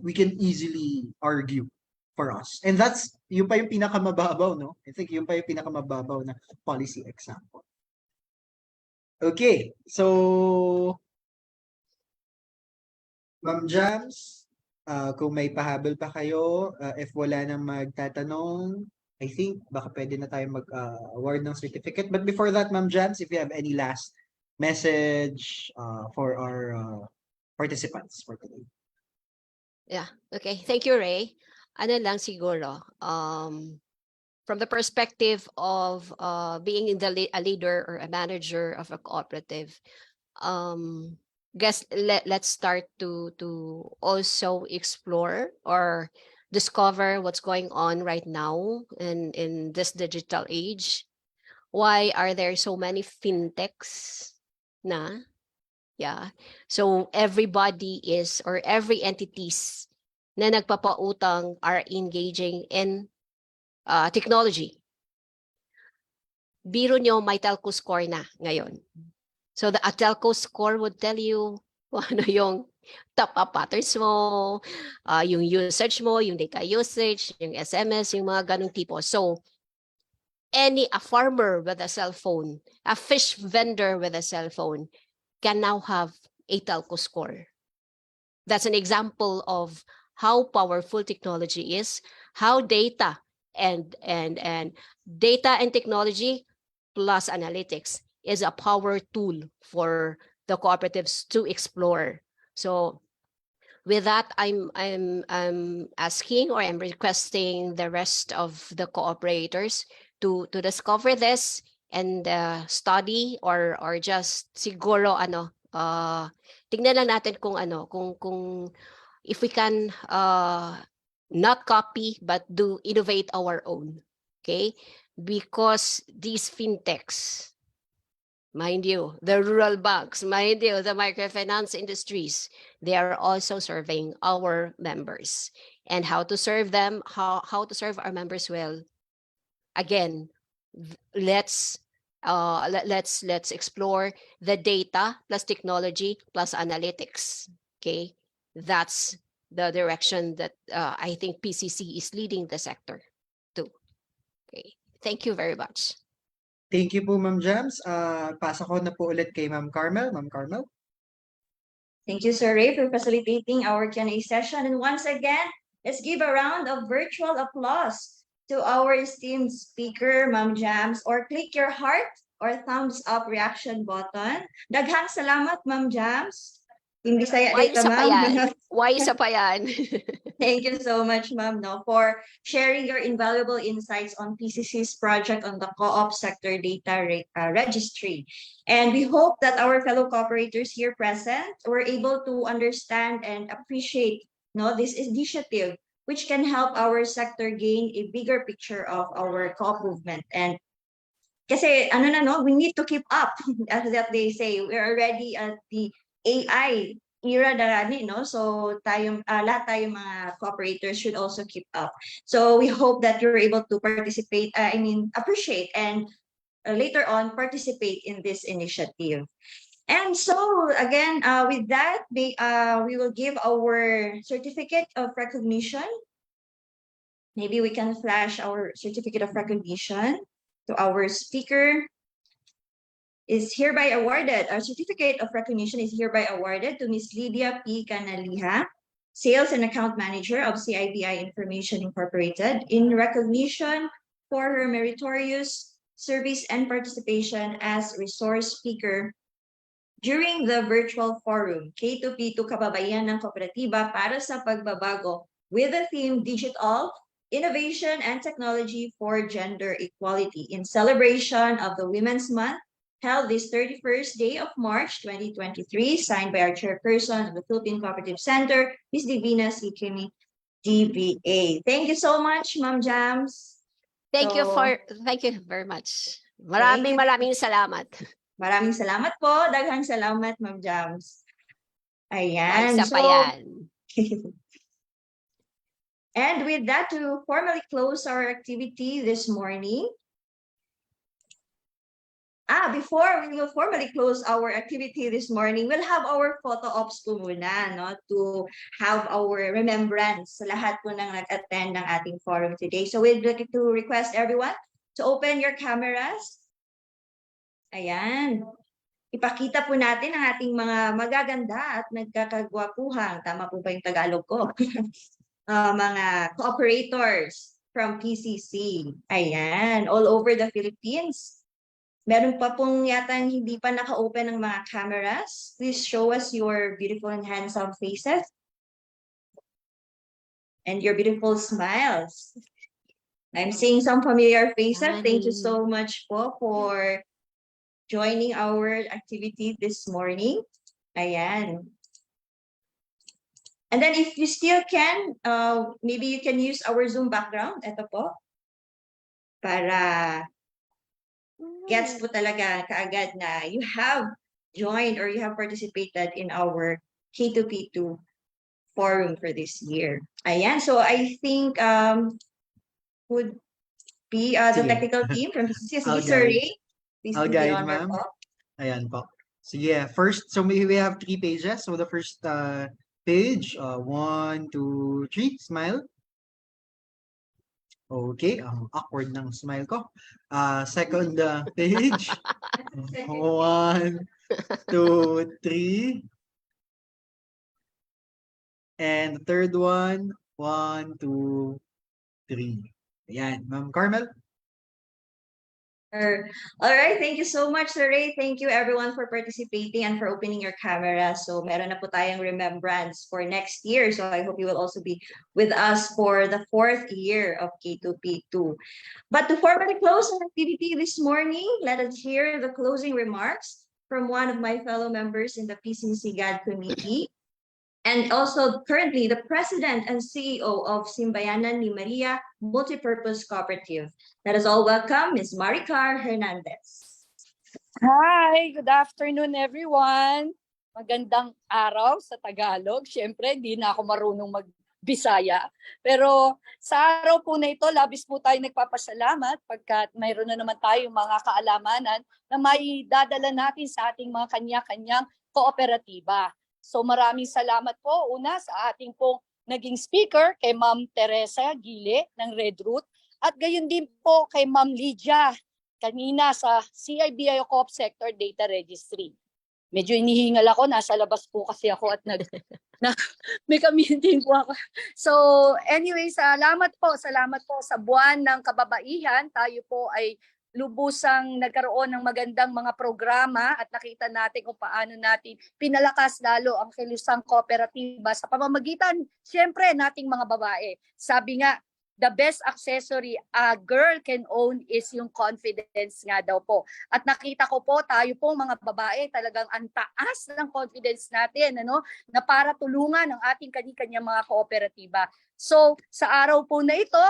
we can easily argue for us. And that's, yun pa yung pinakamababaw, no? I think yun pa yung pinakamababaw na policy example. Okay, so Ma'am Jams, kung may pahabol pa kayo, if wala nang magtatanong, I think baka pwede na tayo mag-award ng certificate. But before that, Ma'am Jams, if you have any last message for our participants for today. Yeah, okay. Thank you, Ray. Ano lang siguro, from the perspective of being in a leader or a manager of a cooperative, guess let's start to also explore or discover what's going on right now in this digital age. Why are there so many fintechs na? Yeah. So everybody is, or every entities na nagpapautang are engaging in technology. Biro nyo may telco score na ngayon. So the telco score would tell you ano yung top-up patterns mo, yung usage mo, yung data usage, yung SMS, yung mga ganong tipo. So a farmer with a cell phone, a fish vendor with a cell phone can now have a telco score. That's an example of how powerful technology is, how data and data and technology plus analytics is a power tool for the cooperatives to explore. So with that, I'm asking, or I'm requesting the rest of the cooperators to discover this and study or just siguro tingnan lang natin kung if we can not copy but do innovate our own, okay? Because these fintechs, mind you, the rural banks, mind you, the microfinance industries, they are also serving our members. And how to serve them, how to serve our members well. Again, let's explore the data plus technology plus analytics. Okay, that's the direction that I think PCC is leading the sector to. Okay, thank you very much. Thank you po, Ma'am Jams. Pasa ko na po ulit kay Ma'am Carmel. Ma'am Carmel. Thank you, Sir Ray, for facilitating our Q&A session. And once again, let's give a round of virtual applause to our esteemed speaker, Ma'am Jams, or click your heart or thumbs up reaction button. Daghang salamat, Ma'am Jams. Hindi saya Why dito, isa pa yan? ma'am. Why isa pa yan? Thank you so much, ma'am, for sharing your invaluable insights on PCC's project on the co-op sector data registry. And we hope that our fellow cooperators here present were able to understand and appreciate this initiative, which can help our sector gain a bigger picture of our co-op movement. And kasi we need to keep up, as that they say. We're already at the AI era darani, no? So lahat tayong mga cooperators should also keep up. So we hope that you're able to participate, appreciate and later on participate in this initiative. And so again, with that, we will give our certificate of recognition. Maybe we can flash our certificate of recognition to our speaker. Is hereby awarded. Our certificate of recognition is hereby awarded to Ms. Lydia P. Canaliha, Sales and Account Manager of CIBI Information Incorporated, in recognition for her meritorious service and participation as resource speaker during the virtual forum, K2P2 Kababayan ng Kooperatiba para sa Pagbabago, with the theme Digital, Innovation and Technology for Gender Equality, in celebration of the Women's Month, held this 31st day of March 2023, signed by our chairperson of the Philippine Cooperative Center, Ms. Divina C. Kimi, DBA. Thank you so much, Ma'am Jams. Thank you very much. Maraming salamat. Maraming salamat po. Daghang salamat, Ma'am Jams. Ayan. Isa pa yan. And with that, to formally close our activity this morning, before we will formally close our activity this morning, we'll have our photo ops po muna, no? To have our remembrance sa lahat po ng nag-attend ng ating forum today. So we'd like to request everyone to open your cameras. Ayan. Ipakita po natin ang ating mga magaganda at nagkakagwapuhang, tama po ba yung Tagalog ko? Mga cooperators from PCC. Ayan, all over the Philippines. Meron pa pong yata hindi pa naka-open ng mga cameras. Please show us your beautiful and handsome faces. And your beautiful smiles. I'm seeing some familiar faces. Thank you so much po for joining our activity this morning. Ayan. And then if you still can, maybe you can use our Zoom background. Ito po. Para gets po talaga kaagad na you have joined or you have participated in our K2P2 forum for this year. Ayan. So I think would be the Sige. technical team from PCC. I'll Sir guide. Ray. Please I'll do the guide, honor ma'am. po. Ayan po. Sige, first, so we have 3 pages. So the first page, 1, 2, 3, smile. Okay, ang awkward ng smile ko. Second page, 1, 2, 3. And the third one, 1, 2, 3. Ayan, Ma'am Carmel. All right, thank you so much, Sir Ray. Thank you everyone for participating and for opening your camera. So meron na po tayong remembrance for next year. So I hope you will also be with us for the 4th year of K2P2. But to formally close our activity this morning, let us hear the closing remarks from one of my fellow members in the PCC GAD committee, and also currently the President and CEO of Simbayanan ni Maria Multipurpose Cooperative. Let us all welcome Ms. Maricar Hernandez. Hi, good afternoon everyone. Magandang araw sa Tagalog. Siyempre, di na ako marunong mag-Bisaya. Pero sa araw po na ito, labis po tayo nagpapasalamat pagkat mayroon na naman tayong mga kaalamanan na may dadala natin sa ating mga kanya-kanyang kooperatiba. So maraming salamat po una sa ating pong naging speaker kay Ma'am Teresa Gile ng Red Root at gayon din po kay Ma'am Lydia kanina sa CIBIO Coop Sector Data Registry. Medyo inihingal ako, nasa labas po kasi ako at may ka-meeting po ako. So anyway, salamat po sa buwan ng kababaihan. Tayo po ay lubusang nagkaroon ng magandang mga programa at nakita natin kung paano natin pinalakas lalo ang kilusang kooperatiba sa pamamagitan, siyempre, nating mga babae. Sabi nga, the best accessory a girl can own is yung confidence nga daw po. At nakita ko po, tayo pong mga babae, talagang ang taas ng confidence natin, na para tulungan ang ating kanya-kanya mga kooperatiba. So, sa araw po na ito,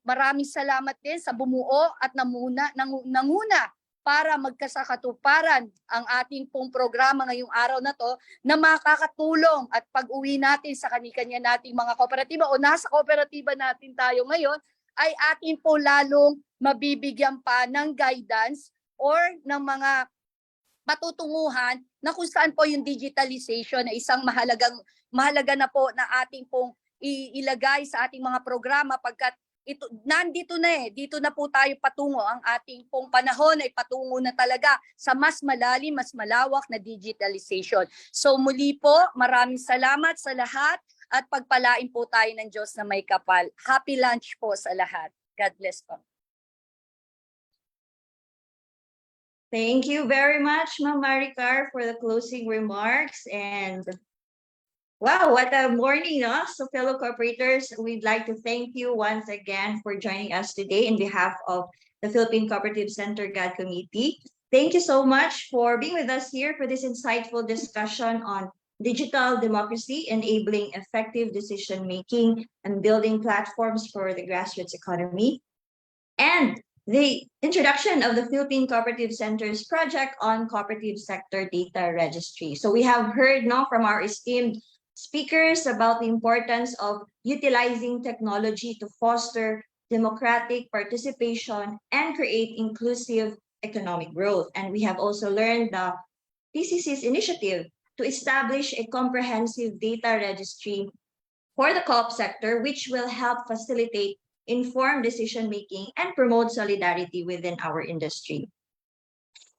maraming salamat din sa bumuo at nanguna para magkasakatuparan ang ating pong programa ngayong araw na to na makakatulong at pag-uwi natin sa kanya-kanya nating mga kooperatiba o nasa kooperatiba natin tayo ngayon ay atin po lalong mabibigyan pa ng guidance or ng mga patutunguhan na kung saan po yung digitalization na isang mahalaga na po na ating pong ilagay sa ating mga programa pagkat nandito na dito na po tayo patungo. Ang ating pong panahon ay patungo na talaga sa mas malalim, mas malawak na digitalization. So muli po, maraming salamat sa lahat at pagpalain po tayo ng Diyos na may kapal. Happy lunch po sa lahat. God bless po. Thank you very much, Ma'am Maricar, for the closing remarks. And wow, what a morning, no? So fellow cooperators, we'd like to thank you once again for joining us today in behalf of the Philippine Cooperative Center GAD Committee. Thank you so much for being with us here for this insightful discussion on digital democracy, enabling effective decision-making and building platforms for the grassroots economy, and the introduction of the Philippine Cooperative Center's project on cooperative sector data registry. So we have heard now from our esteemed speakers about the importance of utilizing technology to foster democratic participation and create inclusive economic growth. And we have also learned the PCC's initiative to establish a comprehensive data registry for the co-op sector, which will help facilitate informed decision-making and promote solidarity within our industry.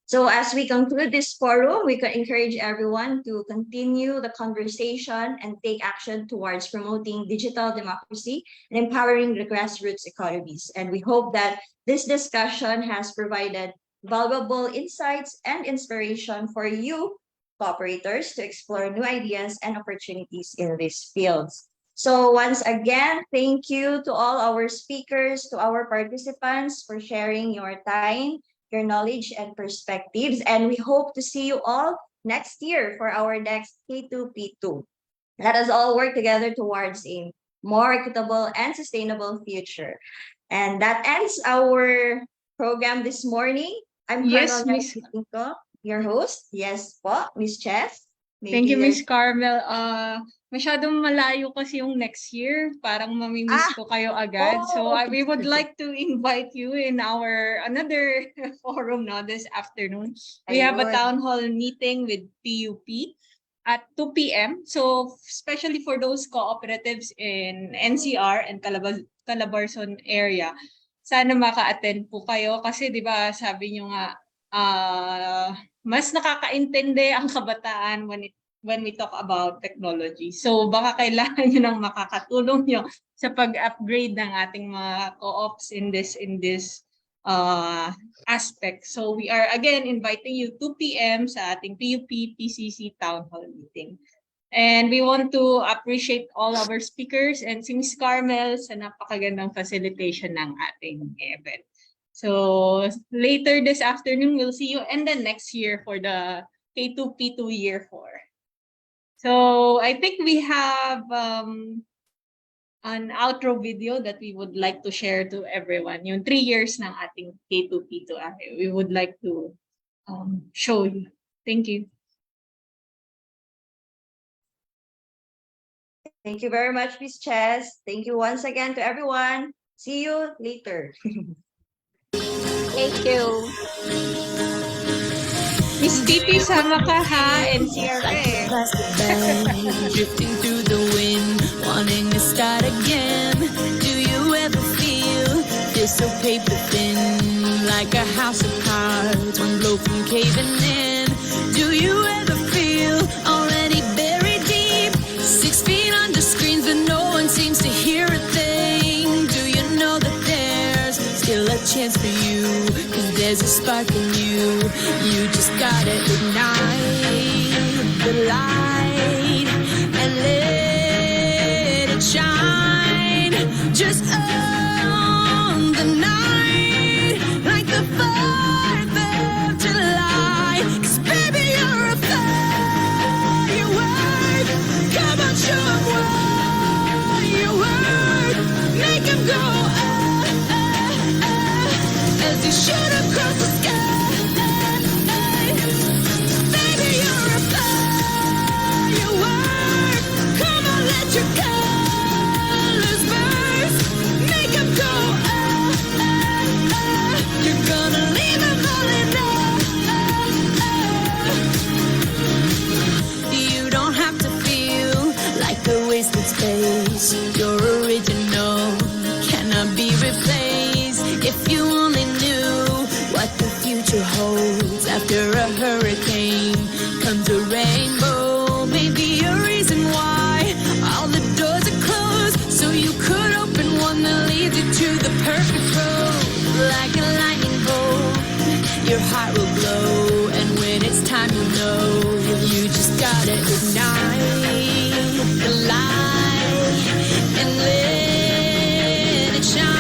So as we conclude this forum, we can encourage everyone to continue the conversation and take action towards promoting digital democracy and empowering the grassroots economies. And we hope that this discussion has provided valuable insights and inspiration for you, cooperators, to explore new ideas and opportunities in these fields. So once again, thank you to all our speakers, to our participants for sharing your time, your knowledge and perspectives. And we hope to see you all next year for our next K2P2. Let us all work together towards a more equitable and sustainable future. And that ends our program this morning. I'm Yes, Carmel Miss. Narciso, your host. Yes po, Miss Chess. Thank you, Maybe Miss Carmel. Masyadong malayo kasi yung next year. Parang mamimiss ko kayo agad. So we would like to invite you in our another forum now this afternoon. We have a Ayun. town hall meeting with PUP at 2 p.m. So especially for those cooperatives in NCR and Calabarzon area, sana maka-attend po kayo kasi 'di ba sabi niyo nga mas nakakaintindi ang kabataan when we talk about technology. So baka kailangan nyo nang makakatulong nyo sa pag-upgrade ng ating mga co-ops in this aspect. So we are again inviting you 2 p.m. sa ating PUP PCC Town Hall meeting. And we want to appreciate all our speakers and si Ms. Carmel sa napakagandang facilitation ng ating event. So later this afternoon, we'll see you and then next year for the K2P2 year 4. So I think we have an outro video that we would like to share to everyone. Yung 3 years ng ating K2P2. We would like to show you. Thank you. Thank you very much, Miss Chess. Thank you once again to everyone. See you later. Thank you. Miss Titi, sama ka ha, NCRA. Drifting through the wind, wanting to start again. Do you ever feel so paper thin, like a house of cards, one blow from caving in? Do you ever feel already buried deep, 6 feet under screens, but no one seems to hear a thing? Do you know that there's still a chance for you? 'Cause there's a spark in you. You just gotta ignite the light and let it shine. Just own the night like the 4th of July. 'Cause baby, you're a firework. Come on, show 'em what you're worth. Make 'em go as you shoot across the sky. Baby, you're a firework. Come on, let your colors burst. Make 'em go You're gonna leave 'em all in You don't have to feel like a wasted space. You're original, cannot be replaced. If you only knew what the future holds. After a hurricane comes a rainbow. Maybe a reason why all the doors are closed, so you could open one that leads you to the perfect road. Like a lightning bolt, your heart will glow. gotta ignite the light and let it shine.